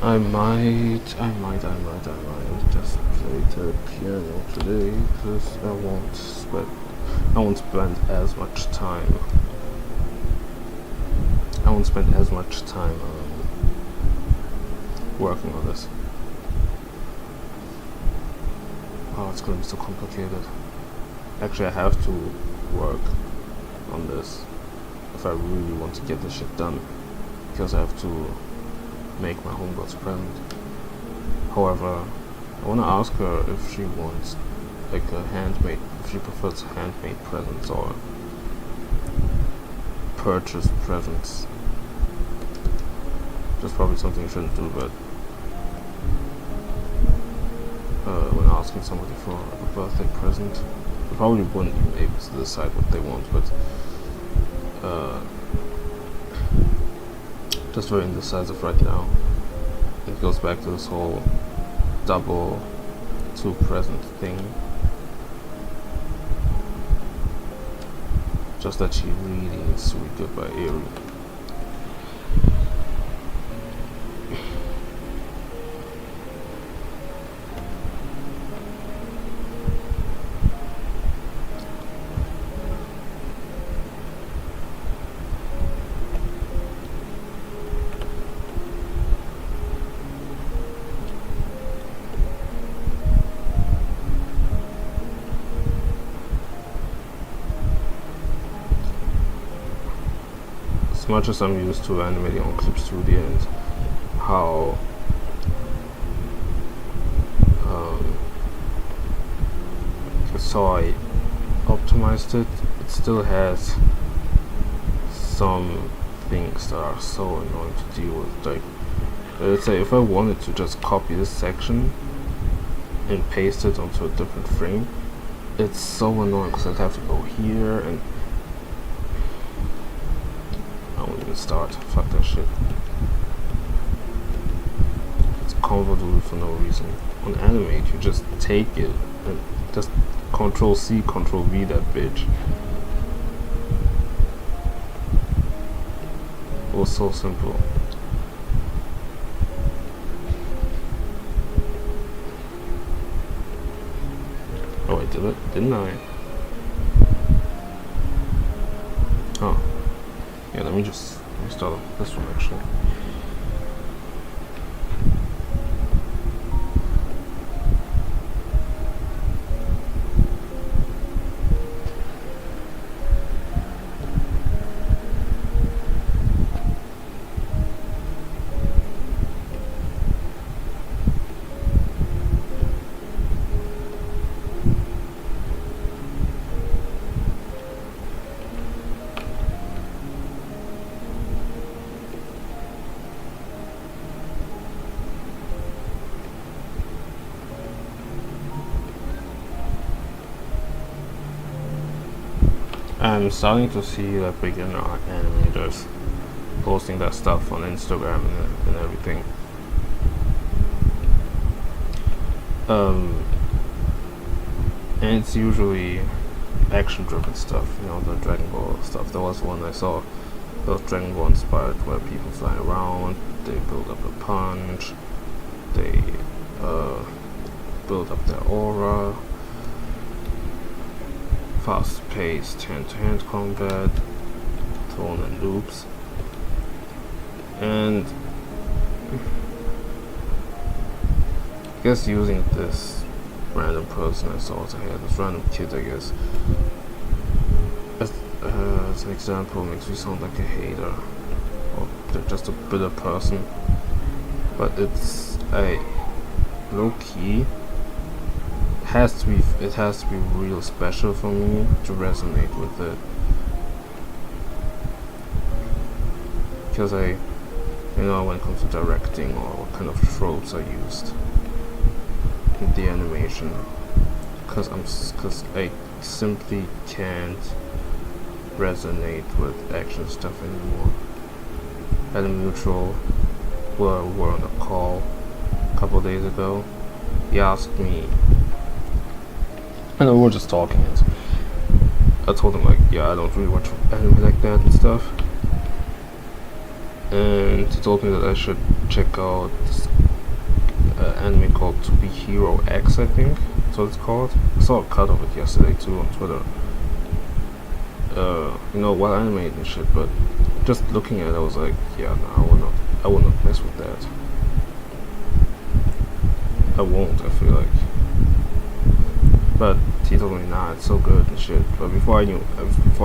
I might just play the piano today because I won't spend as much time. Working on this. Oh, it's gonna be so complicated. Actually, I have to work on this if I really want to get this shit done, because I have to make my homegirls present. However, I want to ask her if she wants like a handmade, if she prefers handmade presents or purchased presents. That's probably something you shouldn't do, but when asking somebody for a birthday present, you probably wouldn't even be able to decide what they want, but just very indecisive right now. It goes back to this whole double two present thing. Just that she really needs to read Goodbye Eerie. As much as I'm used to animating on Clip Studio and how so I optimized it, it still has some things that are so annoying to deal with. Like, let's say if I wanted to just copy this section and paste it onto a different frame, it's so annoying because I'd have to go here and start. Fuck that shit. It's convoluted for no reason. On Animate, you just take it and just Control C, Control V that bitch. It was so simple. Oh, I did it, didn't I? Oh. Yeah, let me start this one actually. I'm starting to see like beginner animators posting that stuff on Instagram and everything. And it's usually action-driven stuff, you know, the Dragon Ball stuff. There was one I saw that was Dragon Ball inspired, where people fly around, they build up a punch, they build up their aura. Fast-paced hand-to-hand combat, thrown in loops, and I guess using this random person I saw here, this random kid, I guess, as an example, makes me sound like a hater or just a bitter person, but it's a low-key. It has to be real special for me to resonate with it. because I when it comes to directing or what kind of tropes I used in the animation, because I simply can't resonate with action stuff anymore. At a mutual, we're on a call a couple of days ago. He asked me, we were just talking, and I told him, like, yeah, I don't really watch anime like that and stuff. And he told me that I should check out this anime called To Be Hero X, I think that's what it's called. I saw a cut of it yesterday too on Twitter. Well animated and shit, but just looking at it, I was like, yeah, no, I will not mess with that. I won't, I feel like. But he told me, nah, it's so good and shit. But before I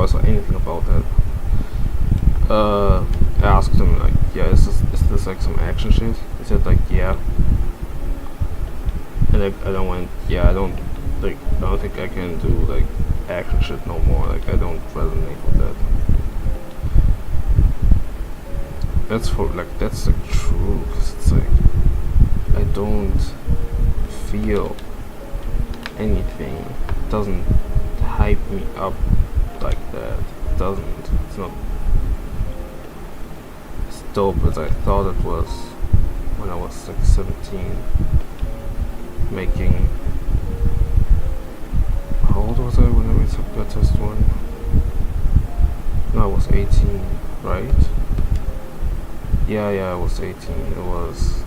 saw anything about that, I asked him, like, yeah, is this like some action shit? He said, like, yeah. And I went, yeah, I don't think I can do like action shit no more. Like, I don't resonate with that. That's true, because it's like I don't feel anything. It doesn't hype me up like that. It's not as dope as I thought it was when I was like 17, making, how old was I when I made Sakuga Test 1? No, I was 18, right? Yeah, I was 18. It was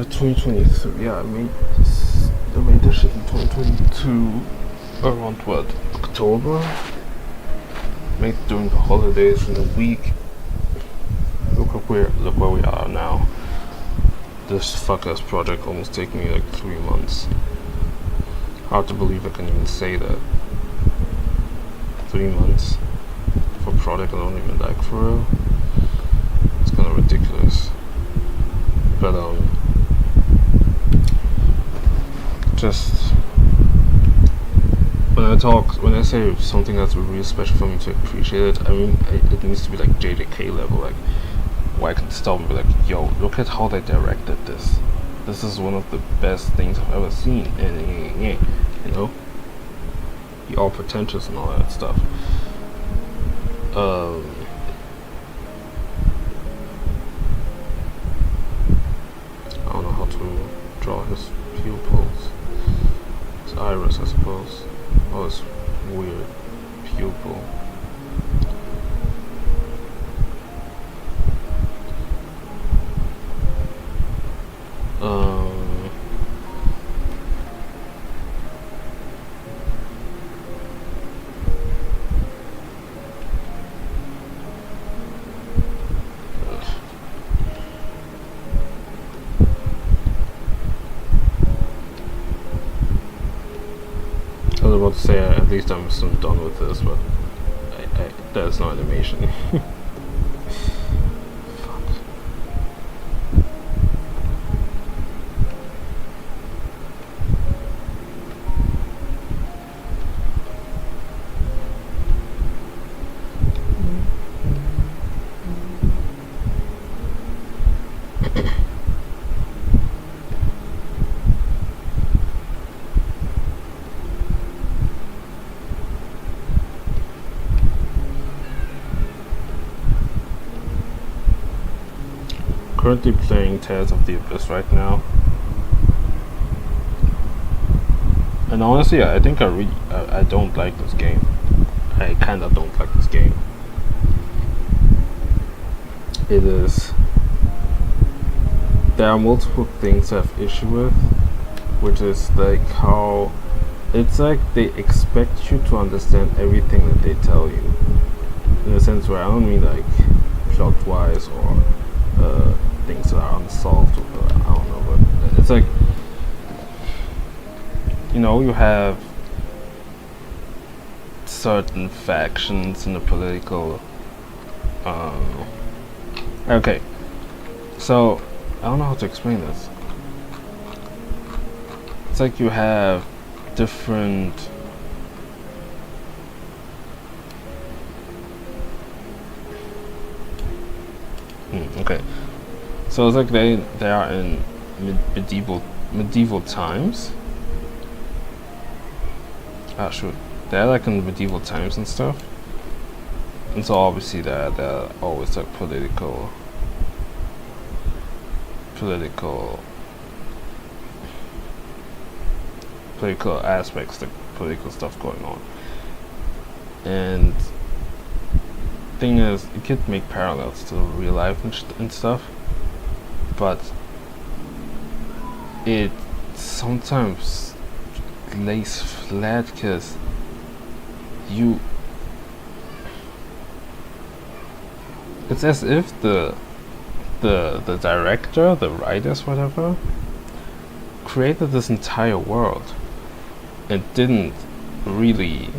2023. Yeah, I made this shit in 2022. Around what? October? Made it during the holidays in a week. Look where we are now. This fuck-ass project almost taking me like 3 months. Hard to believe I can even say that. 3 months for a project I don't even like, for real. It's kind of ridiculous. But just when I say something that's really special for me to appreciate it, I mean it needs to be like JJK level, like where I can stop and be like, yo, look at how they directed this. This is one of the best things I've ever seen, and you know, you all pretentious and all that stuff. I don't know how to draw his pupils. His iris, I suppose. Oh, it's weird pupil. I was about to say, at least I'm soon done with this, but there's no animation. Fuck. Currently playing Tales of the Abyss right now, and honestly, I think I don't like this game. I kinda don't like this game. There are multiple things I have issue with, which is like how it's like they expect you to understand everything that they tell you, in a sense where I don't mean like plot wise or things that are unsolved, or I don't know, but it's like, you have certain factions in the political okay, so I don't know how to explain this. It's like you have different Okay, so it's like they are in medieval times. Ah, shoot, they're like in medieval times and stuff. And so obviously there are always like political aspects, like political stuff going on. And thing is, you could make parallels to real life and stuff, but it sometimes lays flat because it's as if the director, the writers, whatever, created this entire world and didn't really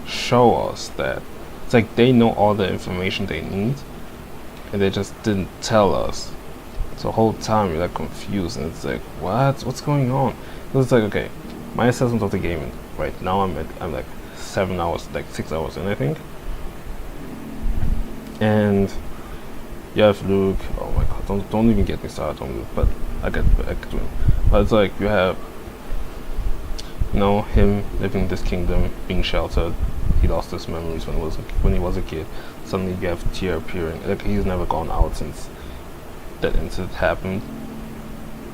show us that. It's like they know all the information they need and they just didn't tell us. So the whole time you're like confused and it's like, what's going on? So it's like, okay, my assessment of the game right now, I'm like 7 hours, like 6 hours in, I think. And you have Luke. Oh my god! Don't even get me started on Luke. But I get back to him. But it's like you have, him living in this kingdom, being sheltered. He lost his memories when he was a kid. Suddenly you have Tyr appearing. Like he's never gone out since that incident happened,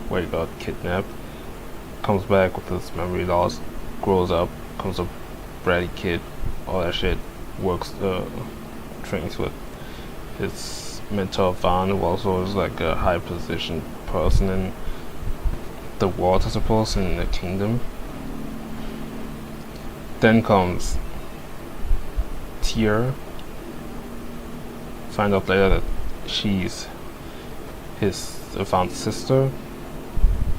where he got kidnapped. Comes back with his memory loss. Grows up, becomes a bratty kid. All that shit. Works, trains with his mentor Van, who also is like a high positioned person in the world, I suppose, in the kingdom. Then comes Tyr. Find out later that she's his Van's sister,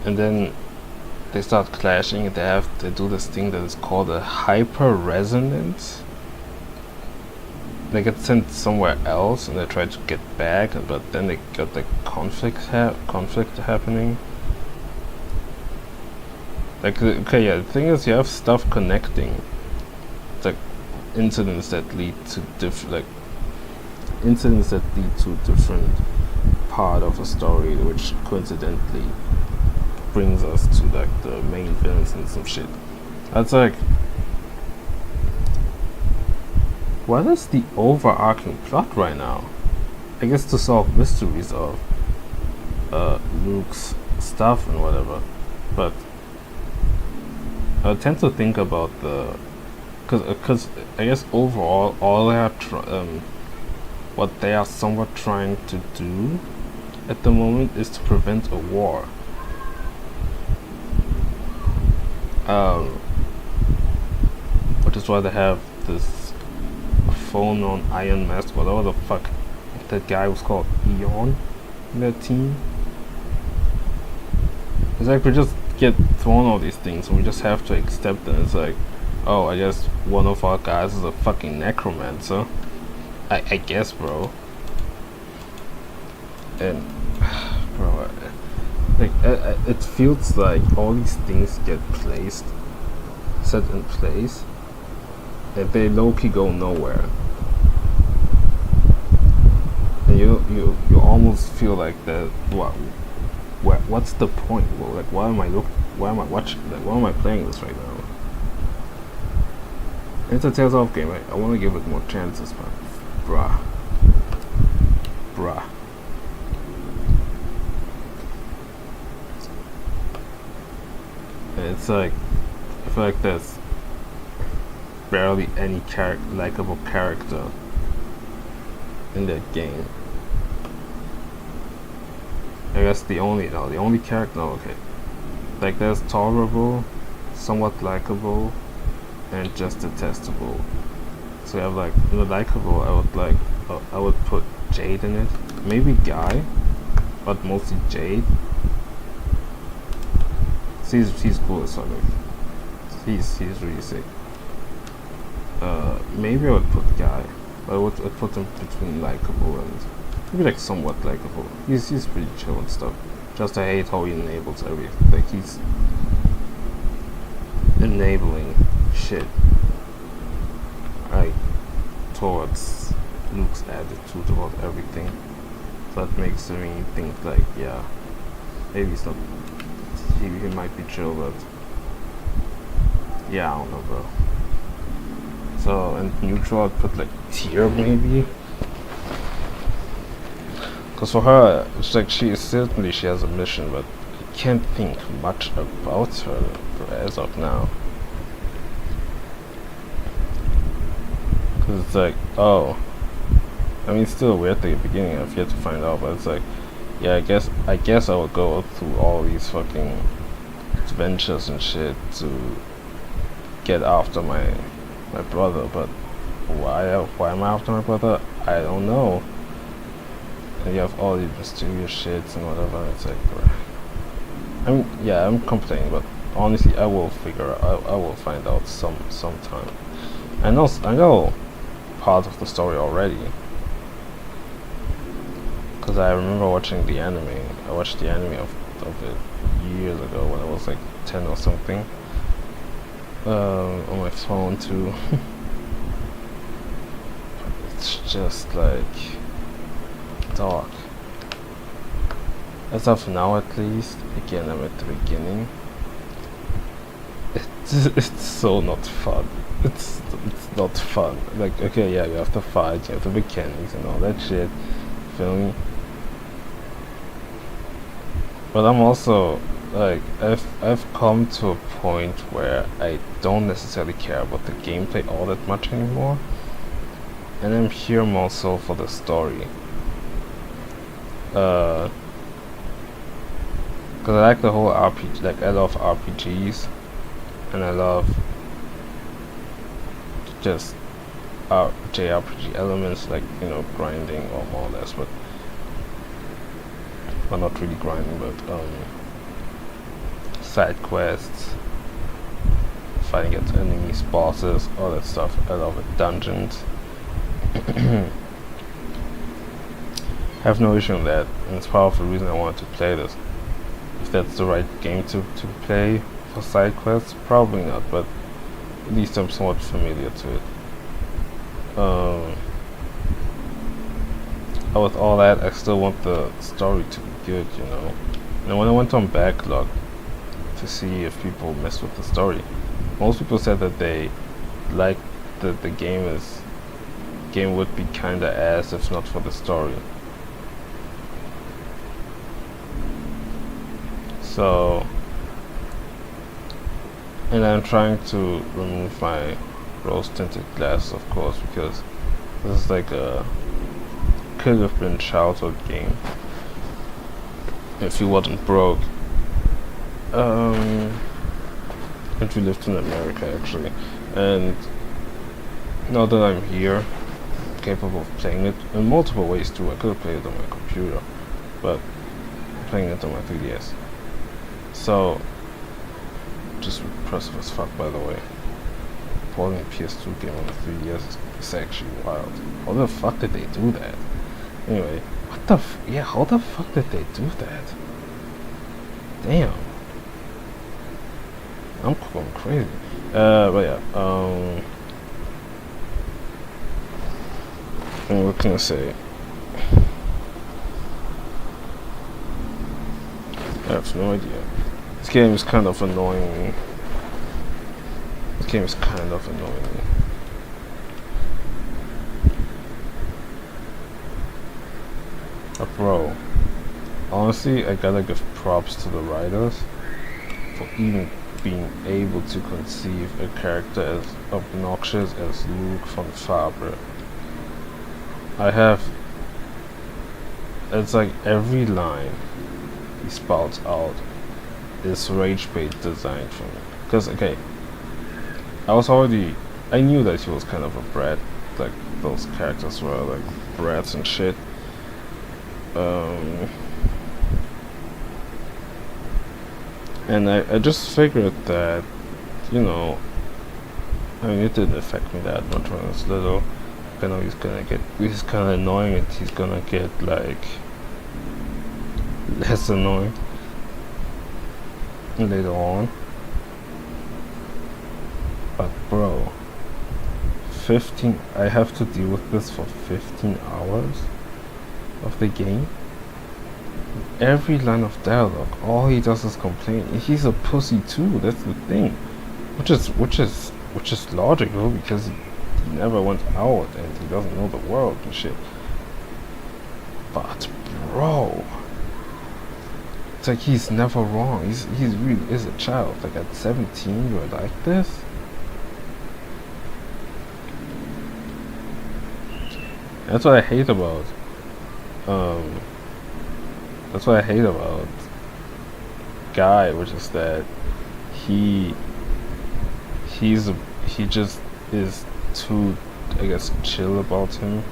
and then they start clashing. And they do this thing that is called a hyper resonance. They get sent somewhere else and they try to get back, but then they got like conflict happening. Like, okay, yeah, the thing is, you have stuff connecting. It's like incidents that lead to different part of a story, which coincidentally brings us to like the main villains and some shit. That's like, what is the overarching plot right now? I guess to solve mysteries of Luke's stuff and whatever, but I tend to think about because I guess overall all they are what they are somewhat trying to do at the moment is to prevent a war. Which is why they have this phone on Iron Mask, whatever the fuck that guy was called, Eon, in that team. It's like we just get thrown all these things and we just have to accept them. It's like, oh, I guess one of our guys is a fucking necromancer. I guess, bro. And bro, like it feels like all these things get set in place, and they low-key go nowhere. And you almost feel like that. What's the point? Well, like, why am I watching? Like, why am I playing this right now? It's a Tales of game. I want to give it more chances, but bruh. And it's like, I feel like there's barely any likable character in that game. I guess the only character. No, okay. Like, there's tolerable, somewhat likable, and just detestable. So you have like, likable. I would put Jade in it. Maybe Guy, but mostly Jade. He's cool as fuck. He's really sick. Maybe I would put Guy, but I'd put him between likable and maybe like somewhat likable. He's pretty chill and stuff. Just I hate how he enables everything. Like, he's enabling shit. Towards Luke's attitude about everything. that makes me think like, yeah, maybe it's not. He might be chill, but yeah, I don't know, bro. So, and neutral, I'd put like tier maybe. Because for her, it's like she has a mission, but I can't think much about her as of now. Because it's like, oh, I mean, it's still a weird thing at the beginning. I've yet to find out, but it's like, yeah, I guess I would go through all these fucking adventures and shit to get after my brother. But why am I after my brother? I don't know. And you have all these mysterious shits and whatever. And it's like, I'm complaining, but honestly, I will I will find out sometime. I know part of the story already. Because I remember watching the anime. I watched the anime of it years ago when I was like 10 or something. On my phone too. It's just like, dog. As of now, at least, again, I'm at the beginning. It's so not fun. It's not fun. Like, okay, yeah, you have to fight, you have the mechanics and all that shit. Feel me? But I'm also like, I've come to a point where I don't necessarily care about the gameplay all that much anymore, and I'm here more so for the story. Cause I like the whole RPG. Like, I love RPGs, and I love just JRPG elements, like, you know, grinding or more or less, but well, not really grinding, but side quests, fighting against enemies, bosses, all that stuff. I love it. Dungeons. I have no issue with that, and it's part of the reason I wanted to play this. If that's the right game to play for side quests, probably not, but at least I'm somewhat familiar to it. But with all that, I still want the story to be good, you know. And when I went on Backlog to see if people mess with the story, most people said that they liked that the game would be kinda ass if not for the story. So, and I'm trying to remove my rose tinted glasses, of course, because this is like a could have been childhood game if he wasn't broke. If we lived in America, actually, and now that I'm here, capable of playing it in multiple ways too. I could have played it on my computer, but I'm playing it on my 3DS. So, just impressive as fuck, by the way. Playing a PS2 game on the 3DS is actually wild. How the fuck did they do that? Anyway, how the fuck did they do that? Damn. I'm going crazy. But yeah, what can I say? I have no idea. This game is kind of annoying me. Bro, honestly, I gotta give props to the writers for even being able to conceive a character as obnoxious as Luke von Fabre. It's like every line he spouts out is rage bait designed for me. Because, okay, I knew that he was kind of a brat, like those characters were like brats and shit. And I just figured that, you know, I mean, it didn't affect me that much when I was little. I know he's kind of annoying, and he's gonna get like less annoying later on. But bro, I have to deal with this for 15 hours of the game. every line of dialogue, all he does is complain. He's a pussy too. That's the thing, which is logical because he never went out and he doesn't know the world and shit. But bro, it's like he's never wrong. He's really is a child. Like at 17, you're like this. That's what I hate about. That's what I hate about Guy, which is that he just is too, I guess, chill about him.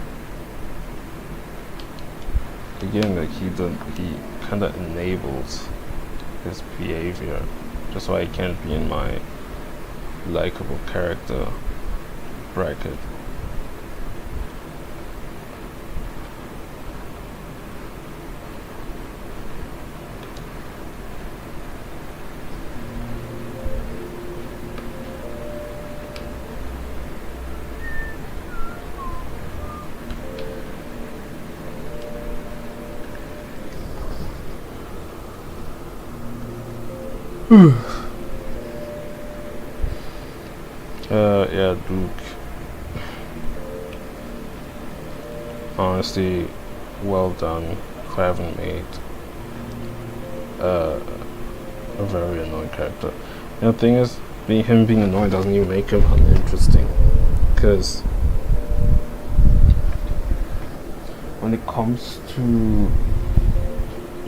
Again, like he kind of enables his behavior, just so I can't be in my likable character bracket. Yeah, Duke. Honestly, well done for having made a very annoying character. And the thing is, him being annoying doesn't even make him uninteresting. Because when it comes to,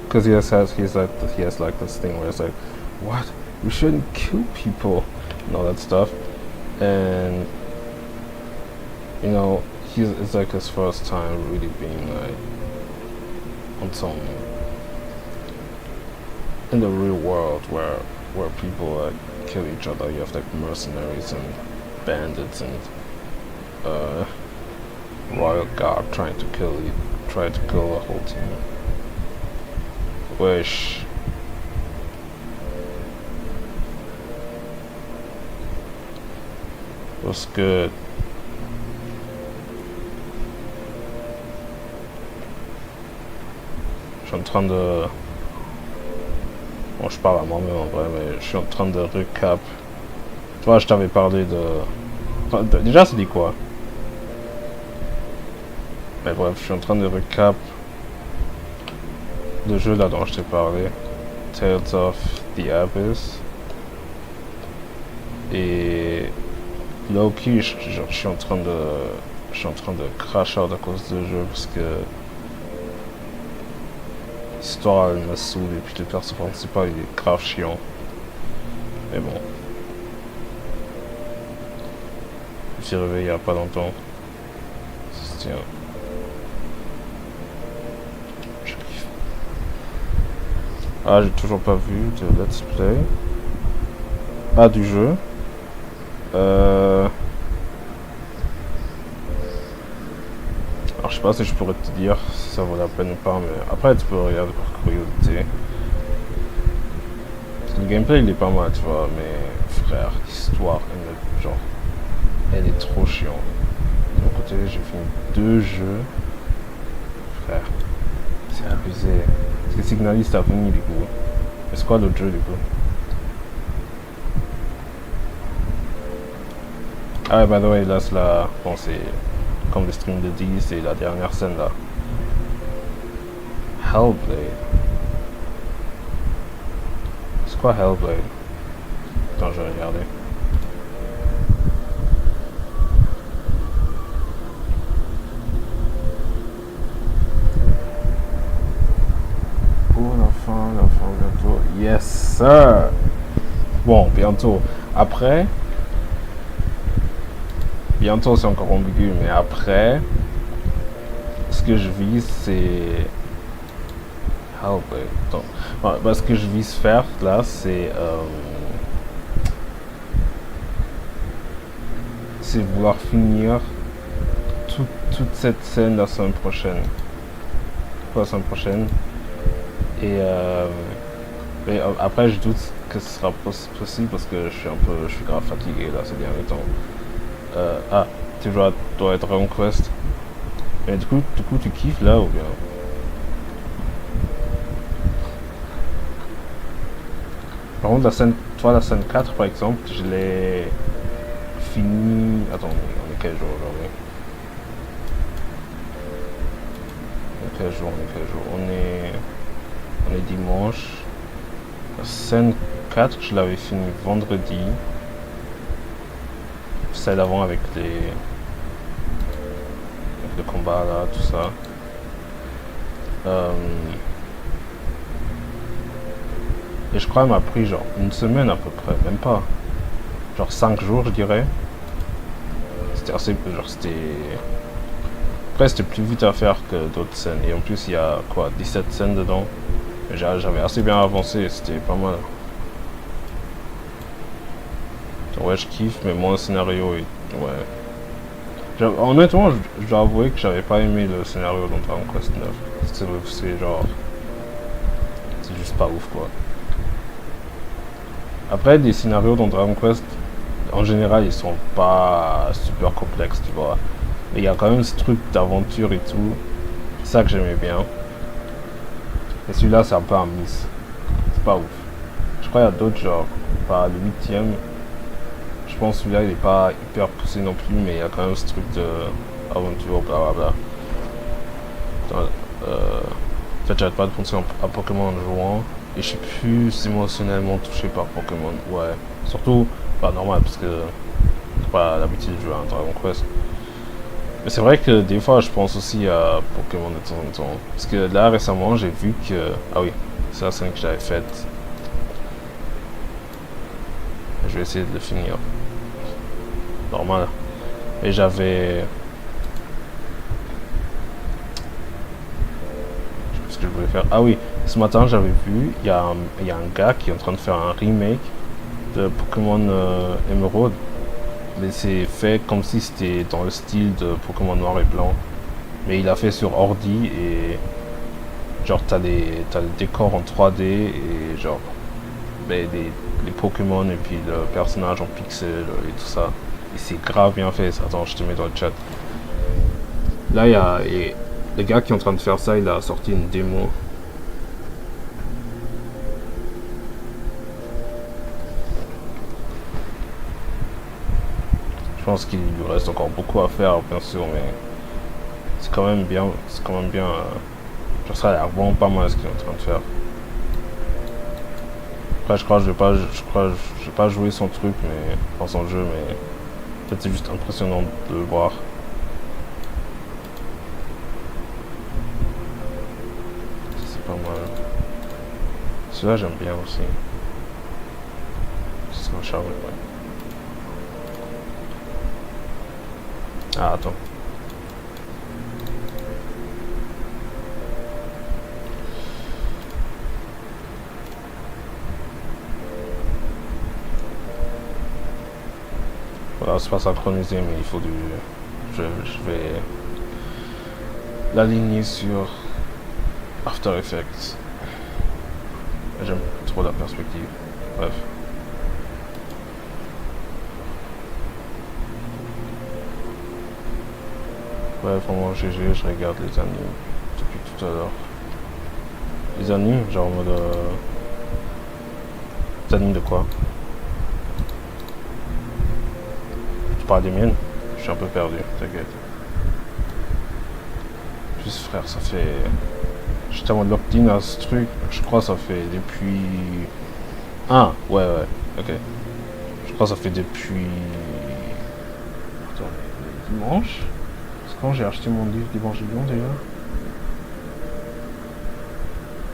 because he has like this thing where it's like, what? You shouldn't kill people and all that stuff. And you know, it's like his first time really being like on some in the real world where people like kill each other. You have like mercenaries and bandits and royal guard trying to kill the whole team. Which was good. Je suis en train de... Bon, je parle à moi-même en vrai, mais je suis en train de recap. Tu vois, je t'avais parlé de... Enfin, déjà, c'est dit quoi? Mais bref, je suis en train de recap le jeu là dont je t'ai parlé. Tales of the Abyss. Et... Low-key, je suis en train de crash out à cause du jeu parce que l'histoire elle me saoule et puis le perso principal il est grave chiant. Mais bon. Je me suis réveillé il y a pas longtemps. Tiens. Je kiffe. Ah, j'ai toujours pas vu de let's play. Ah, du jeu. Alors je sais pas si je pourrais te dire si ça vaut la peine ou pas, mais après tu peux regarder par curiosité. Parce que le gameplay il est pas mal, tu vois, mais frère, l'histoire elle est trop chiante. De mon côté j'ai fini 2 jeux. Frère, c'est abusé. Parce que Signalist a fini du coup. Mais c'est quoi l'autre jeu du coup? Ah ouais, by the way, là c'est la... Bon, c'est... Comme le stream de 10, c'est la dernière scène là. Hellblade. C'est quoi Hellblade? Attends, je vais regarder. Oh, la fin bientôt. Yes, sir! Bon, bientôt. Après... Bientôt c'est encore ambigu, mais après, ce que je vise c'est... ce que je vise faire là c'est... c'est vouloir finir toute cette scène la semaine prochaine. La semaine prochaine. Et après je doute que ce sera possible parce que je suis grave fatigué là ces derniers temps. Ah, tu dois être Dragon Quest. Mais du coup, tu kiffes là ou bien? Par contre, la scène 4 par exemple, je l'ai fini. Attends, on est quel jour aujourd'hui? On est dimanche. La scène 4, je l'avais fini vendredi. Celle d'avant avec le combat là, tout ça. Et je crois qu'elle m'a pris genre une semaine à peu près, même pas. Genre 5 jours je dirais. C'était assez. Genre c'était. Après c'était plus vite à faire que d'autres scènes. Et en plus il y a quoi 17 scènes dedans. J'avais assez bien avancé, c'était pas mal. Ouais, je kiffe, mais moi le scénario est. Ouais. Honnêtement, je dois avouer que j'avais pas aimé le scénario dans Dragon Quest 9. C'est genre. C'est juste pas ouf quoi. Après, des scénarios dans Dragon Quest, en général, ils sont pas super complexes, tu vois. Mais il y a quand même ce truc d'aventure et tout. C'est ça que j'aimais bien. Et celui-là, c'est un peu un miss. C'est pas ouf. Je crois qu'il y a d'autres, genre, pas le 8ème. Je pense que celui-là, il est pas hyper poussé non plus, mais il y a quand même ce truc d'aventure, blablabla. En fait, j'arrête pas de penser à Pokémon en jouant. Et je suis plus émotionnellement touché par Pokémon. Ouais. Surtout, pas normal, parce que j'ai pas l'habitude de jouer à un Dragon Quest. Mais c'est vrai que des fois, je pense aussi à Pokémon de temps en temps. Parce que là, récemment, j'ai vu que. Ah oui, c'est la scène que j'avais faite. Je vais essayer de le finir. Normal. Et j'avais. Je sais plus ce que je voulais faire. Ah oui, ce matin, j'avais vu, il y a un gars qui est en train de faire un remake de Pokémon Emerald. Mais c'est fait comme si c'était dans le style de Pokémon Noir et Blanc. Mais il a fait sur ordi et genre t'as les décors en 3D et genre les Pokémon et puis le personnage en pixel et tout ça. Et c'est grave bien fait. Attends, je te mets dans le chat. Là, il y a le gars qui est en train de faire ça, il a sorti une démo. Je pense qu'il lui reste encore beaucoup à faire, bien sûr, mais c'est quand même bien. Genre ça a l'air vraiment pas mal ce qu'il est en train de faire. Après, je crois que je vais pas jouer son truc, mais dans son jeu, mais peut-être c'est juste impressionnant de le voir. C'est pas mal. Celui-là, j'aime bien aussi. C'est un charme, ouais. Ah, attends. Voilà, c'est pas synchronisé, mais il faut du. Je vais l'aligner sur After Effects. J'aime trop la perspective. Bref. Ouais, vraiment GG, je regarde les animes depuis tout à l'heure. Les animes, genre en mode. Les animes de quoi? Tu parles des miennes? Je suis un peu perdu, t'inquiète. Juste frère, ça fait. J'étais en mode locked-in à ce truc, je crois que ça fait depuis. Ah, ouais, ok. Je crois que ça fait depuis. Attends, dimanche? C'est quand j'ai acheté mon livre d'Évangélion déjà?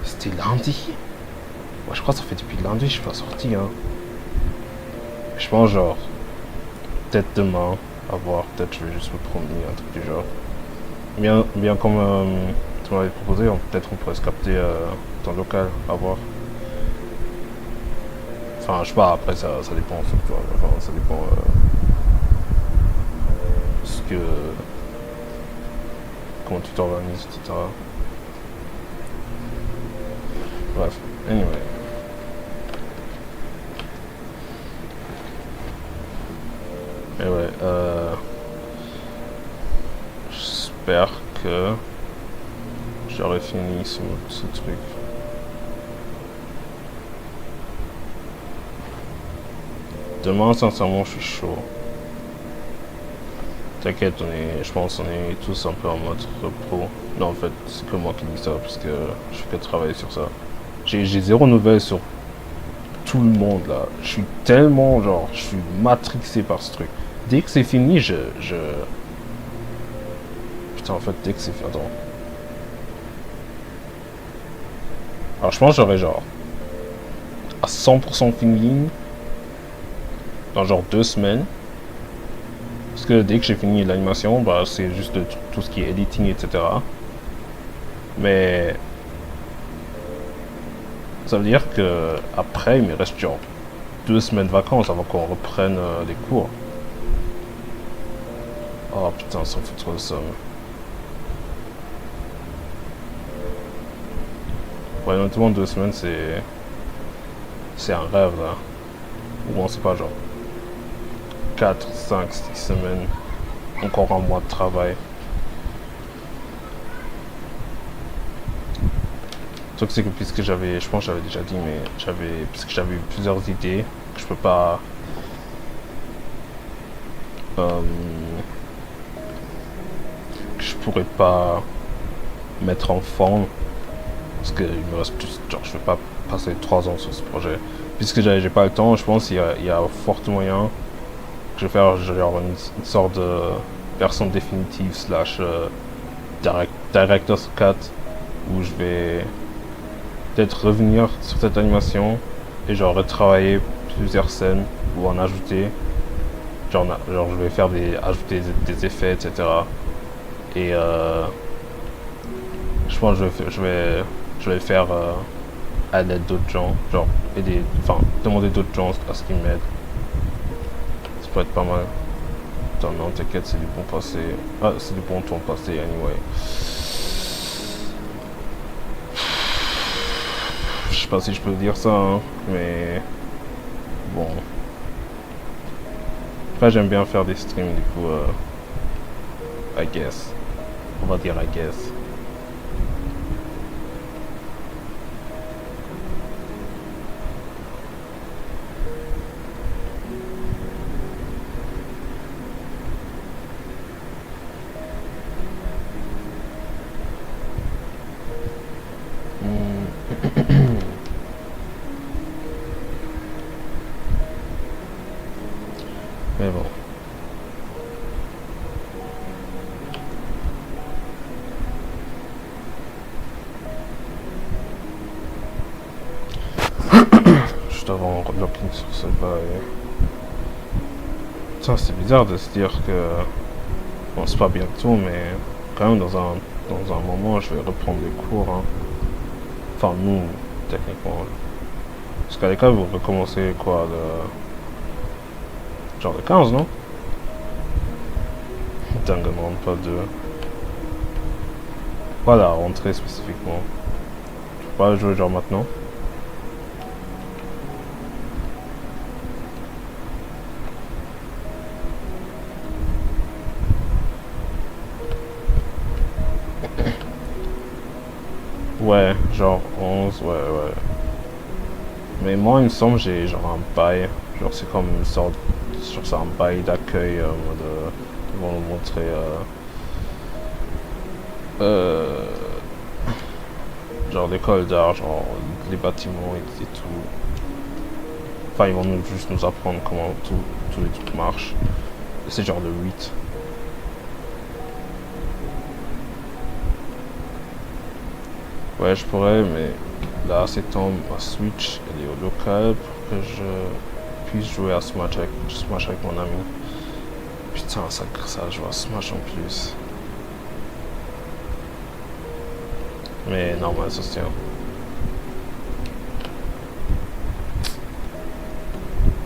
C'était lundi? Ouais, je crois que ça fait depuis lundi, je suis pas sorti, hein. Je pense genre. Peut-être demain, à voir, peut-être je vais juste me promener, un truc du genre. Bien comme tu m'avais proposé, peut-être on pourrait se capter dans le local, à voir. Enfin, je sais pas, après ça dépend en fait, tu vois. Enfin, ça dépend comment tu t'organises, etc. Bref, anyway. Mais ouais, j'espère que j'aurai fini ce truc. Demain, sincèrement, je suis chaud. T'inquiète, je pense qu'on est tous un peu en mode repos. Non, en fait, c'est que moi qui dis ça, parce que je fais que travailler sur ça. J'ai zéro nouvelle sur tout le monde, là. Je suis tellement, genre, je suis matrixé par ce truc. Dès que c'est fini, Putain, en fait, dès que c'est fini... Attends. Alors, je pense que j'aurais, genre, à 100% fini dans, genre, 2 semaines. Parce que dès que j'ai fini l'animation, bah, c'est juste tout ce qui est editing, etc. Mais ça veut dire que après, il me reste genre 2 semaines de vacances avant qu'on reprenne les cours. Oh putain, ça me fout trop de somme. Ouais, honnêtement, 2 semaines, c'est un rêve là. Ou on sait pas, genre 4, 5, 6 semaines. Encore un mois de travail. Le truc c'est que puisque j'avais, je pense que j'avais déjà dit, mais puisque j'avais eu plusieurs idées, que je peux pas que je pourrais pas mettre en forme, parce qu'il me reste plus, genre je vais pas passer 3 ans sur ce projet. Puisque j'ai pas le temps, je pense qu'il y a fort moyen que je vais faire genre une sorte de version définitive slash director's cut, où je vais peut-être revenir sur cette animation et genre retravailler plusieurs scènes ou en ajouter. Genre je vais faire ajouter des effets, etc. Et je pense que je vais le faire à l'aide d'autres gens, genre demander d'autres gens à ce qu'ils m'aident. Ça peut être pas mal. Attends, non, t'inquiète, c'est du bon passé. Ah, c'est du bon temps passé, anyway. Je sais pas si je peux dire ça, hein, mais bon. Après, j'aime bien faire des streams, du coup, I guess. On va dire I guess. Mais bon. Je dois avoir un relocking sur ce bail. Putain, c'est bizarre de se dire que... Bon, c'est pas bientôt, mais quand même dans un moment, je vais reprendre les cours. Hein. Enfin, nous, techniquement. Parce qu'à l'école, vous recommencez quoi genre de 15, non? Dingue, non, pas de... Voilà, rentrer spécifiquement. Je peux pas jouer genre maintenant. Ouais, genre 11, ouais. Mais moi, il me semble que j'ai genre un bail. Genre, c'est comme une sorte... Genre, c'est un bail d'accueil en mode... ils vont nous montrer... genre l'école d'art, genre les bâtiments et tout. Enfin, ils vont juste nous apprendre comment tous les trucs marchent. C'est genre de 8. Ouais, je pourrais, mais là, c'est temps, ma Switch, elle est au local pour que je puisse jouer à Smash avec mon ami. Putain, ça joue à Smash en plus. Mais normal, ça se tient.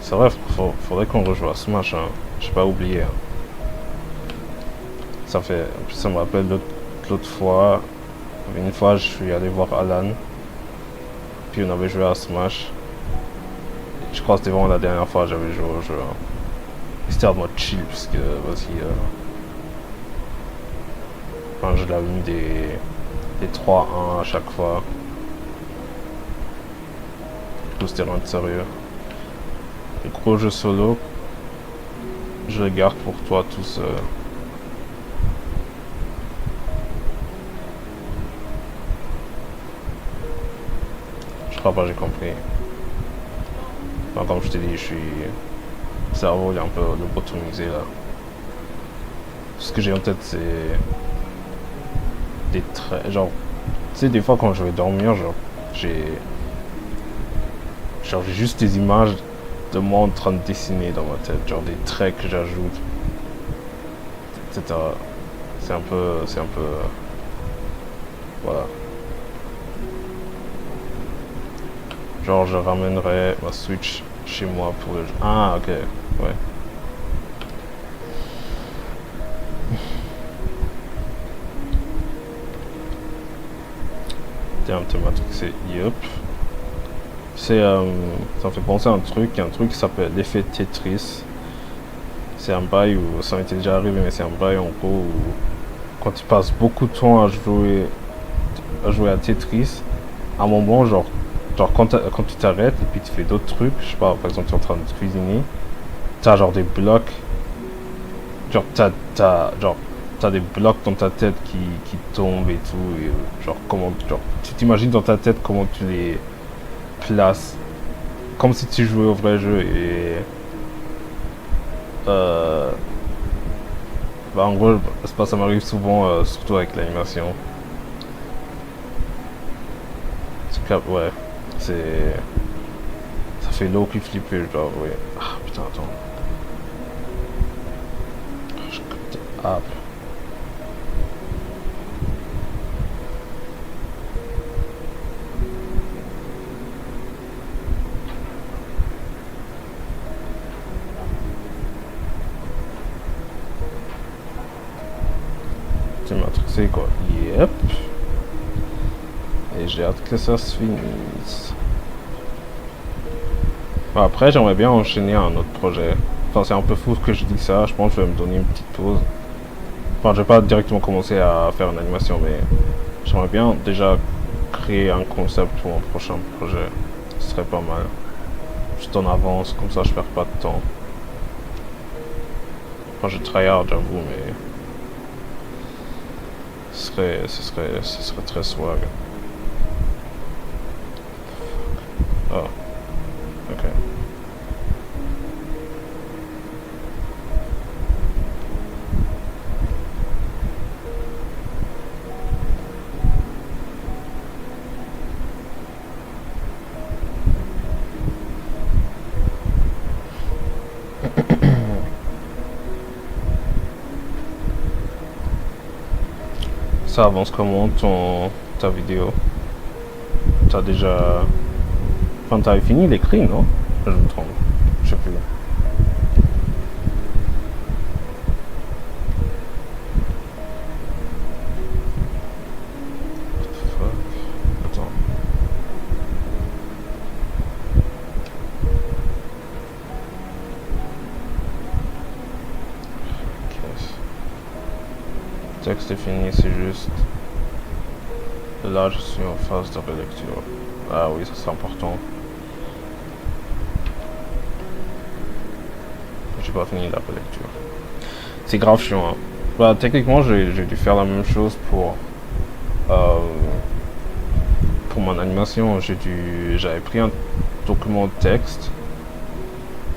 C'est vrai, faudrait qu'on rejoue à Smash, hein. J'ai pas oublié. Hein. Ça me rappelle l'autre fois. Une fois, je suis allé voir Alan. Puis on avait joué à Smash. Je crois que c'était vraiment la dernière fois que j'avais joué au jeu. Hein. C'était en mode chill, parce que, vas-y... Enfin, je l'avais mis des 3-1 à chaque fois. Du coup, c'était vraiment sérieux. Les gros jeux solo, je les garde pour toi tous. Je crois pas, j'ai compris. Enfin, comme je t'ai dit, je suis... Le cerveau, il est un peu lobotomisé là. Ce que j'ai en tête, c'est... des traits, genre... Tu sais, des fois quand je vais dormir, genre... J'ai juste des images de moi en train de dessiner dans ma tête. Genre des traits que j'ajoute. Etc. C'est un peu... Voilà. Genre, je ramènerai ma Switch chez moi pour le jeu. Ah, ok, ouais. Tiens, thématique, c'est Yup. C'est, ça me fait penser à un truc qui s'appelle l'effet Tetris. C'est un bail où, ça m'était déjà arrivé, mais c'est un bail en gros où, quand tu passes beaucoup de temps à jouer à Tetris, à un moment, genre quand tu t'arrêtes et puis tu fais d'autres trucs, je sais pas, par exemple, tu es en train de cuisiner, t'as genre des blocs, genre t'as des blocs dans ta tête qui tombent et tout, et genre tu t'imagines dans ta tête comment tu les places, comme si tu jouais au vrai jeu, et bah en gros, ça m'arrive souvent, surtout avec l'animation. Ouais, c'est... Ça fait low qui flipper, genre, ouais. Ah, putain, attends. Je capte app. Tu m'as truqué quoi? Yep. Et j'ai hâte que ça se finisse. Bon, après, j'aimerais bien enchaîner un autre projet. Enfin, c'est un peu fou que je dis ça. Je pense que je vais me donner une petite pause. Enfin, je vais pas directement commencer à faire une animation, mais j'aimerais bien déjà créer un concept pour mon prochain projet. Ce serait pas mal. Juste en avance, comme ça je perds pas de temps. Enfin, je tryhard, j'avoue, mais ce serait très swag. Ah, ok. Ça avance comment ta vidéo? T'as déjà... Enfin, t'avais fini l'écrit, non? Je me trompe. Je sais plus. Attends. Texte est fini, c'est juste... Là, je suis en phase de relecture. Ah oui, ça c'est important. J'ai pas fini la relecture. C'est grave chiant, hein. Bah, techniquement, j'ai dû faire la même chose pour mon animation. J'avais pris un document de texte.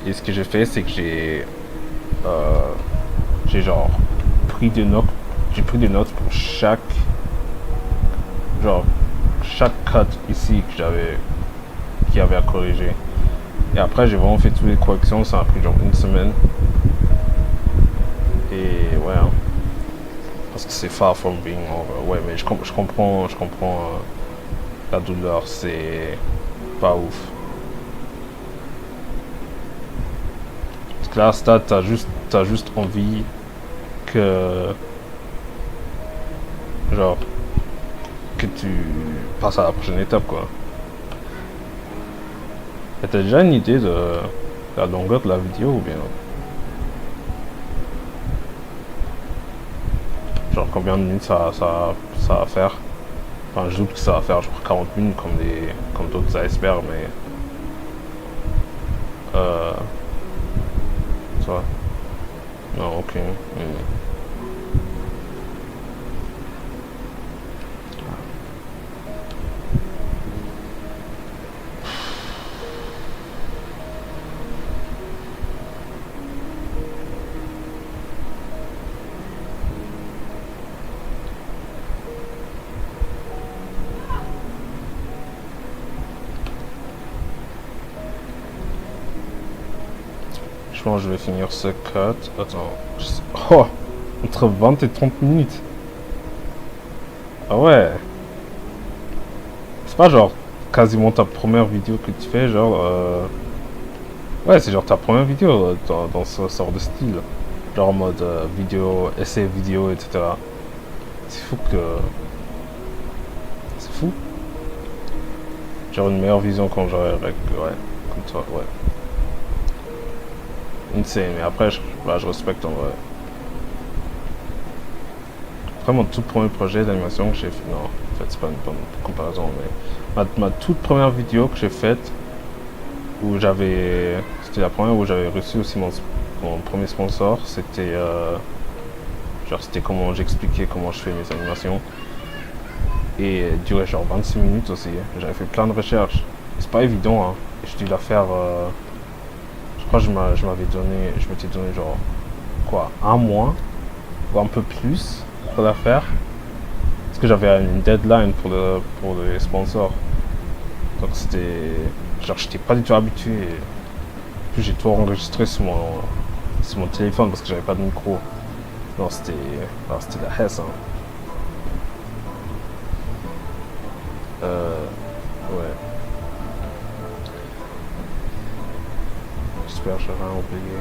Et ce que j'ai fait, c'est que j'ai genre pris des notes. J'ai pris des notes pour chaque cut ici qu'il y avait à corriger. Et après j'ai vraiment fait toutes les corrections, ça a pris genre une semaine. Et ouais, hein, parce que c'est far from being over. Ouais, mais je comprends la douleur, c'est pas ouf. Parce que là, à ce stade, t'as juste envie que genre que tu passes à la prochaine étape, quoi. Et t'as déjà une idée de la longueur de la vidéo ou bien genre combien de minutes ça va faire? Enfin, je doute que ça va faire genre 40 minutes comme d'autres icebergs, mais ça. Non, ok. Je pense que je vais finir ce cut. Attends. Oh! Entre 20 et 30 minutes. Ah ouais. C'est pas genre quasiment ta première vidéo que tu fais, genre. Ouais, c'est genre ta première vidéo dans ce sort de style. Genre en mode vidéo, essai vidéo, etc. C'est fou que. C'est fou. Genre une meilleure vision quand j'aurai avec. Ouais, comme toi, ouais. Insane, mais après, je respecte en vrai. Après, mon tout premier projet d'animation que j'ai fait. Non, en fait, c'est pas une bonne comparaison, mais. Ma toute première vidéo que j'ai faite, où j'avais. C'était la première où j'avais reçu aussi mon premier sponsor. C'était. Genre, c'était comment j'expliquais comment je fais mes animations. Et elle durait genre 26 minutes aussi. J'avais fait plein de recherches. C'est pas évident, hein. J'ai dû la faire. Je crois que je m'étais donné genre. Quoi, un mois ou un peu plus pour la faire. Parce que j'avais une deadline pour les sponsors. Donc c'était. Genre, j'étais pas du tout habitué. Puis j'ai tout enregistré sur mon téléphone parce que j'avais pas de micro. Non, c'était la hesse, hein. Ouais. J'espère que j'ai rien oublié.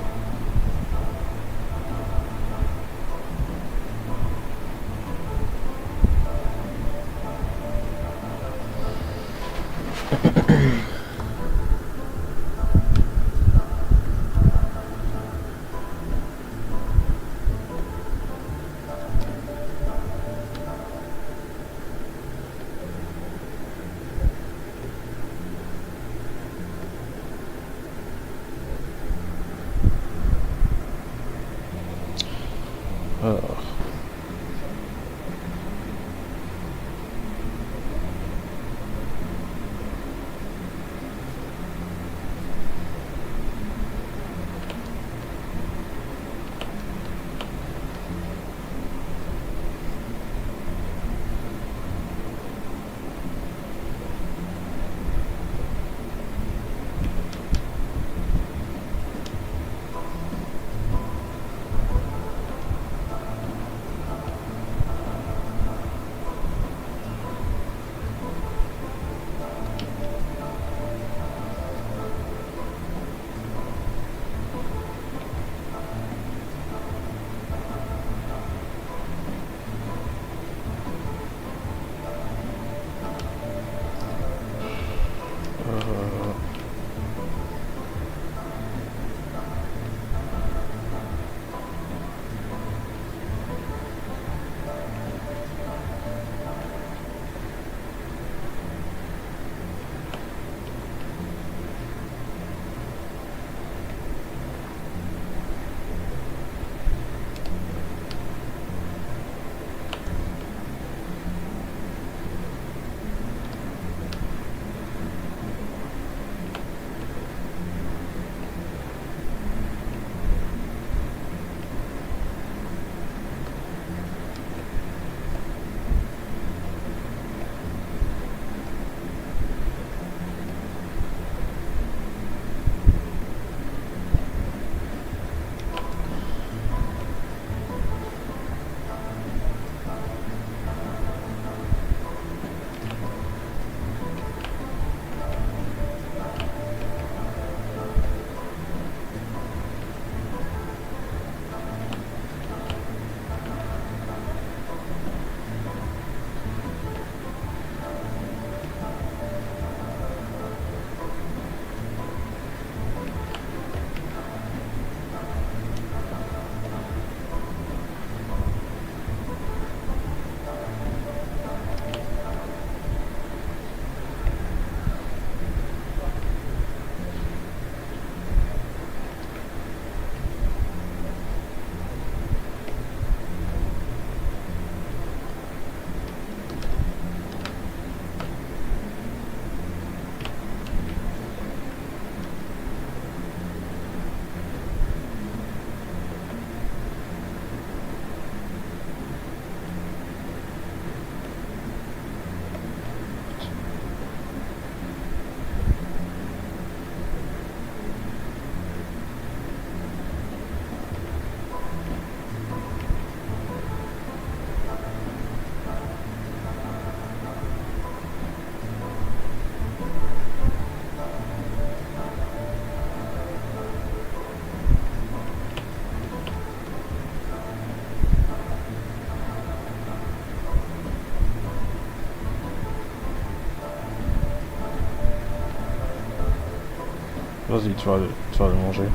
Vas-y, tu vas le manger.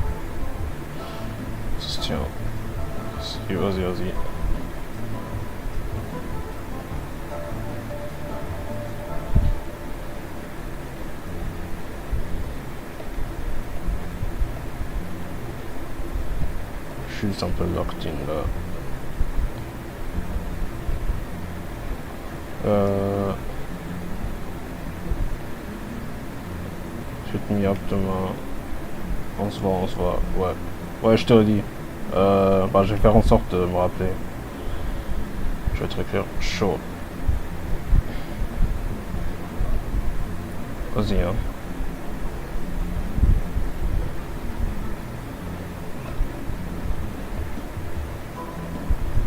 Tiens. Vas-y, vas-y. Je suis juste un peu locked in là. Je vais te mis up demain. On se voit. Ouais. Ouais, je te le dis. Bah, je vais faire en sorte de me rappeler. Je vais te écrire chaud. Vas-y, hein.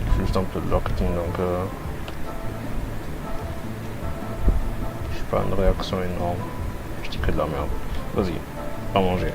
Je suis juste un peu locked in, donc je suis pas une réaction énorme. Je dis que de la merde. Vas-y, pas manger.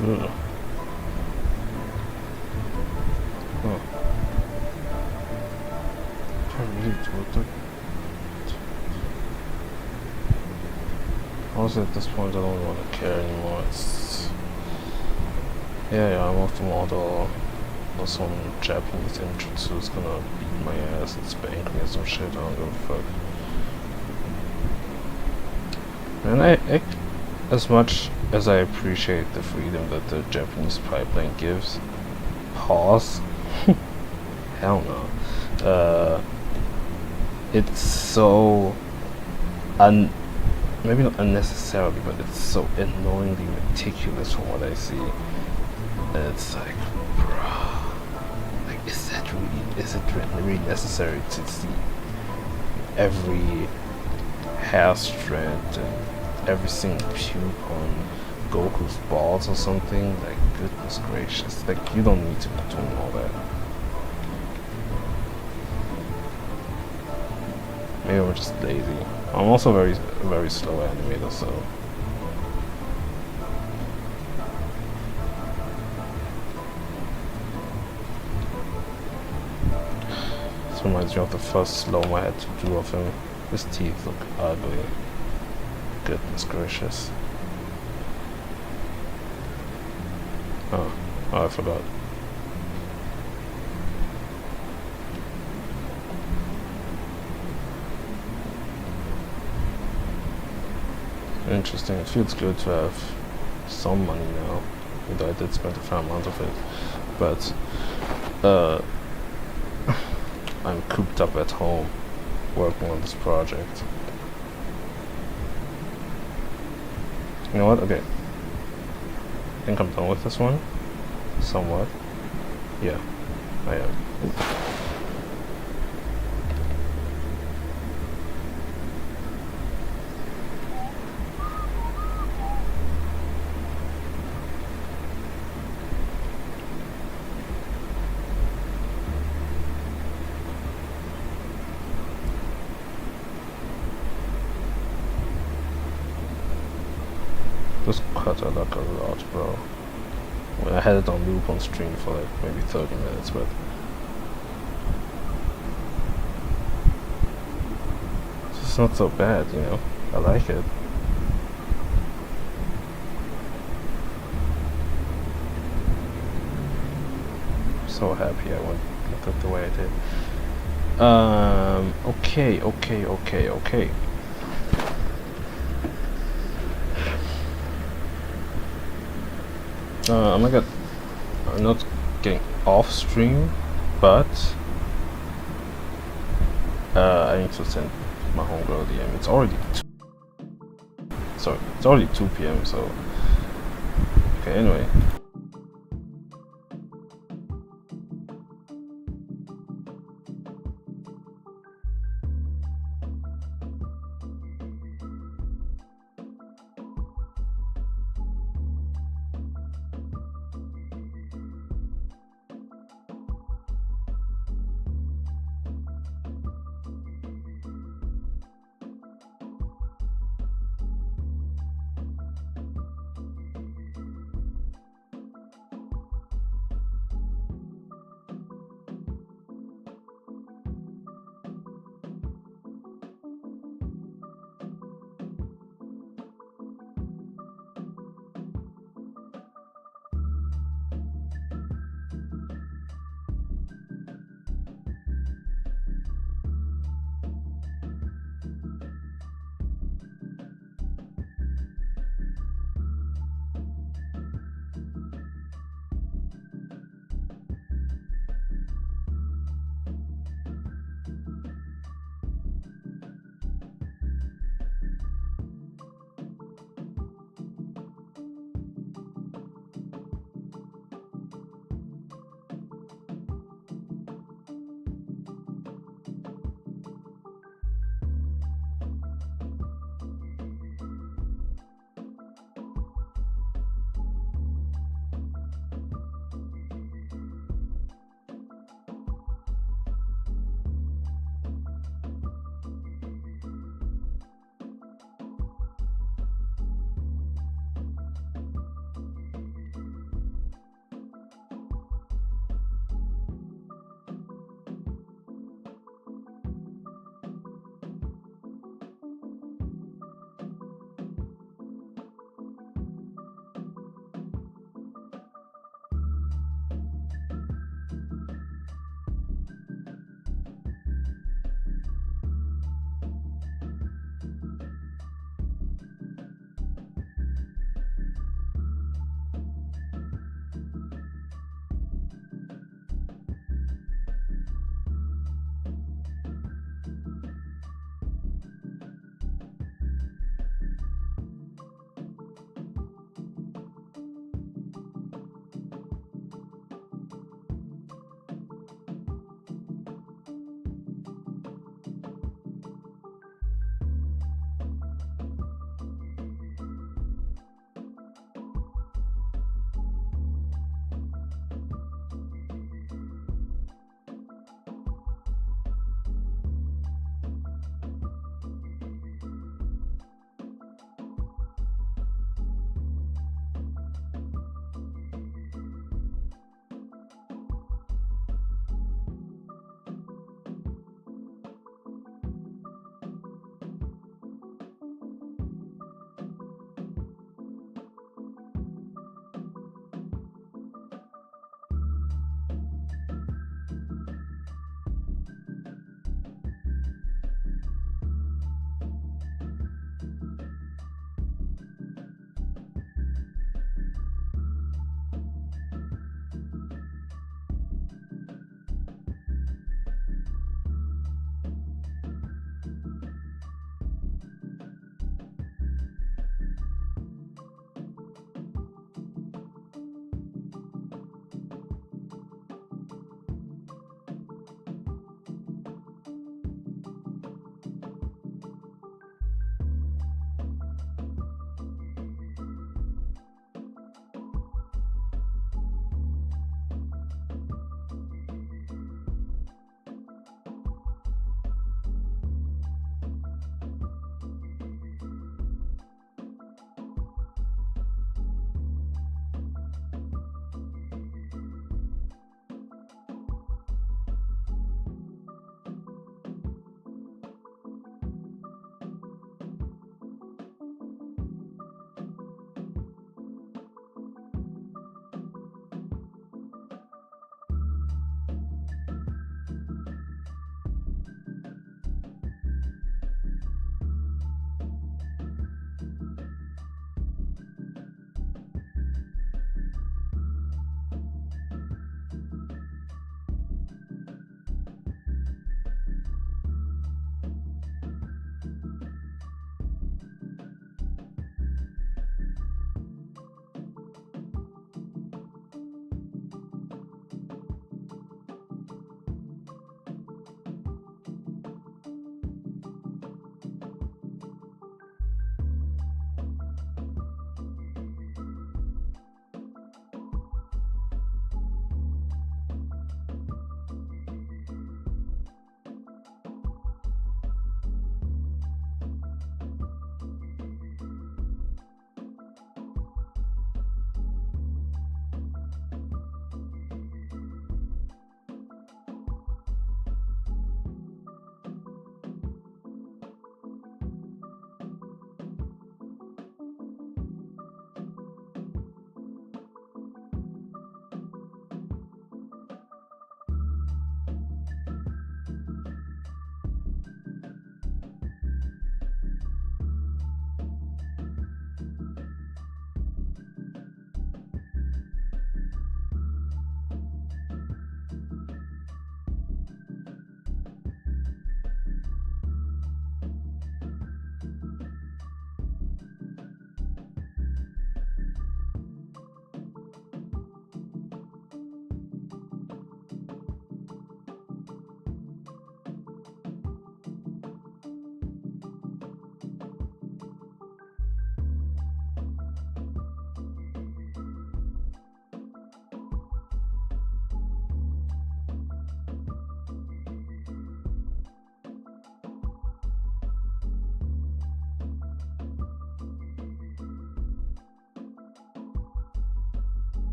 Ugh. Oh. Can't really do it. Honestly, at this point, I don't want to care anymore. It's yeah, I'm off the model. Or some Japanese infantry is gonna beat my ass and spank me or some shit. I don't give a fuck. And as much as I appreciate the freedom that the Japanese pipeline gives, pause. Hell no. It's so maybe not unnecessarily, but it's so annoyingly meticulous from what I see. And it's like, bruh, like, is it really necessary to see every hair strand and every single puke on Goku's balls or something? Like, goodness gracious, like, you don't need to be doing all that. Maybe I'm just lazy. I'm also very slow animator, so. This reminds me of the first slow-mo I had to do of him. His teeth look ugly. Goodness gracious. Oh, I forgot. Interesting. It feels good to have some money now, although I did spend a fair amount of it. But I'm cooped up at home working on this project. You know what? Okay. I think I'm done with this one. Somewhat. Yeah, I am. This cut I like a lot, bro. I had it on loop on stream for like maybe 30 minutes, but it's not so bad, you know. I like it. I'm so happy I went with it the way I did. Okay. I'm not getting off stream, but I need to send my homegirl a DM. It's already it's already 2 p.m. So okay. Anyway.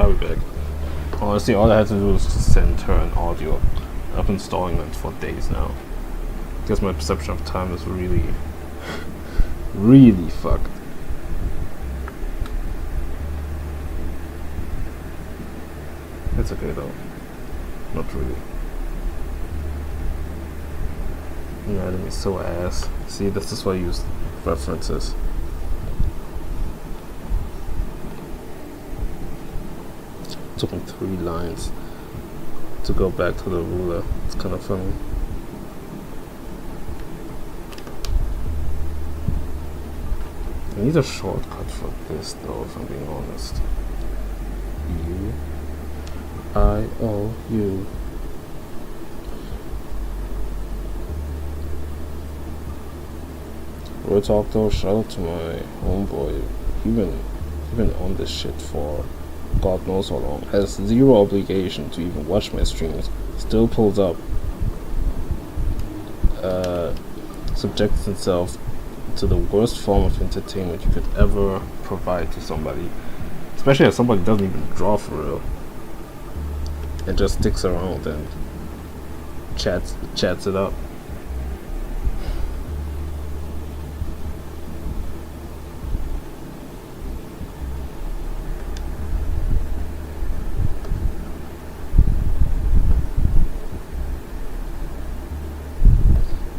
I'll be back. Honestly, all I had to do was just send her an audio. I've been installing it for days now. Because my perception of time is really, really fucked. It's okay though. Not really. Anatomy is so ass. See, this is why I use references. It took me 3 lines to go back to the ruler. It's kind of funny. I need a shortcut for this though, if I'm being honest. U-I-O-U. Real talk though, shout out to my homeboy. He been on this shit for God knows how long. Has 0 obligation to even watch my streams. Still pulls up. Subjects himself to the worst form of entertainment you could ever provide to somebody. Especially if somebody doesn't even draw for real. And just sticks around and chats it up.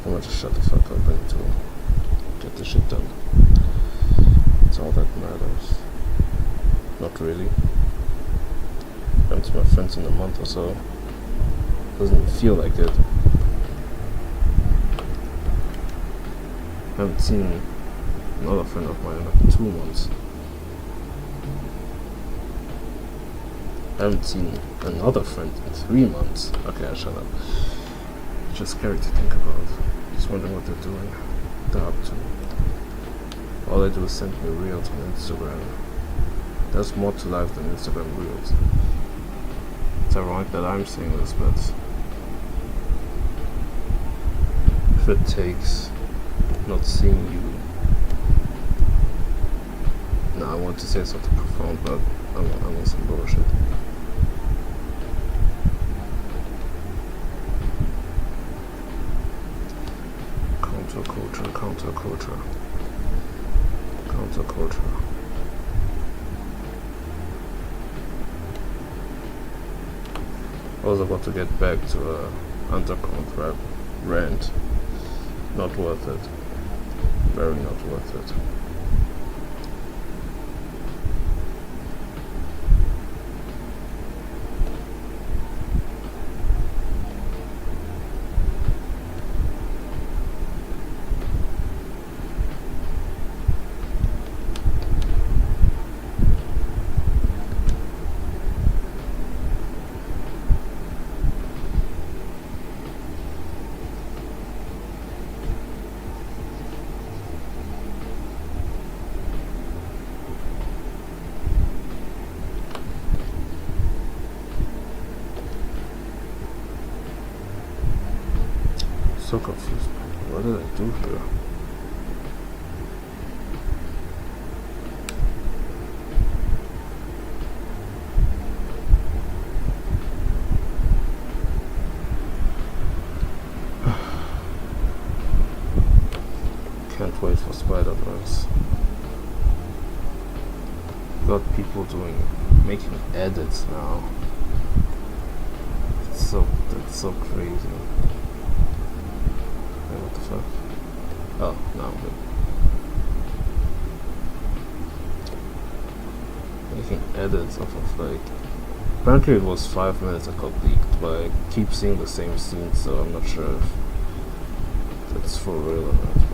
I'm gonna just shut the fuck up and to get this shit done. It's all that matters. Not really. I haven't seen my friends in a month or so. Doesn't even feel like it. I haven't seen another friend of mine in like 2 months. I haven't seen another friend in 3 months. Okay, I'll shut up. It's just scary to think about. Just wondering what they're doing. They're up to. All they do is send me reels on Instagram. There's more to life than Instagram reels. It's ironic that I'm saying this, but if it takes not seeing you. Nah, I want to say something profound, but I'm on some bullshit. Counterculture. I was about to get back to a underground rant. Not worth it. Very not worth it. So confused. What did I do here? Can't wait for Spider-Verse. Got people making edits now. That's so crazy. What the fuck? Oh, no, I'm good. Making edits off of like. Apparently it was 5 minutes that got leaked, but I keep seeing the same scene, so I'm not sure if that's for real or not. But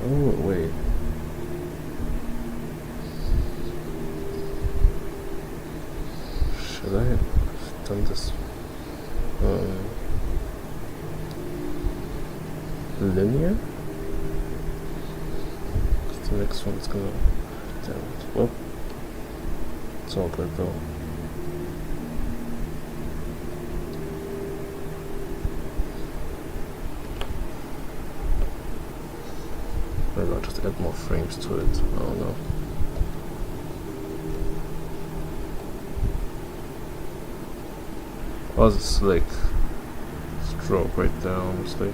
Oh wait. Should I have done this linear? Because the next one's gonna... Damn it. Well, it's all good though. Maybe I'll just add more frames to it. I don't know. I'll just like stroke right down, just like.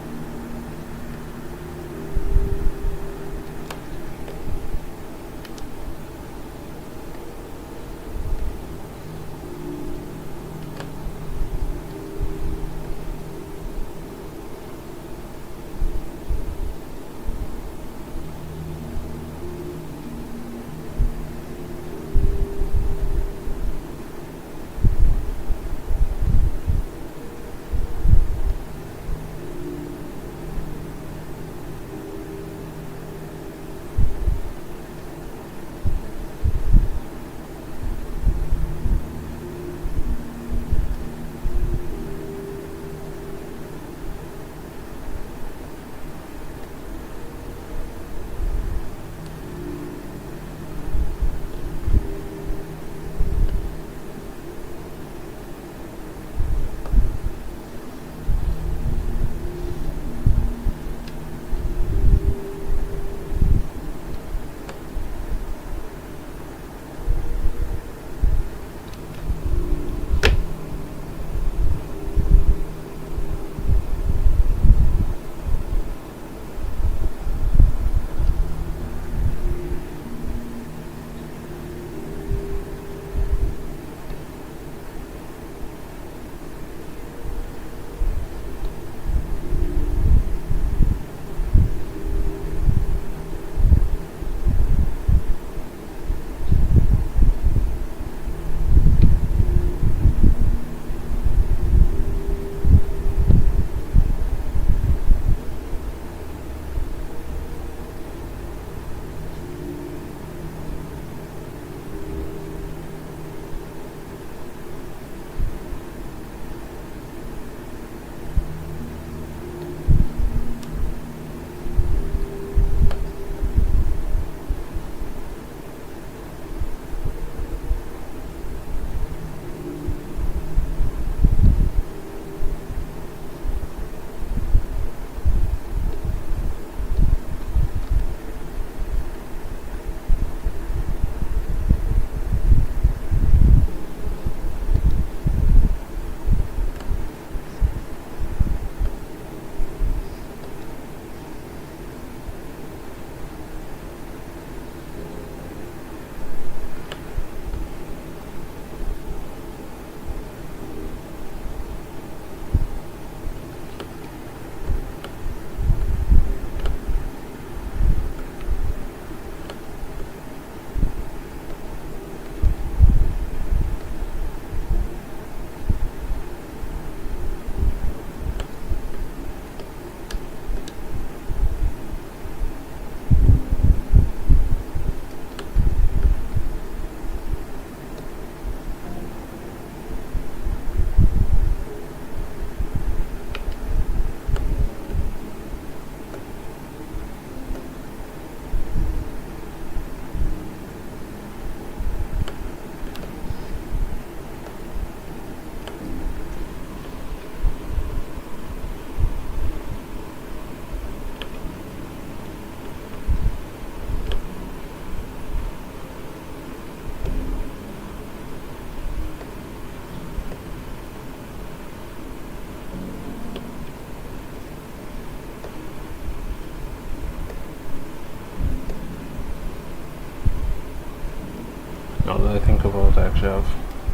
Now that I think about it, I actually have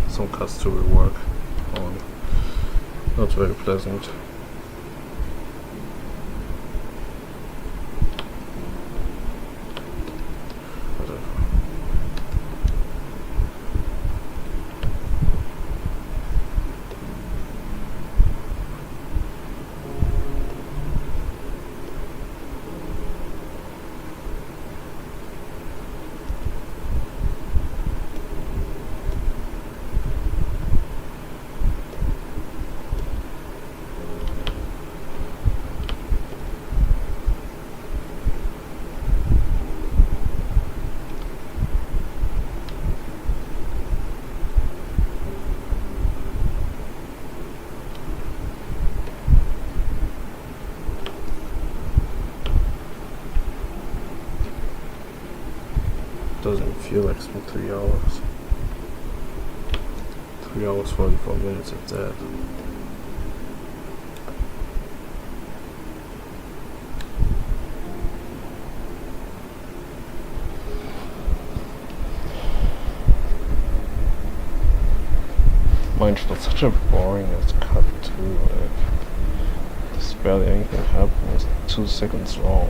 some cuts to rework on. Not very pleasant. Doesn't feel like it's been 3 hours. 3 hours 44 minutes of that. Mine was such a boring as cut too. Like, there's barely anything happened. It's 2 seconds long.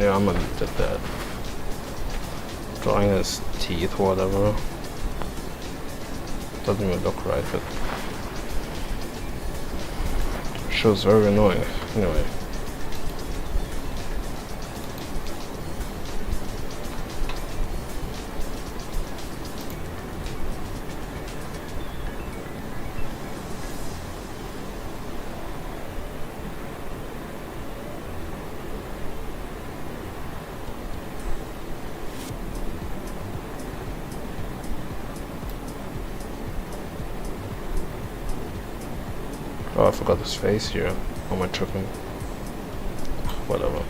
Yeah, I'm gonna leave that. Drawing his teeth or whatever. Doesn't even look right, but shows very annoying. Anyway. Oh, I forgot his face here. How am I tripping? Whatever.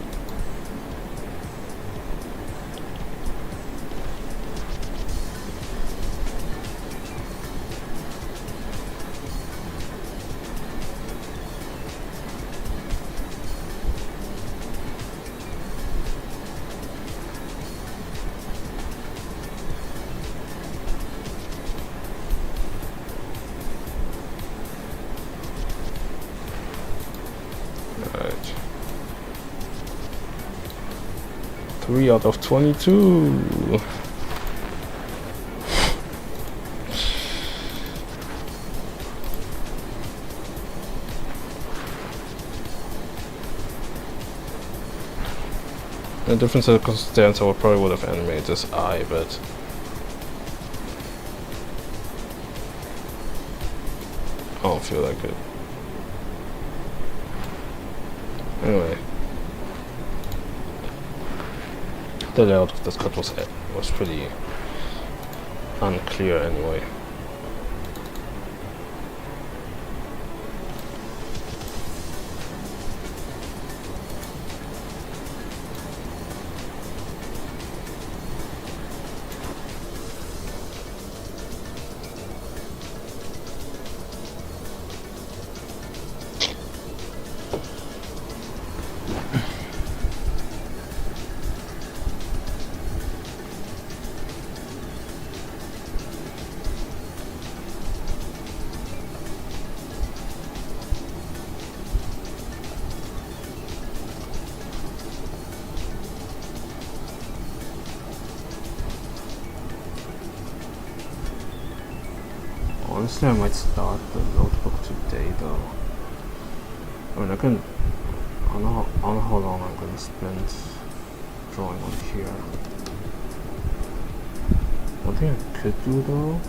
Alright. 3 out of 22. In different circumstances, I probably would have animated this eye, but I don't feel like it. Anyway, the layout of this cut was pretty unclear anyway. Honestly, I might start the notebook today though. I mean, I don't know how long I'm gonna spend drawing on here. One thing I could do though,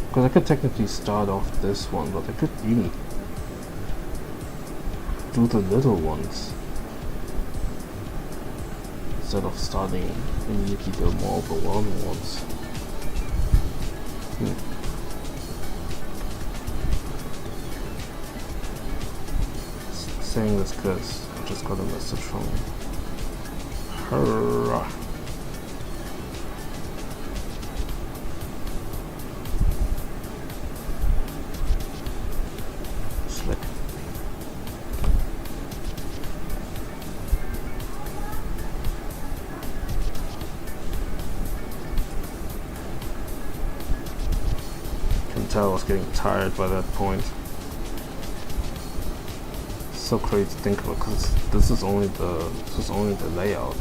because I could technically start off this one, but I could even do the little ones instead of starting immediately the more overwhelming ones. Saying this because I just got a message from her. Slick. Can tell I was getting tired by that point. So crazy to think about because this is only the layout.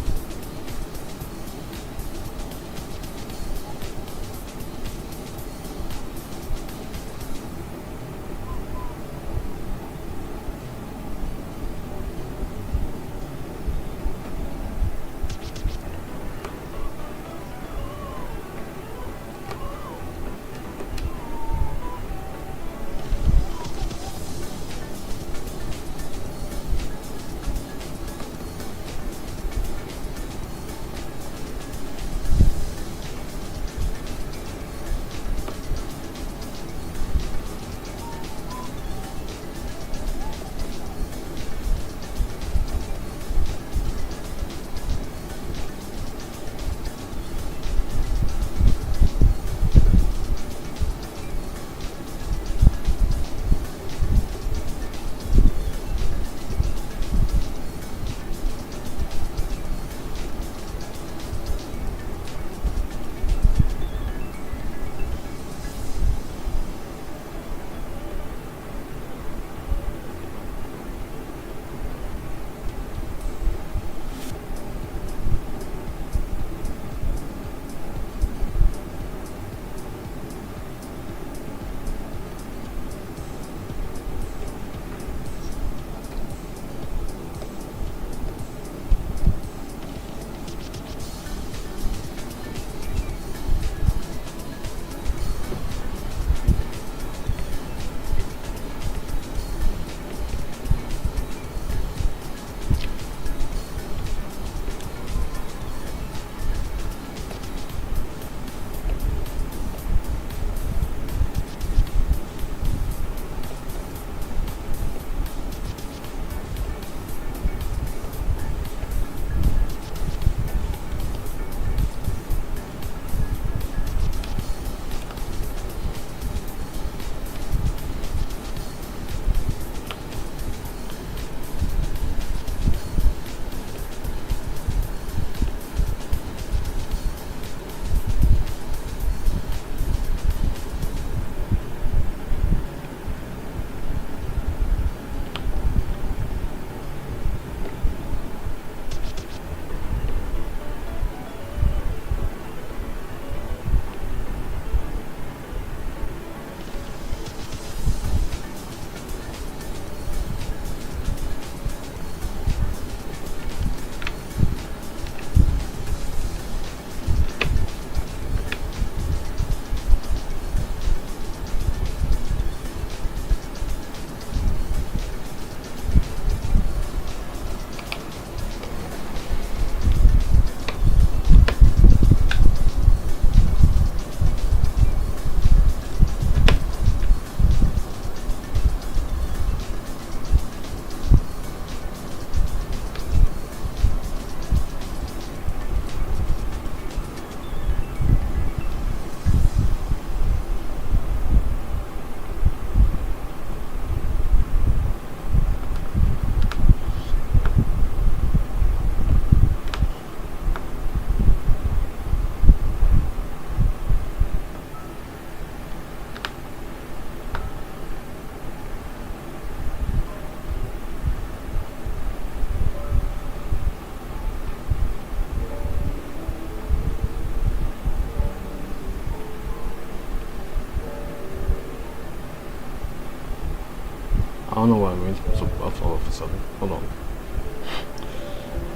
don't know why I went so buff all of a sudden. Hold on.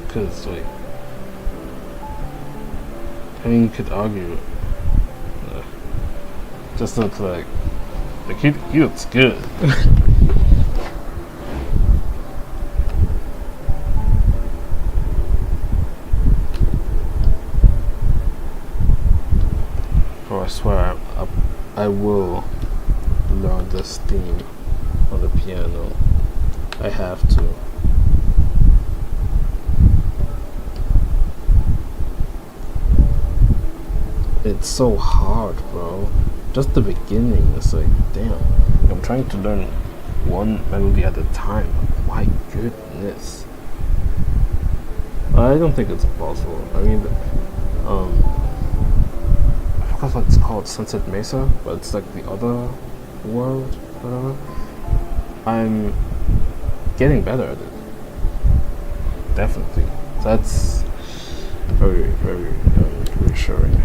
Cause wait. I mean, you could argue. Just looks like he looks good. I swear I will learn this theme on the piano. I have to. It's so hard, bro. Just the beginning, it's like, damn. I'm trying to learn one melody at a time. My goodness. I don't think it's possible. I mean, I forgot what it's called, Sunset Mesa, but it's like the other world, whatever. I'm getting better at it. Definitely. That's very, very reassuring.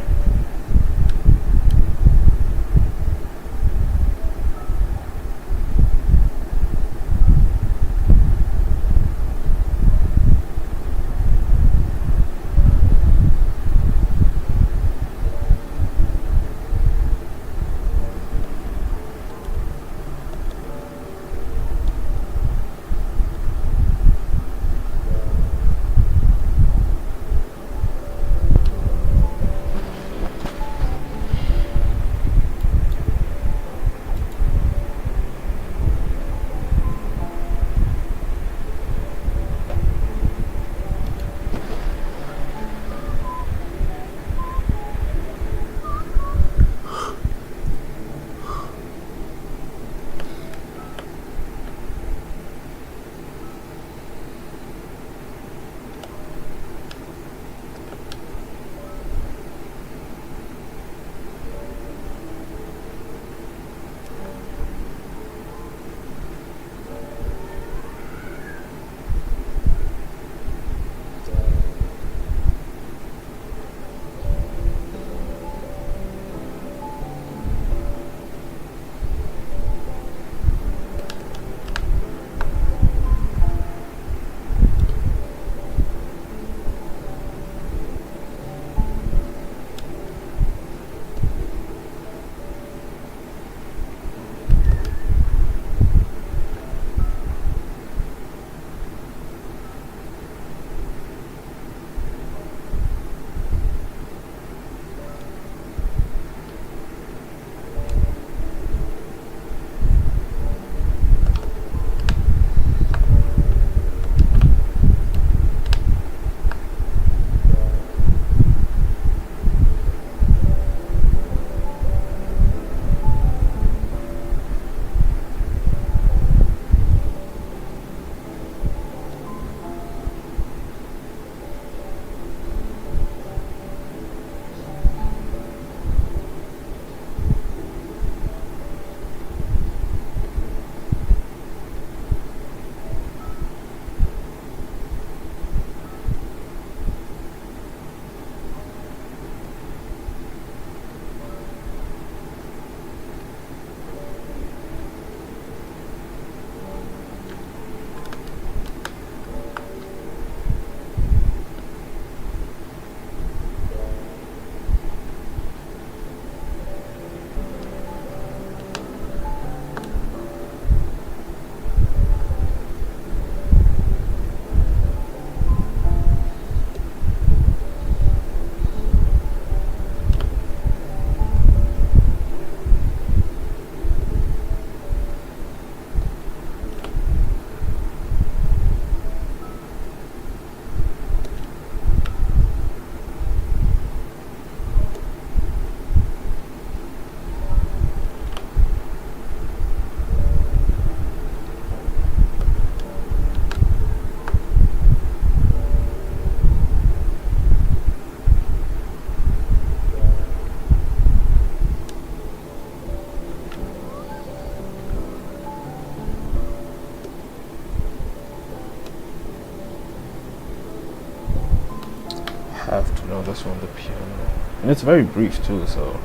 have to know this on the piano. And it's very brief too, so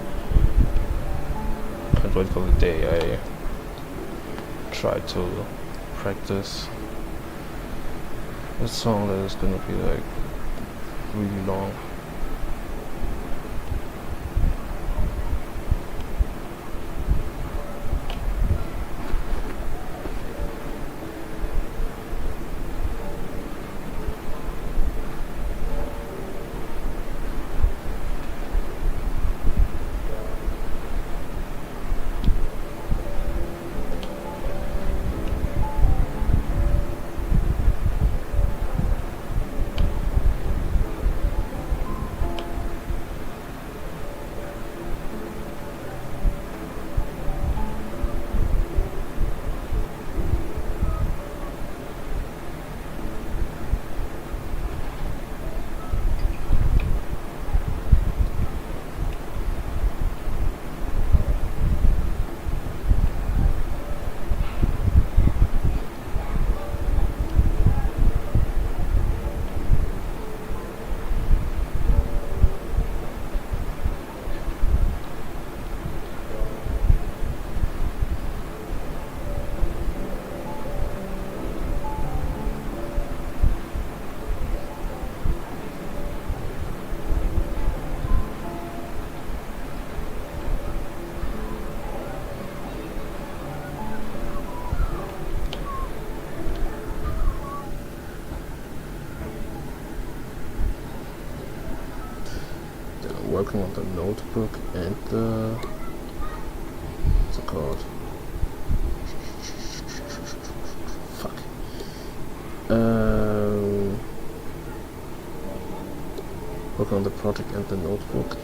I can't wait for the day I try to practice a song that is gonna be like really long. Working on the notebook and the, what's it called? Fuck. Working on the project and the notebook.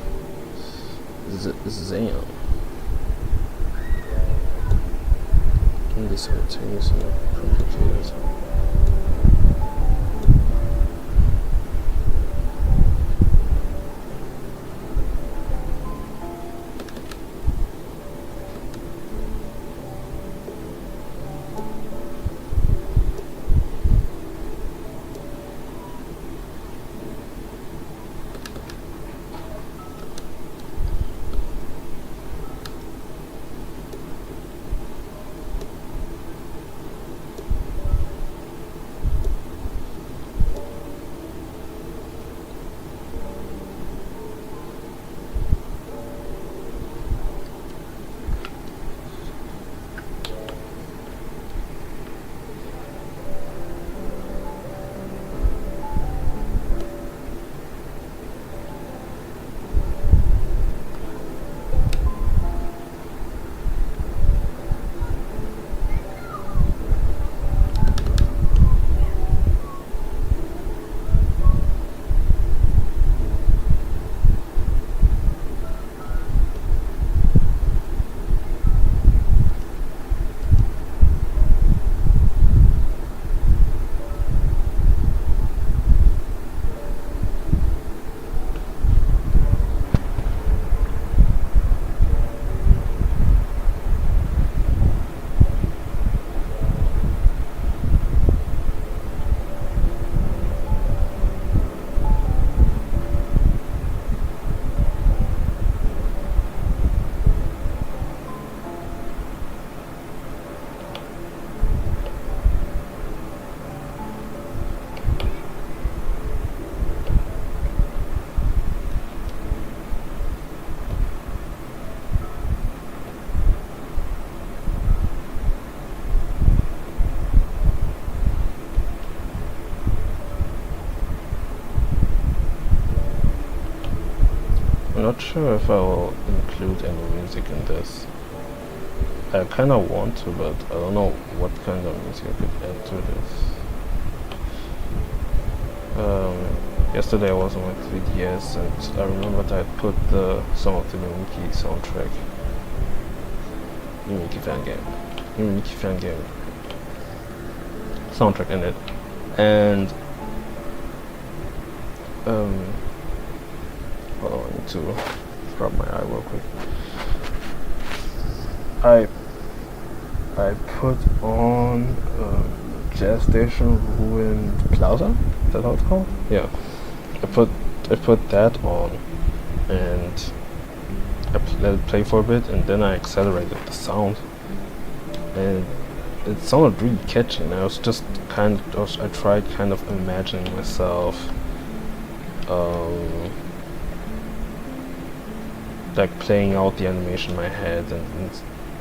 Zam. Can be simultaneous and complicated. I'm not sure if I will include any music in this. I kind of want to, but I don't know what kind of music I could add to this. Yesterday I was on my 3DS and I remembered I put some of the Mimiki soundtrack, Mimiki fan game soundtrack in it, and hold on, I need to rub my eye real quick. I put on Jazz Station Ruined Plaza. Is that how it's called? Yeah. I put that on and I let it play for a bit, and then I accelerated the sound, and it sounded really catchy, and I was just I tried kind of imagining myself like playing out the animation in my head and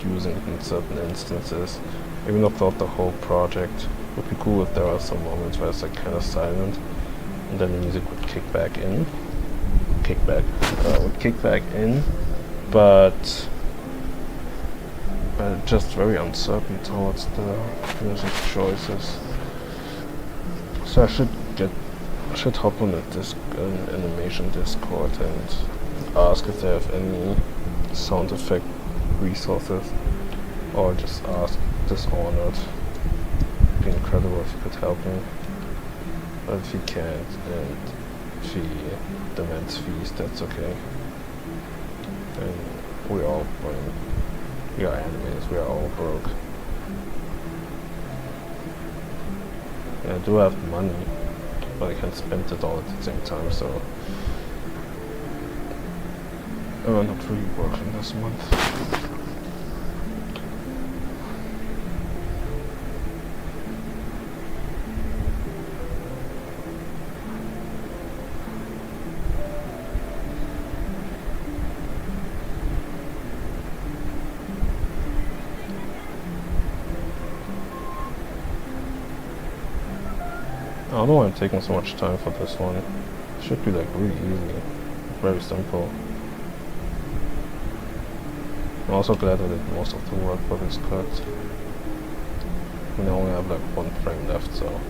using it in certain instances. Even though I thought the whole project would be cool if there are some moments where it's like kind of silent, and then the music would kick back in, but just very uncertain towards the music choices. So I should hop on an animation Discord and ask if they have any sound effect resources, or just ask Dishonored. It'd be incredible if you could help me. But if you can't, and if he demands fees, that's okay. And we are animators, we are all broke. And I do have money, but I can't spend it all at the same time, so I'm not really working this month. I don't know why I'm taking so much time for this one. It should be like really easy, very simple. I'm also glad I did most of the work for this cut. I mean, I only have like 1 frame left, so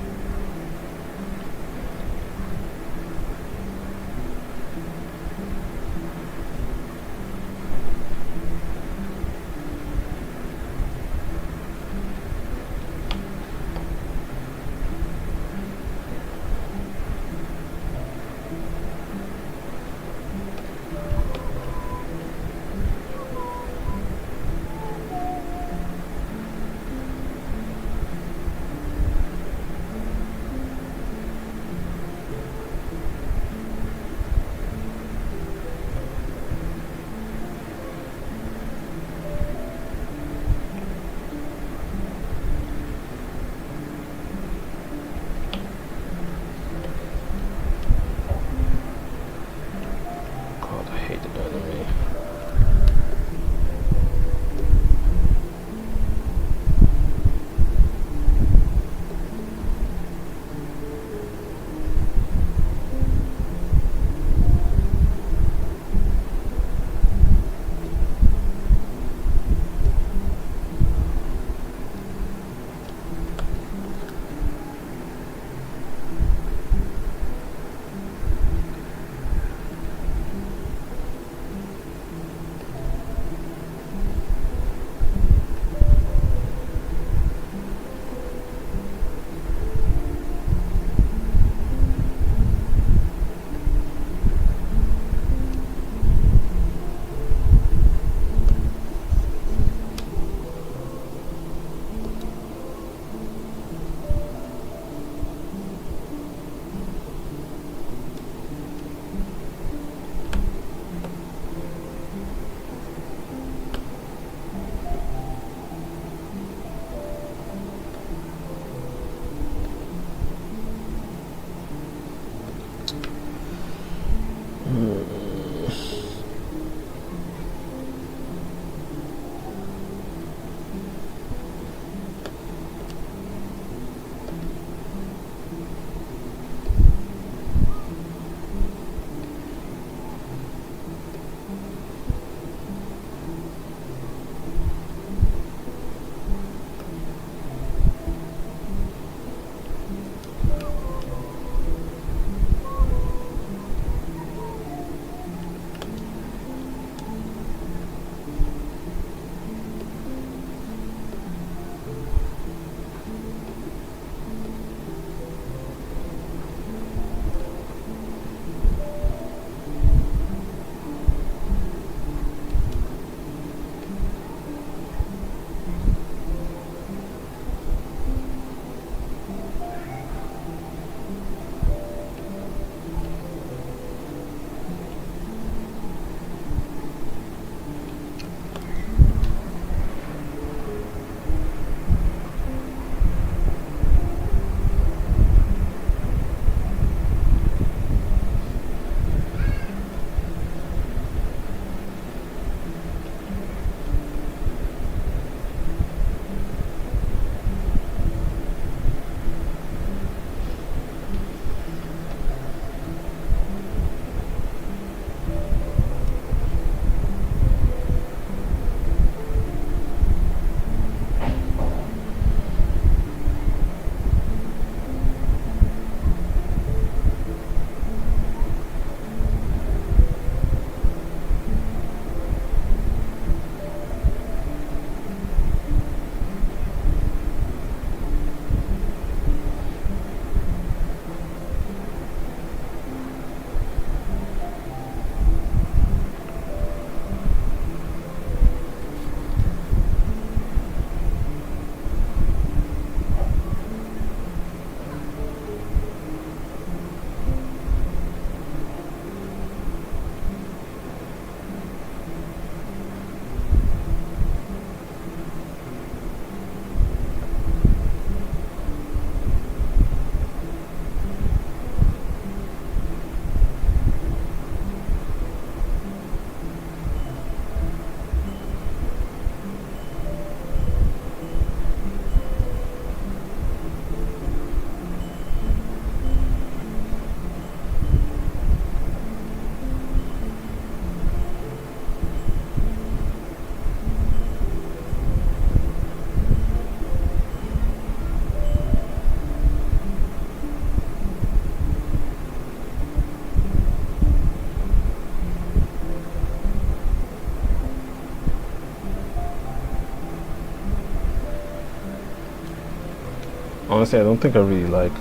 honestly, I don't think I really like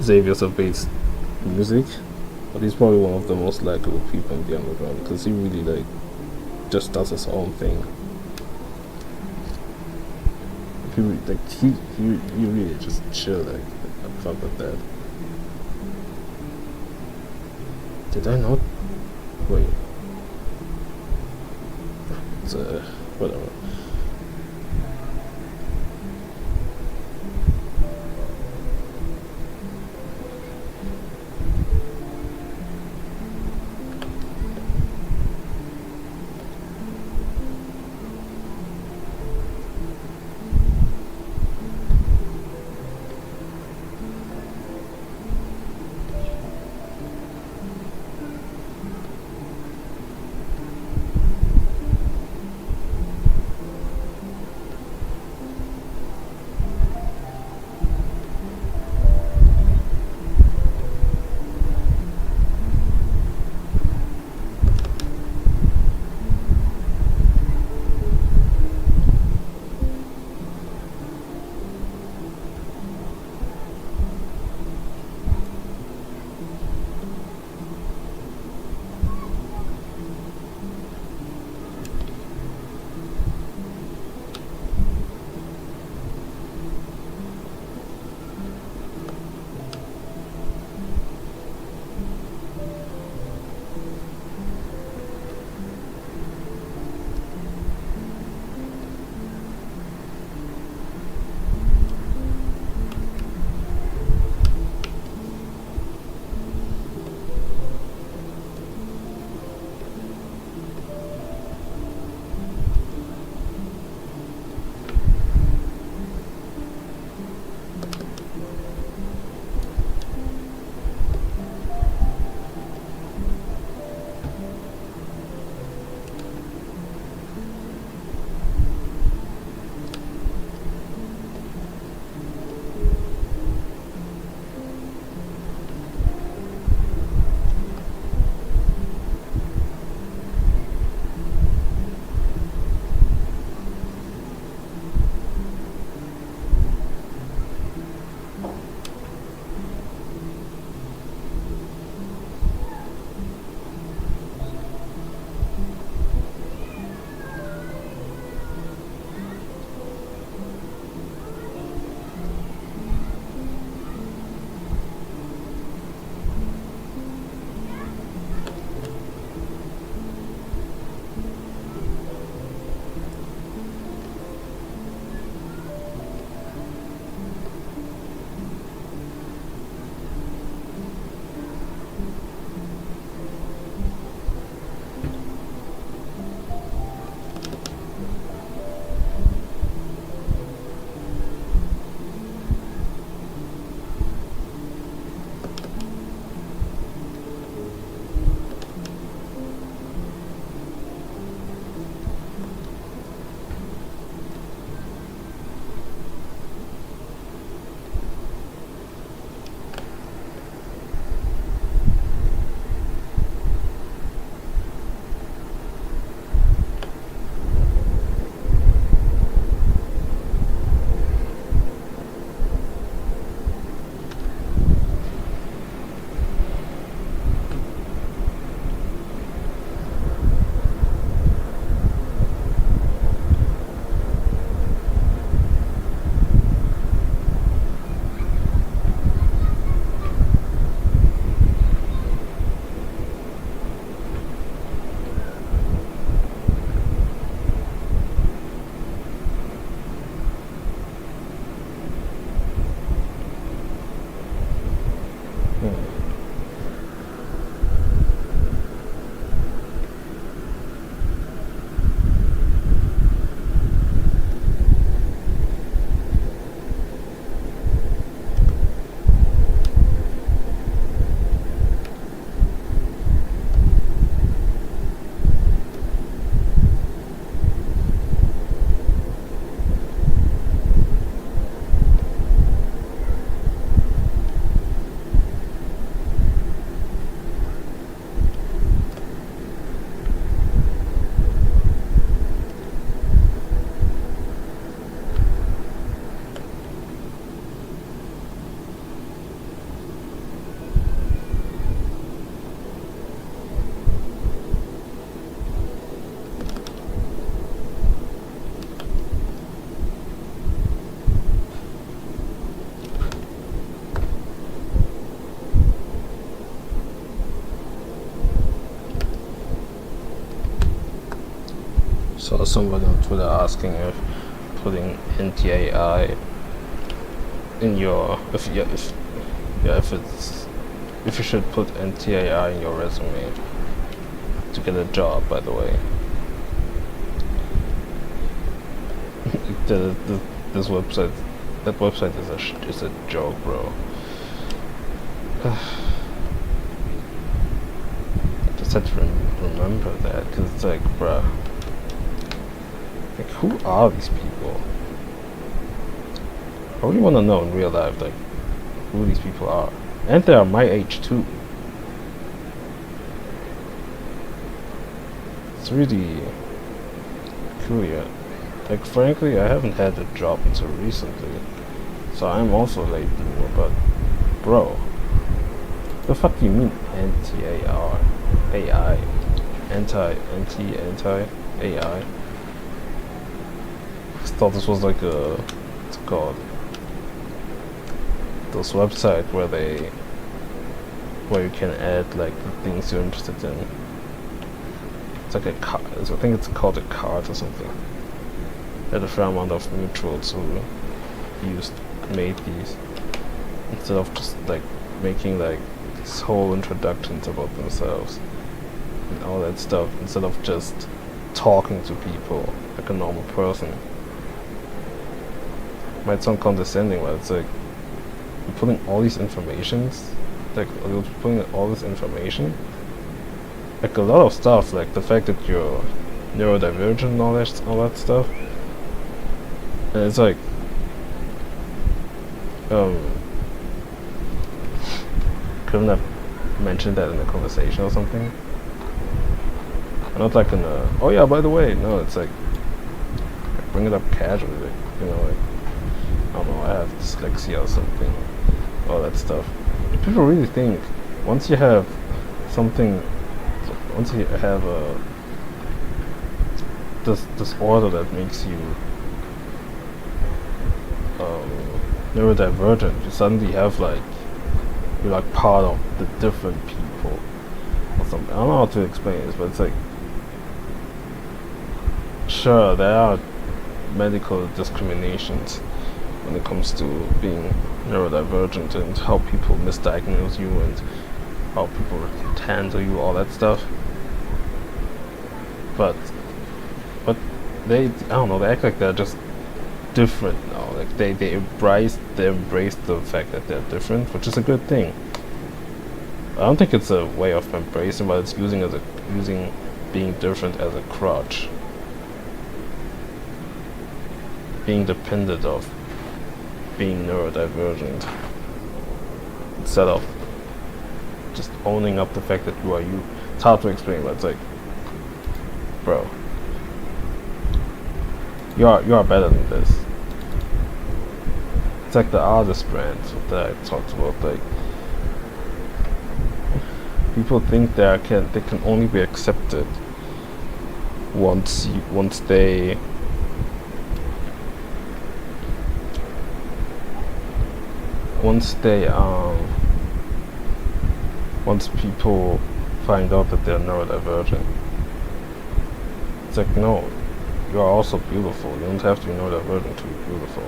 Xavier Bates' music, but he's probably one of the most likable people in the underground because he really like just does his own thing. He really just chill. Like I fuck with that. Did I not? Wait. It's whatever. Saw somebody on Twitter asking if putting NTAI in your if you should put NTAI in your resume to get a job. By the way, this website, that website is a joke, bro. Just had to remember that, because it's like, bruh, like, who are these people? I really want to know in real life, like, who these people are. And they are my age too. It's really peculiar. Like, frankly, I haven't had a job until recently, so I'm also late bloomer, but bro, the fuck do you mean anti-AR? AI? Anti-AI? I thought this was like a, what's it called? Those website where you can add like the things you're interested in. It's like a card, I think it's called a card or something. Had a fair amount of mutuals who made these, instead of just like making like these whole introductions about themselves and all that stuff, instead of just talking to people like a normal person. Might sound condescending, but it's like you're putting all these informations, like you're putting all this information, like a lot of stuff, like the fact that you're neurodivergent and all that stuff. And it's like, couldn't have mentioned that in a conversation or something? Not like in a, oh yeah, by the way, no, it's like bring it up casually, like, you know, like, I don't know, I have dyslexia or something, all that stuff. People really think once you have a this disorder that makes you neurodivergent, you suddenly have like, you're like part of the different people or something. I don't know how to explain this, but it's like, sure, there are medical discriminations when it comes to being neurodivergent and how people misdiagnose you and how people handle you, all that stuff. But they, I don't know, they act like they're just different now. Like they embrace the fact that they're different, which is a good thing. I don't think it's a way of embracing, but it's using being different as a crutch. Being dependent of being neurodivergent, instead of just owning up the fact that you are you. It's hard to explain, but it's like, bro, you are better than this. It's like the artist brand that I talked about. Like, people think they can only be accepted once people find out that they're neurodivergent. It's like, no, you are also beautiful. You don't have to be neurodivergent to be beautiful.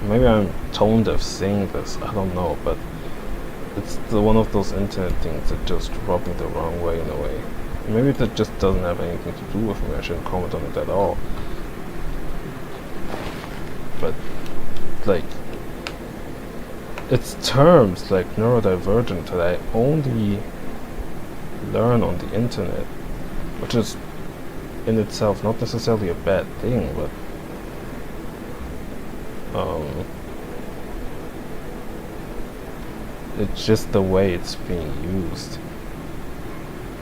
Maybe I'm tone deaf saying this, I don't know, but it's one of those internet things that just rub me the wrong way in a way. Maybe that just doesn't have anything to do with me. I shouldn't comment on it at all. But like, it's terms like neurodivergent that I only learn on the internet, which is in itself not necessarily a bad thing, but it's just the way it's being used.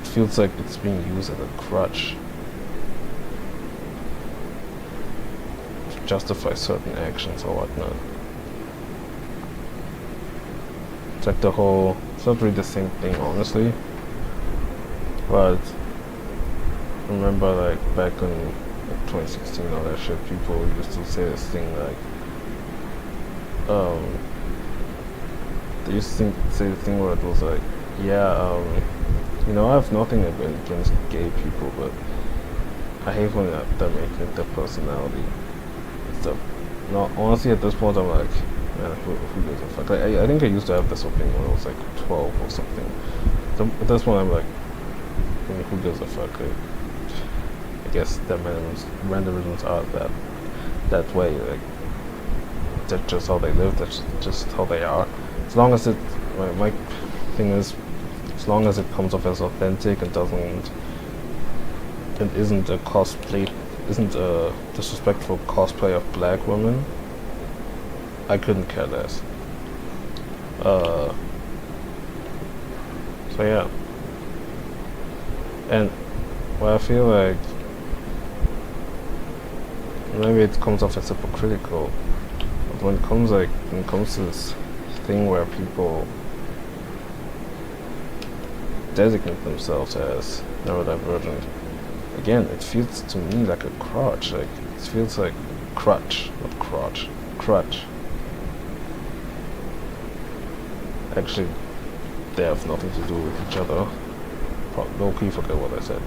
It feels like it's being used as a crutch to justify certain actions or whatnot. It's like it's not really the same thing, honestly, but I remember like back in 2016, all that shit, people used to say this thing like, they used to say the thing where it was like, yeah, You know, I have nothing against gay people, but I hate when they're making it their personality and stuff. No, honestly, at this point, I'm like, man, who gives a fuck? Like, I think I used to have this opinion when I was like 12 or something. So at this point, I'm like, I mean, who gives a fuck? I guess their mannerisms are that way. Like, that's just how they live. That's just how they are. As long as my thing is, as long as it comes off as authentic and isn't a cosplay, isn't a disrespectful cosplay of black women, I couldn't care less. So yeah, and well, I feel like maybe it comes off as hypocritical, but when it comes to this thing where people designate themselves as neurodivergent, again, it feels to me like a crutch. Like, it feels like crutch, not crotch, crutch. Actually, they have nothing to do with each other. Low-key forget what I said.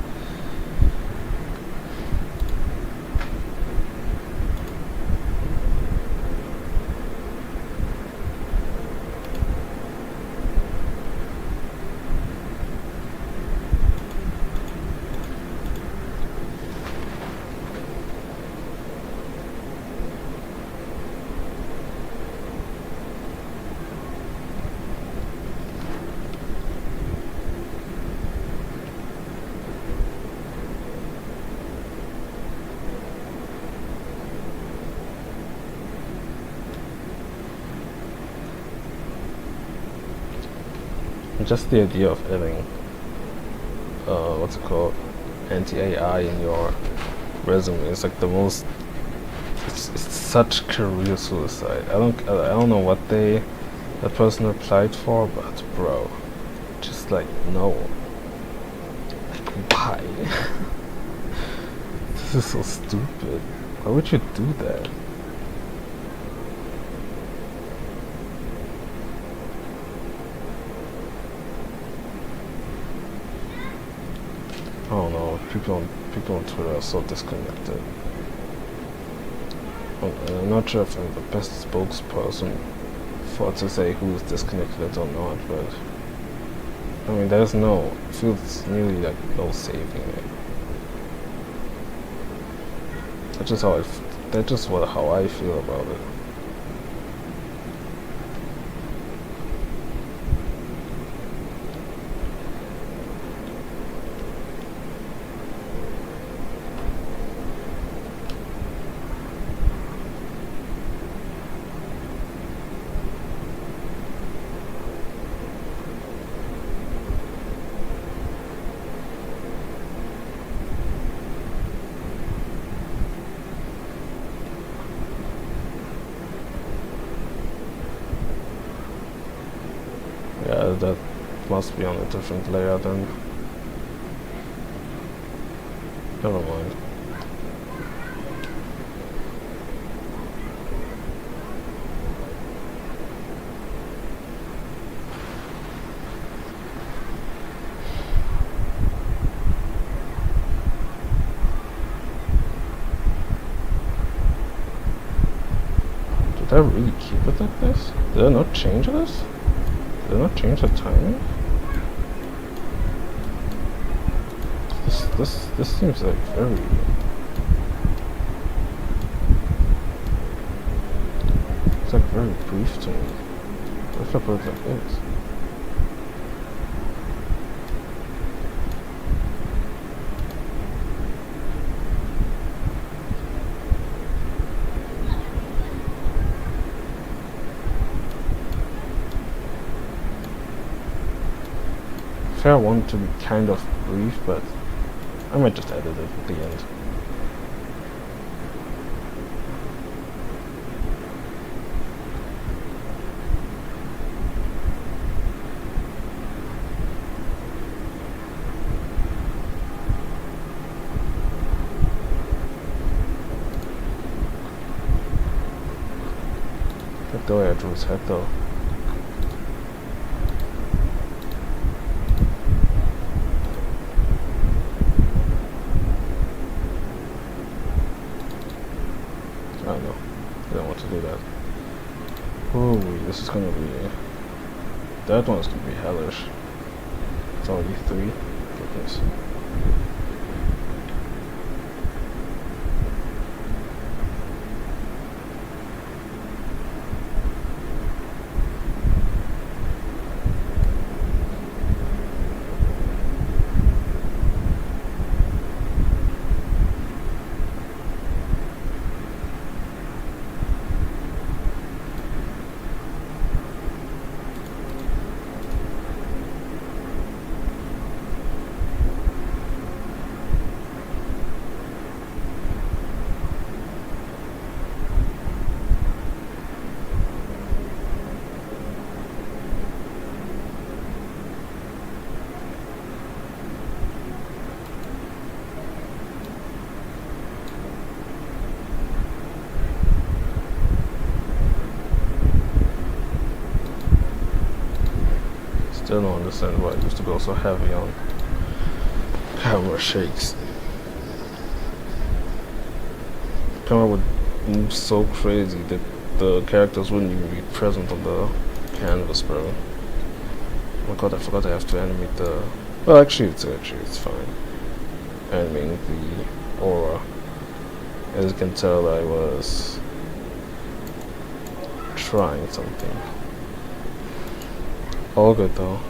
Just the idea of having what's it called, anti-AI in your resume is like the most. It's such career suicide. I don't know what that person applied for, but bro, just like no. Like why? This is so stupid. Why would you do that? I don't know. People on Twitter are so disconnected. I'm not sure if I'm the best spokesperson for to say who's disconnected or not, but I mean, there's no, feels nearly like no saving it. That's just how how I feel about it. Yeah, that must be on a different layer then. Never mind. Did I really keep it like this? Did I not change this? Did I not change the timing? This seems like very... It's like very brief to me. What if I put it like this? I want it to be kind of brief, but I might just edit it at the end. I like the way I drew his head though. Oh, this is gonna be. That one's gonna be hellish. It's only 3. Goodness. Still don't understand why it used to go so heavy on camera shakes. Camera would move so crazy that the characters wouldn't even be present on the canvas, bro. Oh my god, I forgot I have to animate the. Well, actually, it's fine. Animating the aura. As you can tell, I was trying something. All good though.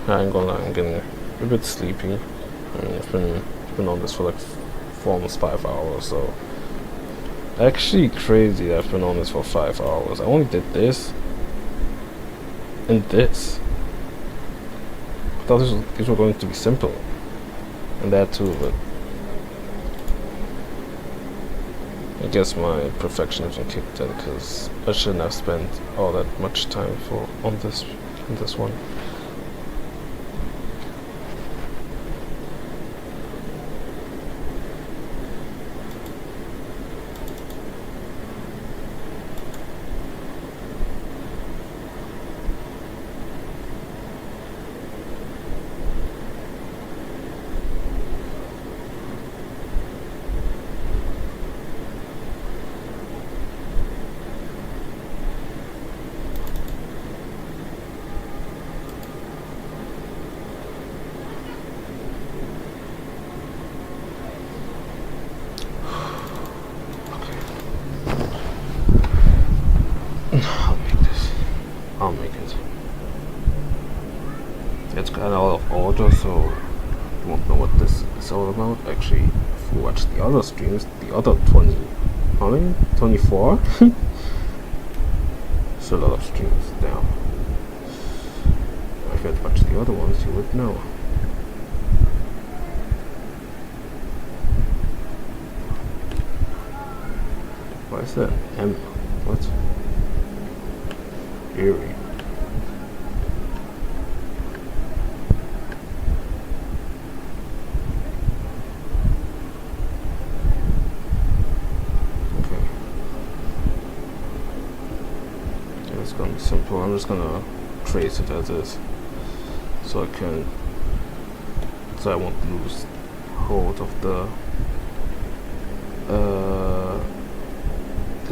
I ain't gonna lie, I'm getting a bit sleepy. I mean, I've been on this for like for almost 5 hours, so actually crazy that I've been on this for 5 hours. I only did this and this. I thought these were going to be simple, and that too, but I guess my perfectionism kicked in because I shouldn't have spent all that much time on this one. I'll make it. It's kind of out of order, so you won't know what this is all about. Actually, if you watch the other streams, the other 20, how many? 24? It's a lot of streams now. If you had watched the other ones, you would know. Why is that? What? Eerie. Okay. It's gonna be simple. I'm just gonna trace it as is, so I won't lose hold of the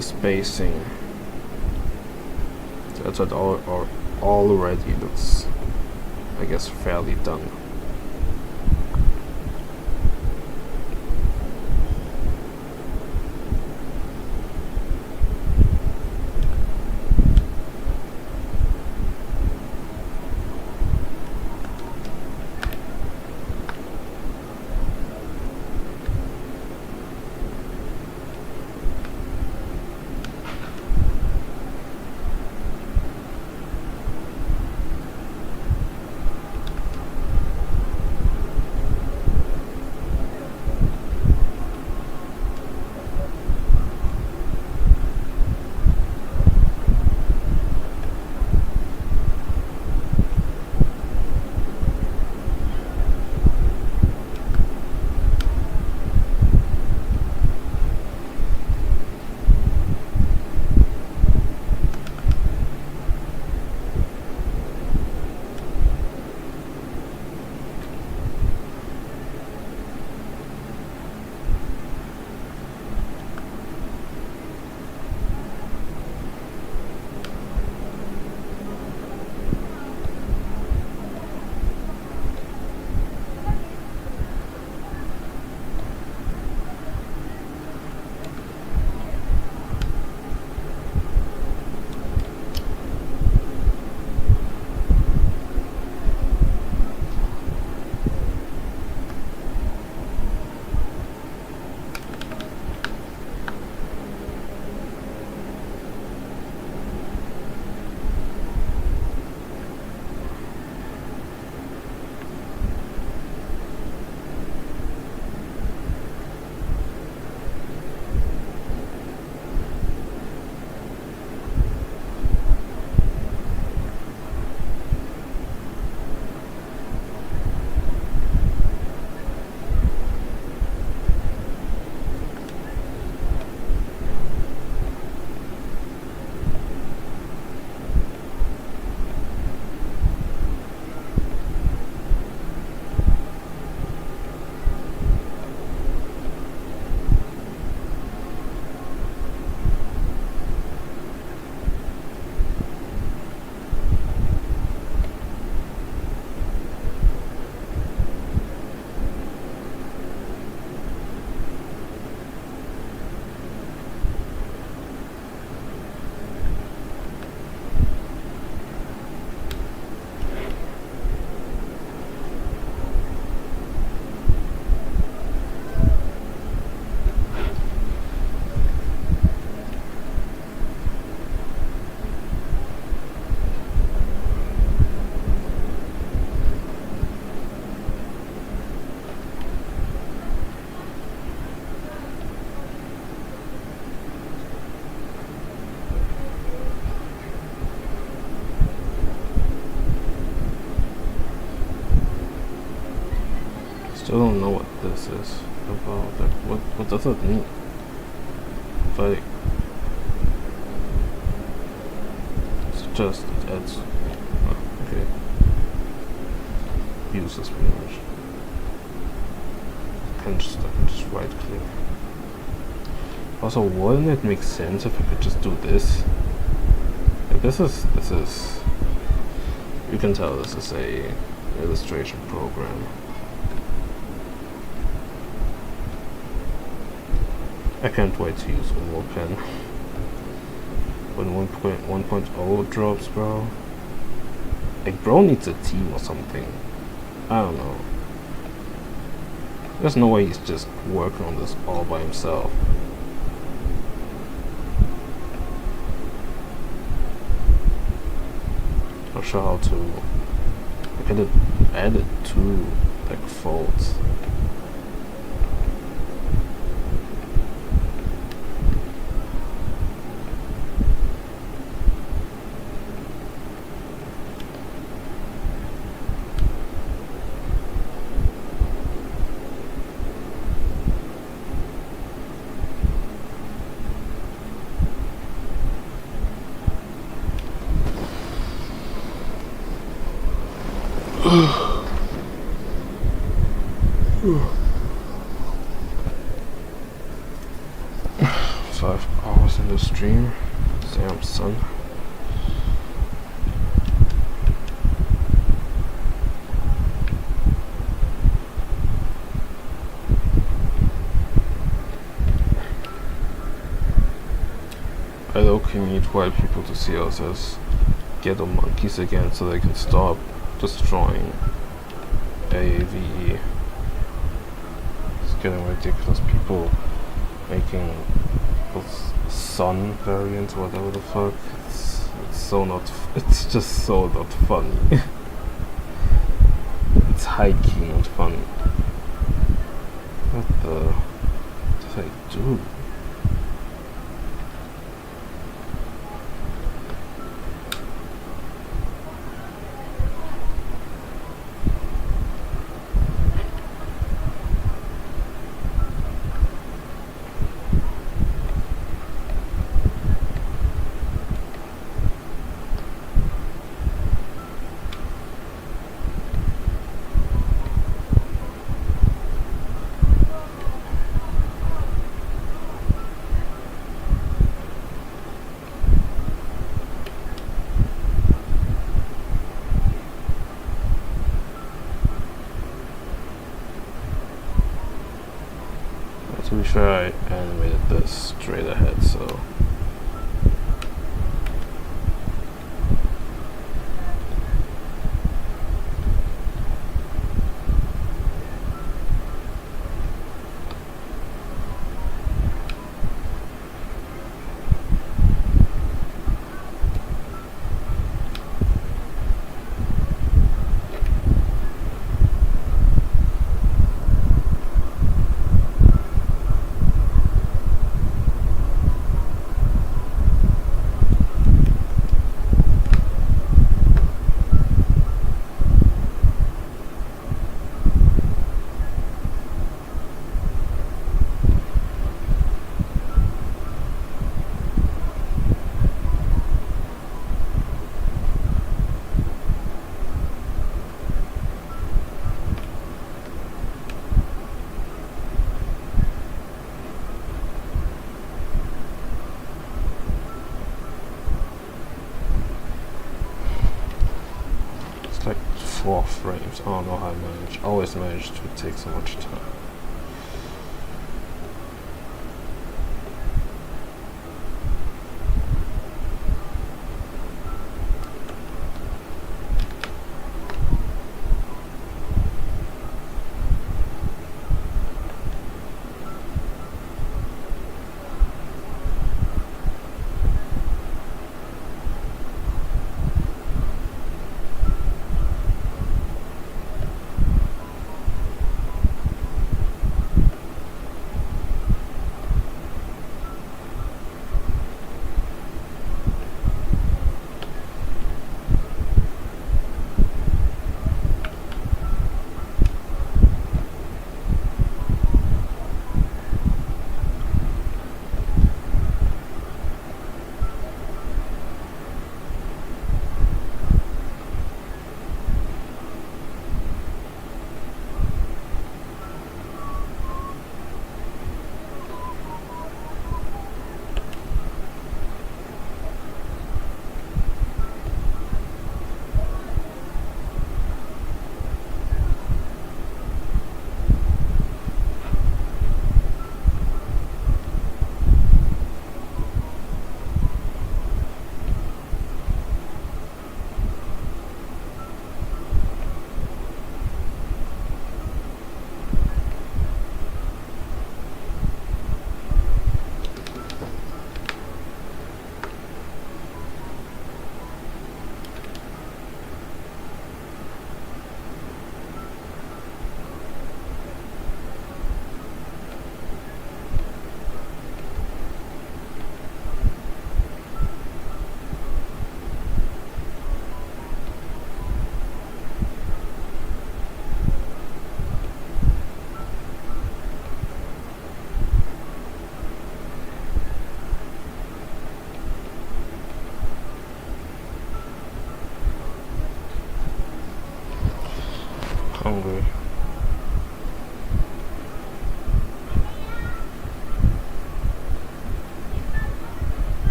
spacing. That's what already looks, I guess, fairly done. still don't know what this is about. Like, what does it mean? Like, it's just it adds. Oh, okay. Use this pretty much. I can just right click. Also, wouldn't it make sense if I could just do this? Like, this is. You can tell this is a illustration program. I can't wait to use one more pen. When 1.0 drops, bro. Like, bro needs a team or something. I don't know. There's no way he's just working on this all by himself. Not sure how to edit two like folds. Five hours in the stream. Damn, son. I low-key need white people to see us as ghetto monkeys again so they can stop destroying AAVE. It's getting ridiculous. People making those sun variants, whatever the fuck. It's so not. It's just so not funny. It's high-key not funny. What the did I do? To be fair, I animated this straight ahead, so it's like 4 frames. I don't know how I always manage to take so much time.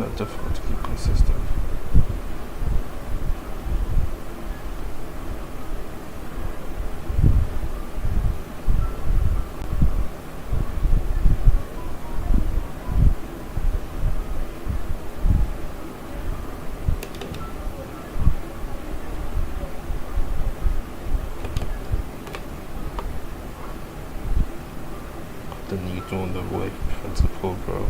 kind of difficult to keep consistent. The needle on the wave principle, bro.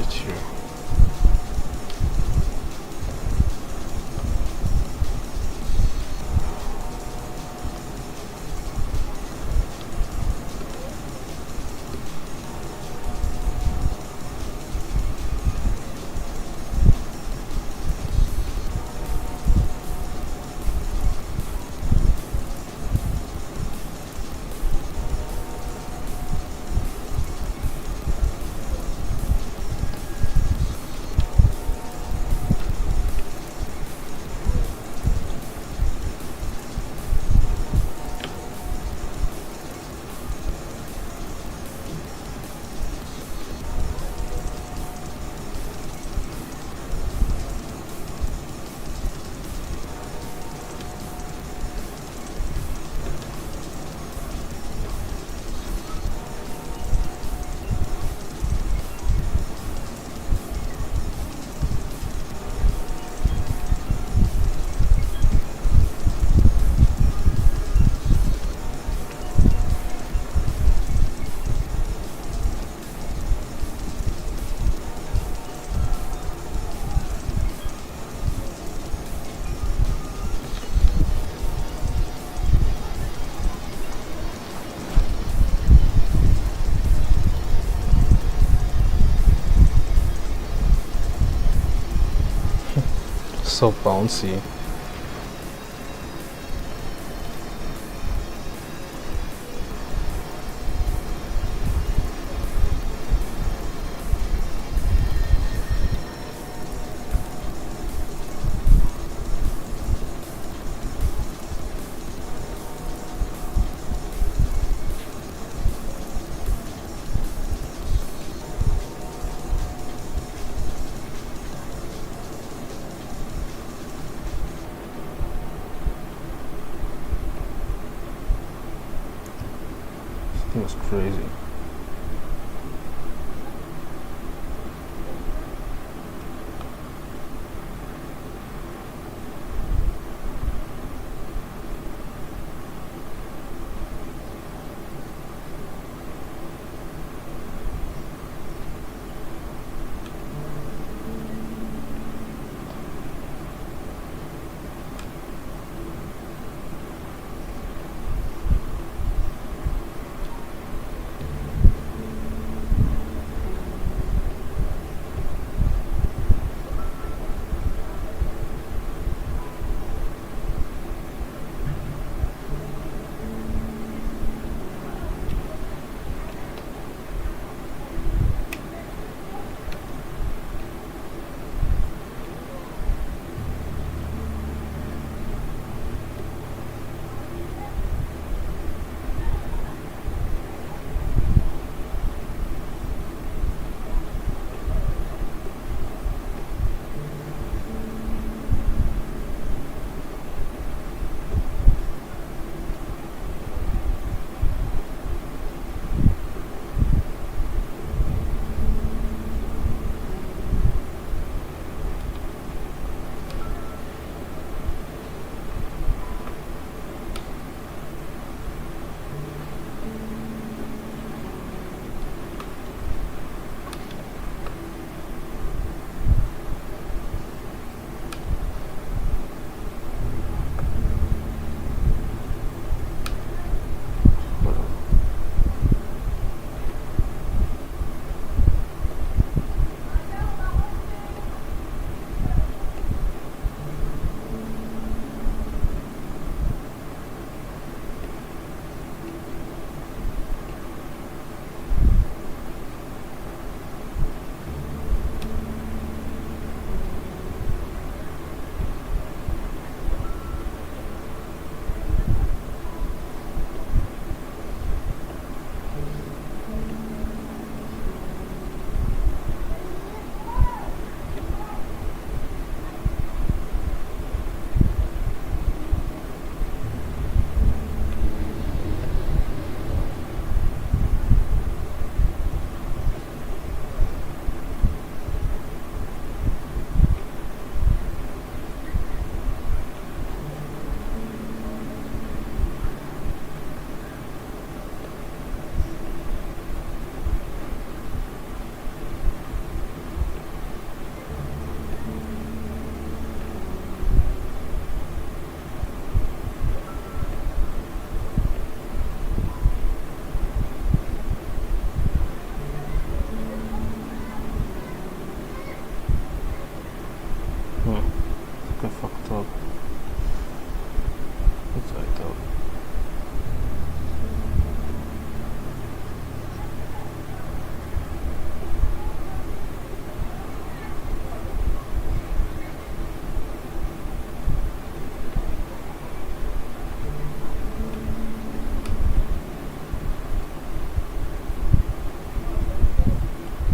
it here. So bouncy. It was crazy.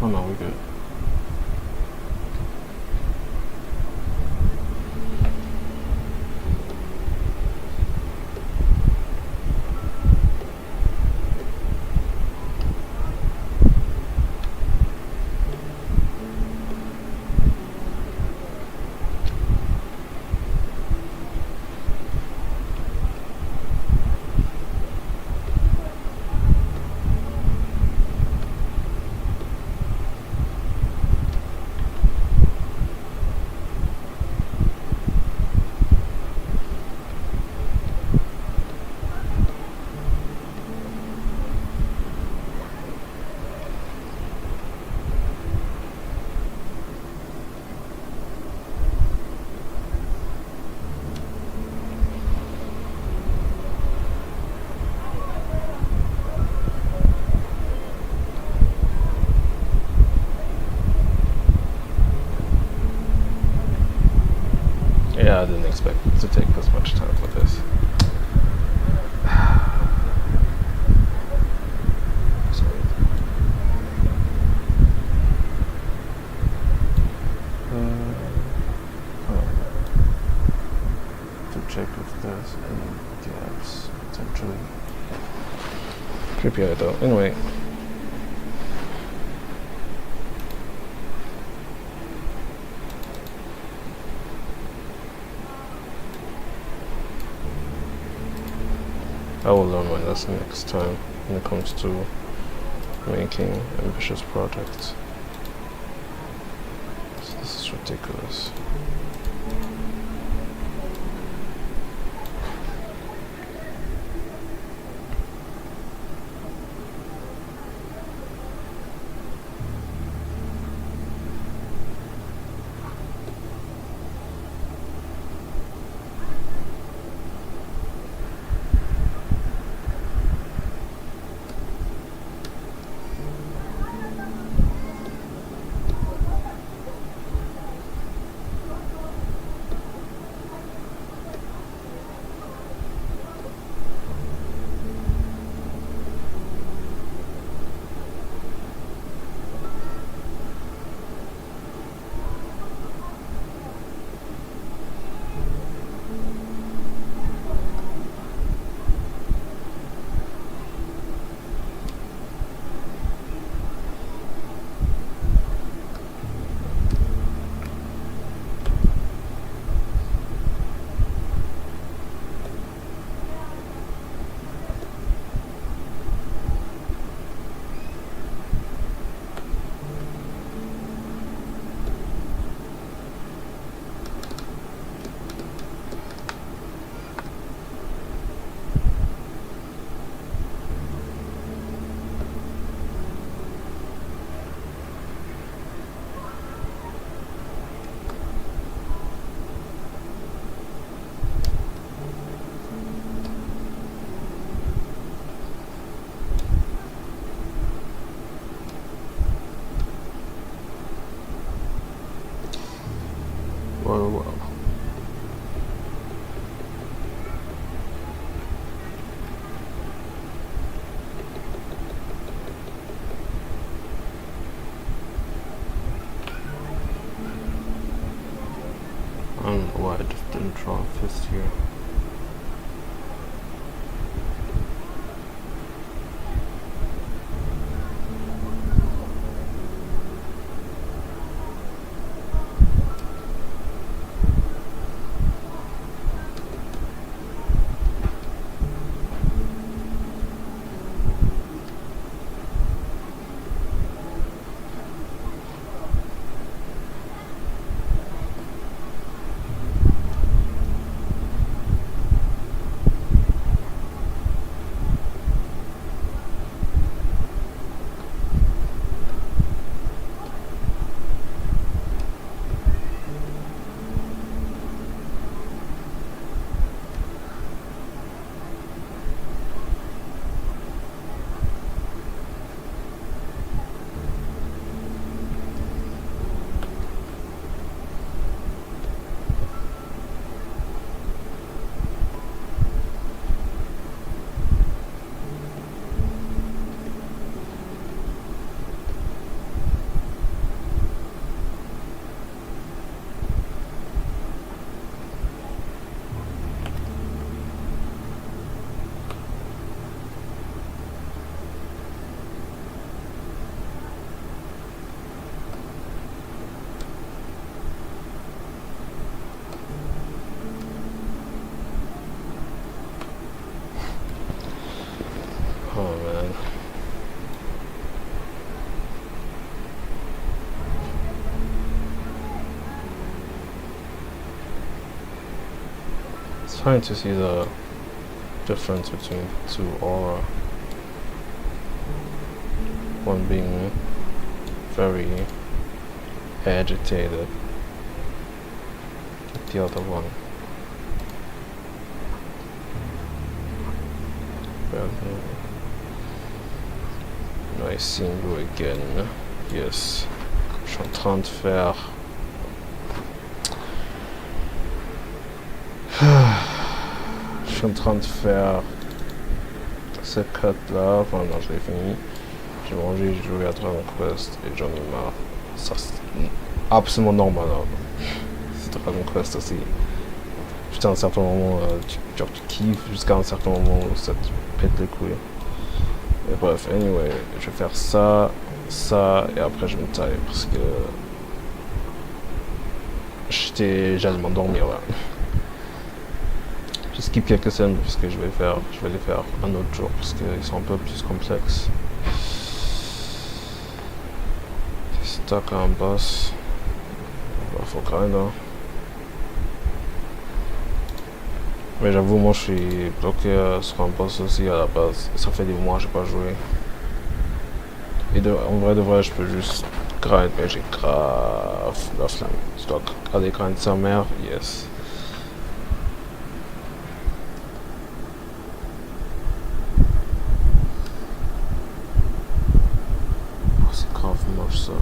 Oh no, we're good. Yeah, I didn't expect it to take this much time for this. Sorry. To check if there's any gaps potentially. Creepy though. Anyway. I will learn my lesson next time when it comes to making ambitious projects. So this is ridiculous. Well. I don't know why I just didn't draw a fist here. trying to see the difference between the two aura. One being very agitated, the other one I see you again. Yes. Je suis en train de faire ce cut là, enfin non, je l'ai fini. J'ai mangé, j'ai joué à Dragon Quest et j'en ai marre. Ça c'est absolument normal. Hein. C'est Dragon Quest aussi. Jusqu'à un certain moment, tu kiffes, jusqu'à un certain moment où ça te pète les couilles. Et bref, anyway, je vais faire ça, et après je me taille parce que j'allais m'endormir là. Je skip quelques scènes parce que je vais les faire un autre jour parce qu'ils sont un peu plus complexes. Stuck à un boss. Bah, faut grind hein. Mais j'avoue, moi je suis bloqué sur un boss aussi à la base. Ça fait des mois que j'ai pas joué. Et en vrai de vrai, je peux juste grind, mais j'ai grave la flamme. Je dois aller grind sa mère, yes. Oh, c'est grave moche ça.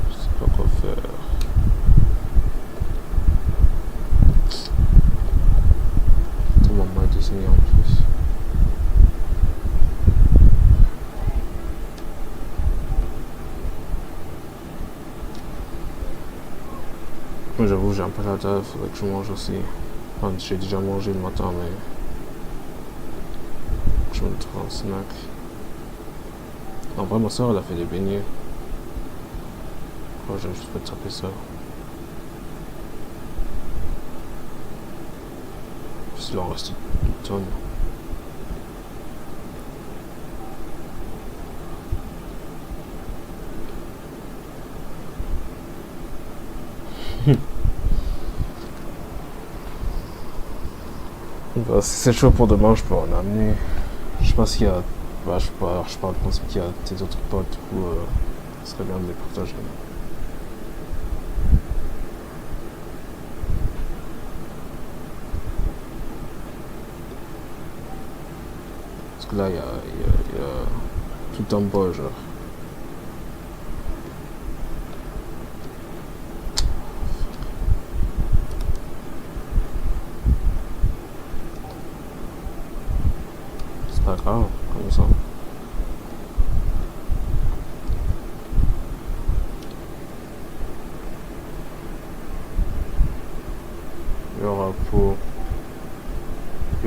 Je sais pas quoi faire. Disney en plus. Mais j'avoue, j'ai un peu la dalle, faudrait que je mange aussi. Enfin, j'ai déjà mangé le matin, mais je me trouve un snack. En vrai, ma soeur, elle a fait des beignets. Oh, j'ai juste fait taper ça. Il en reste une tonne. Bah, si c'est chaud pour demain, je peux en amener. Je sais pas s'il y a. Bah, je sais pas, alors je parle du principe qu'il y a tes autres potes ou ce serait bien de les partager. Là, il y a tout un bol, genre. C'est pas grave, comme ça. Il y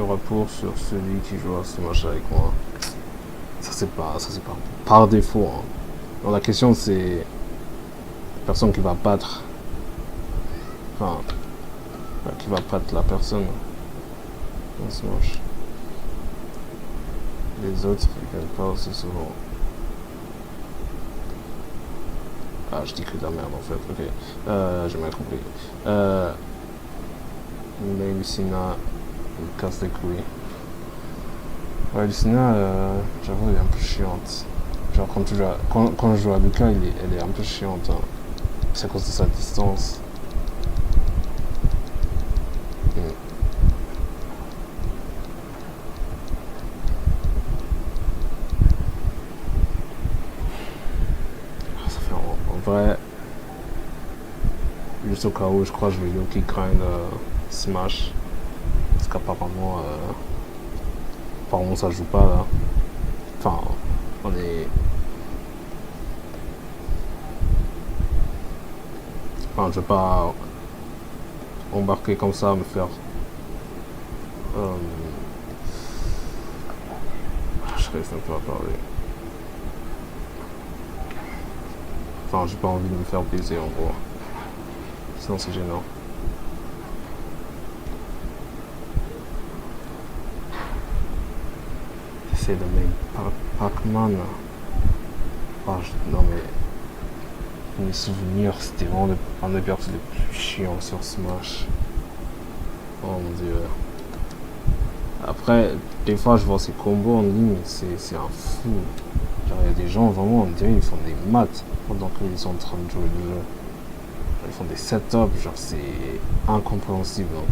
aura pour sur celui qui joue à ce match avec moi. Ça c'est pas par défaut. Hein. Donc, la question c'est la personne qui va battre. Enfin, qui va battre la personne dans ce match. Les autres ils viennent pas aussi souvent. Ah, je dis que de la merde en fait. Ok, j'ai mal compris. Mais Lucina il casse les couilles. Ouais, Lucina, j'avoue, elle est un peu chiante. Genre, quand je joue à Lucas, elle est un peu chiante. Hein. C'est à cause de sa distance. Ça fait en vrai. Juste au cas où, je crois que je vais Yoki grind Smash. Parce qu'apparemment. Apparemment ça joue pas là. Enfin, on est. Enfin, je vais pas embarquer comme ça, me faire. Je reste un peu à parler. Enfin, j'ai pas envie de me faire baiser en gros. Sinon c'est gênant. C'est le même Pac-Man. Ah, non mais mes souvenirs c'était vraiment un des persos les plus chiants sur Smash. Oh mon dieu. Après, des fois, je vois ces combos en ligne, c'est un fou. Genre, il y a des gens, vraiment, on dirait, ils font des maths pendant qu'ils sont en train de jouer le jeu. Ils font des setups, genre, c'est incompréhensible. Hein.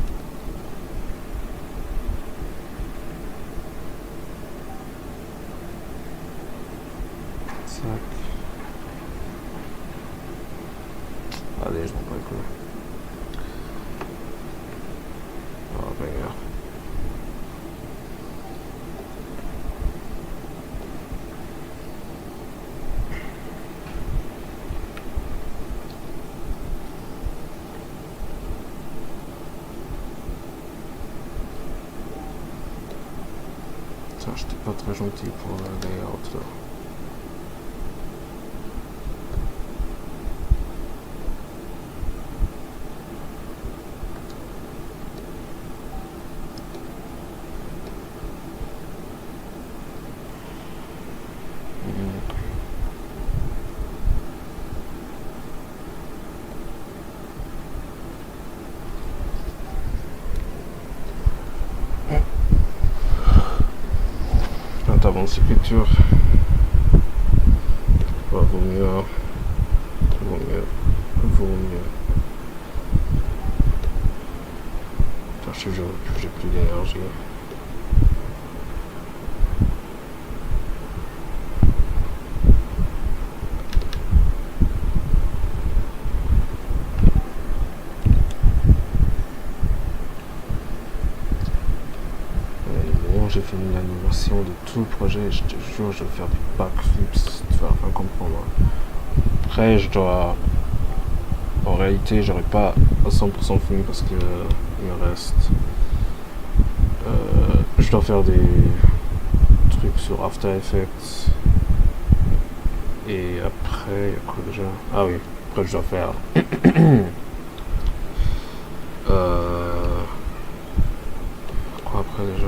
Sac. Allez, je m'en bats les couilles. Oh, banger. Tiens, j'étais pas très gentil pour le layout là. Intervention écriture. Ouais, vaut mieux. Hein. Vaut mieux. Vaut mieux. Putain, je te jure, j'ai plus d'énergie. J'ai fini l'animation de tout le projet et je te jure, je vais faire des backflips, tu vas rien comprendre. Après, je dois. En réalité, j'aurais pas à 100% fini parce que il me reste. Je dois faire des trucs sur After Effects. Et après, il y a quoi déjà? Ah oui, après, je dois faire. Quoi après déjà?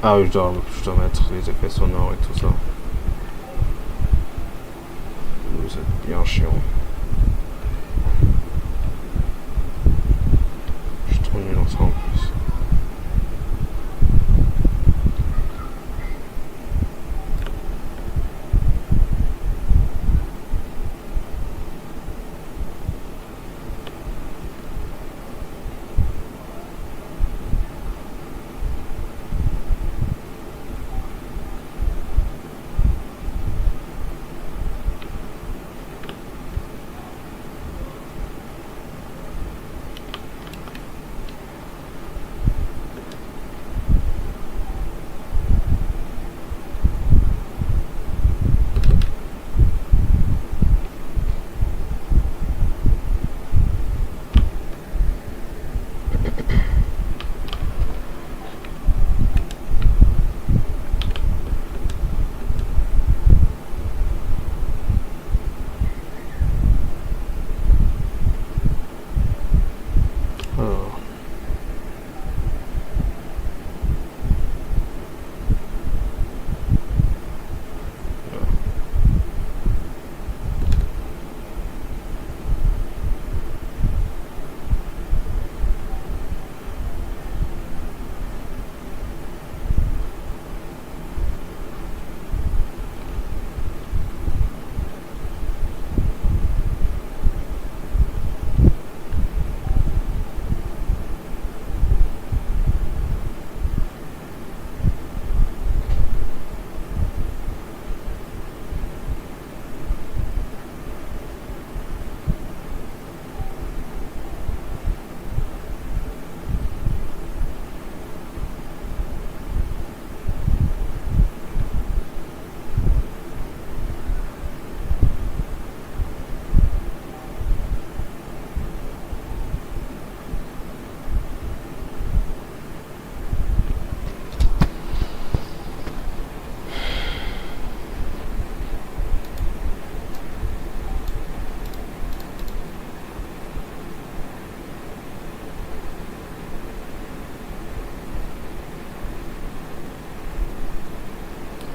Ah oui, je dois mettre les effets sonores et tout ça. Vous êtes bien chiant. Je suis trop nul en ça en plus.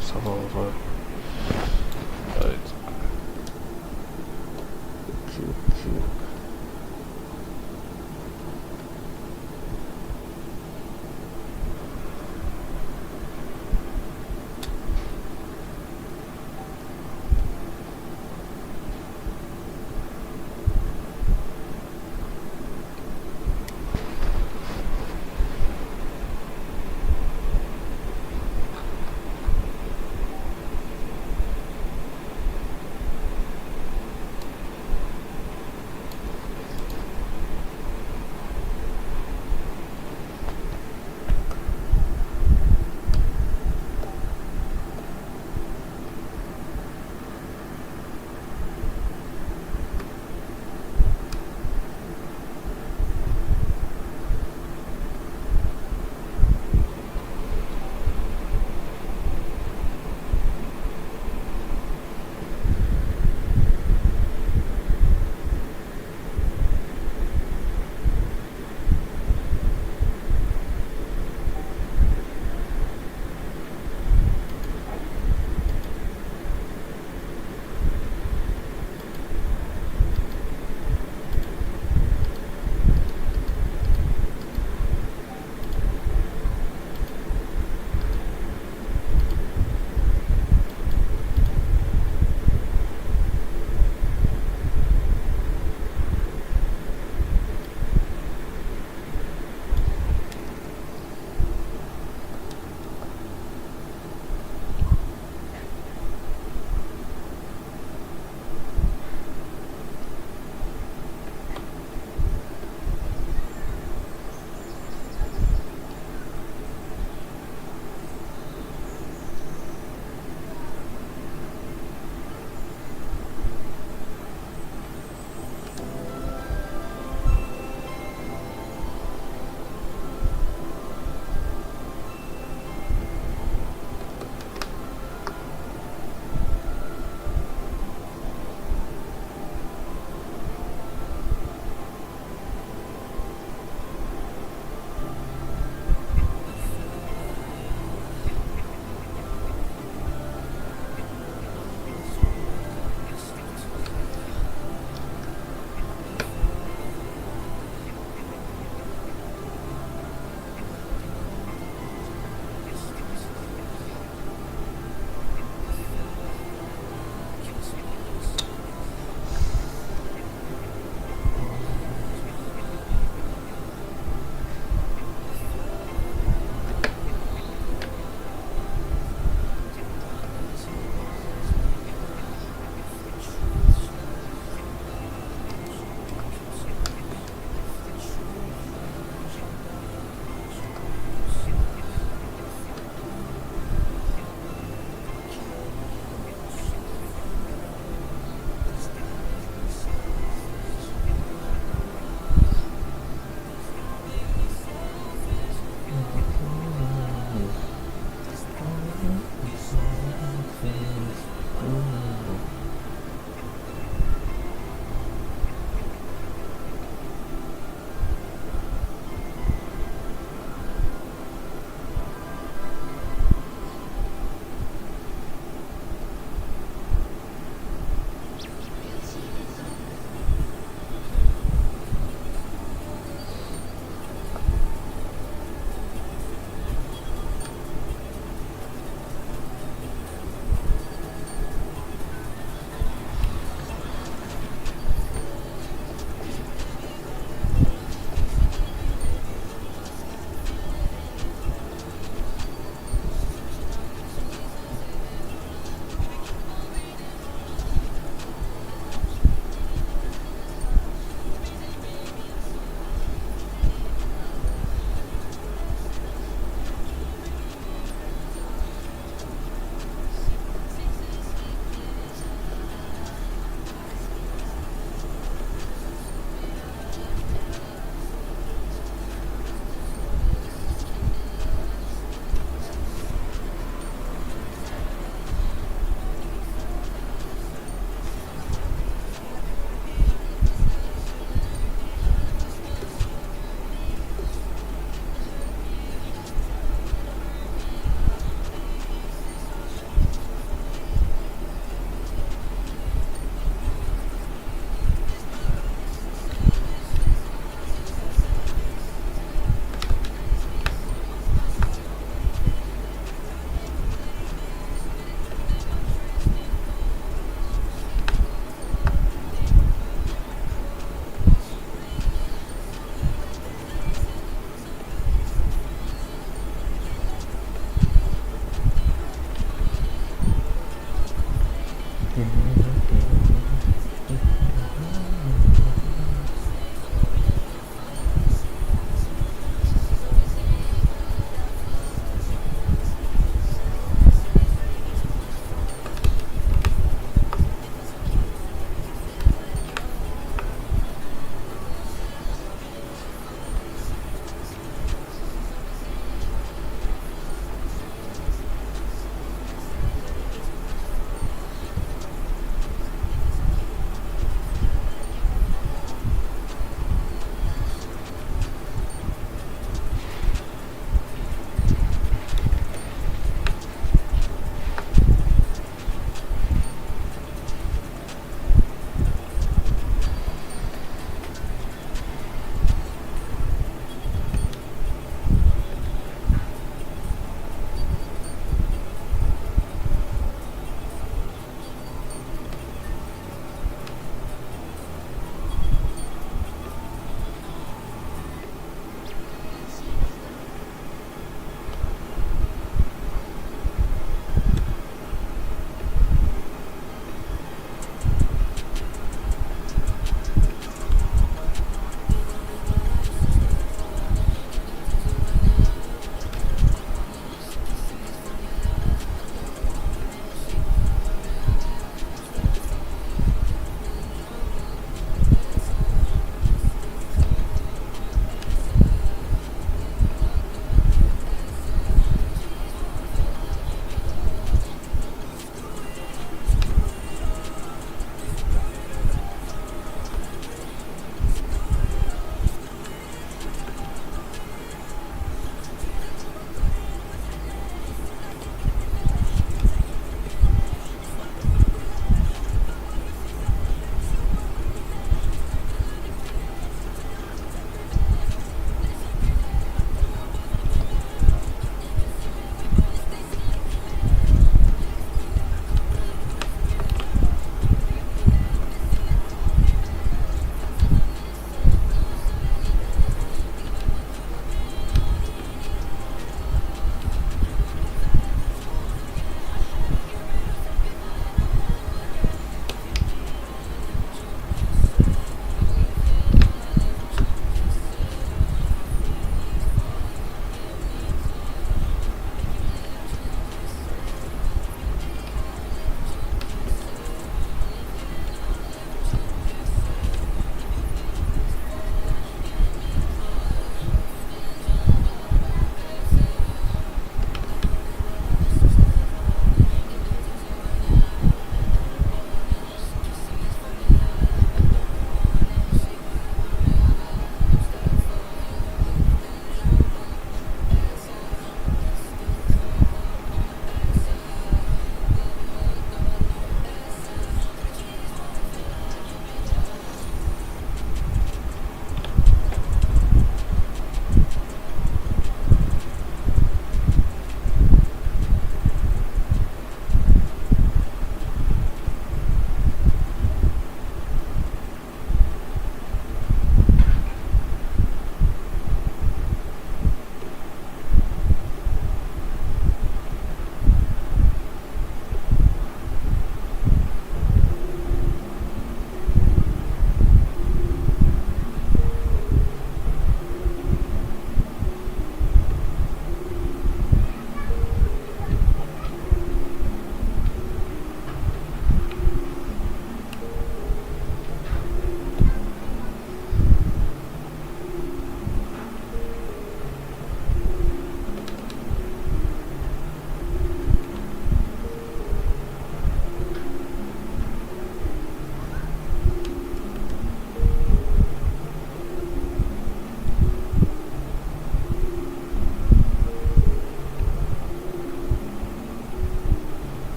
Ça va en vrai. Allez.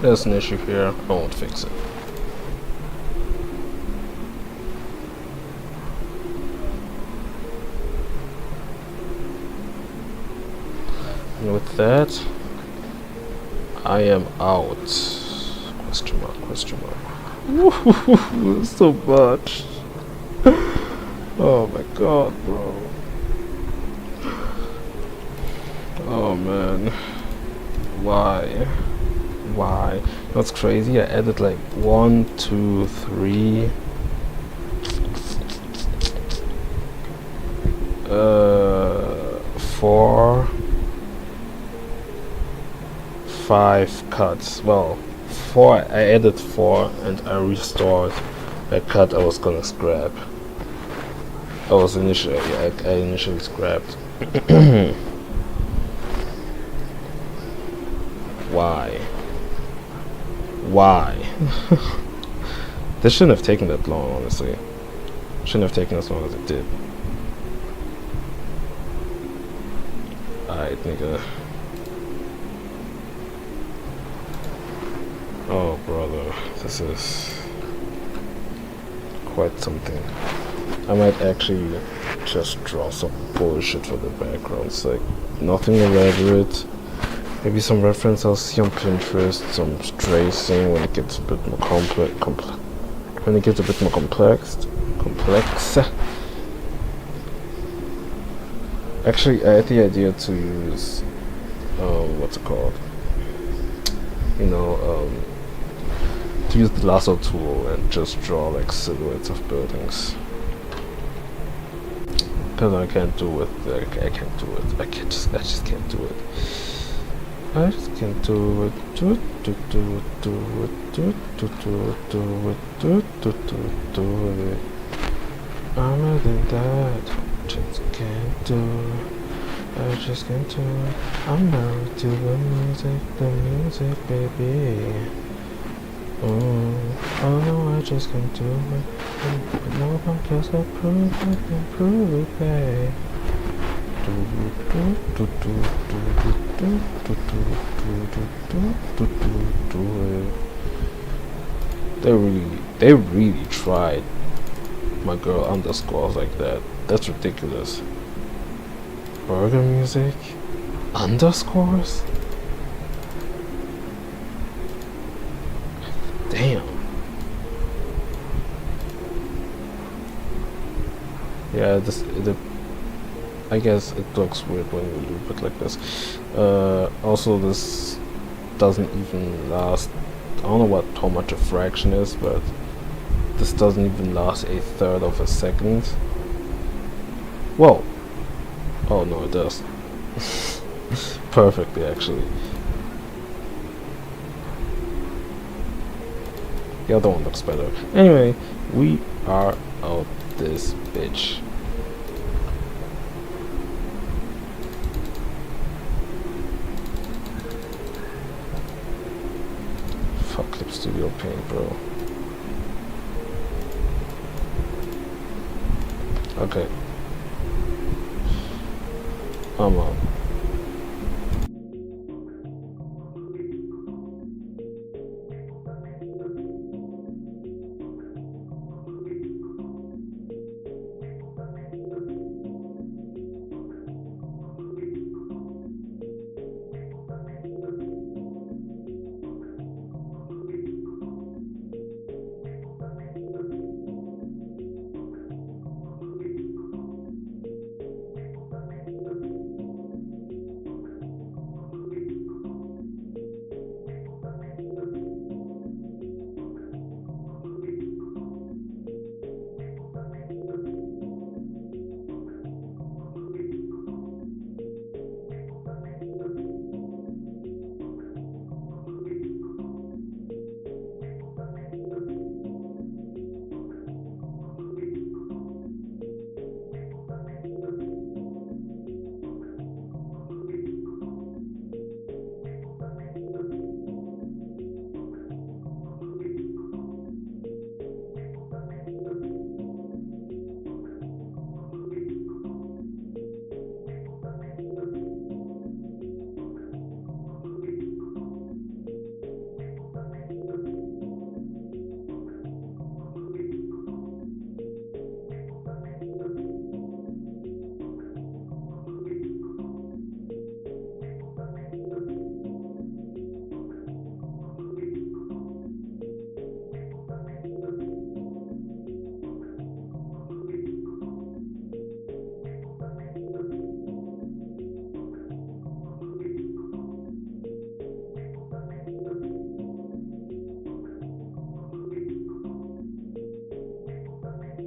there's an issue here, I won't fix it. And with that, I am out. Question mark, question mark. So much. Oh my god, bro. Oh man. Why? Why? What's crazy? I added like 1, 2, 3. 4, 5 cuts. Well, 4. I added 4 and I restored a cut I was gonna scrap. I initially scrapped. Why? Why? This shouldn't have taken that long, honestly. Shouldn't have taken as long as it did. Alright, nigga. Oh, brother. This is quite something. I might actually just draw some bullshit for the backgrounds, like nothing elaborate. Maybe some reference I'll see on Pinterest, some tracing when it gets a bit more when it gets a bit more complex. Actually, I had the idea to use what's it called? You know, to use the lasso tool and just draw like silhouettes of buildings. Because I can't do it. I can't do it. I just can't do it. I just can't do it. Do it. Do it. Do it. Do it. Do it. Do it. Do it. Do it. Do it. I'm more than that. Just can't do it. I just can't do it. I'm married to the music, baby. Oh no, I just can't do it. But no one cares to prove it and prove it, babe. They really tried my girl underscores like that. That's ridiculous. Burger music? Underscores? Damn. Yeah, I guess it looks weird when you loop it like this. Also, this doesn't even last. I don't know how much a fraction is, but this doesn't even last 1/3 of a second. Whoa. Oh no, it does. Perfectly, actually. The other one looks better. Anyway, we are out this bitch. Fuck Clip Studio Paint, bro. Okay. I'm on.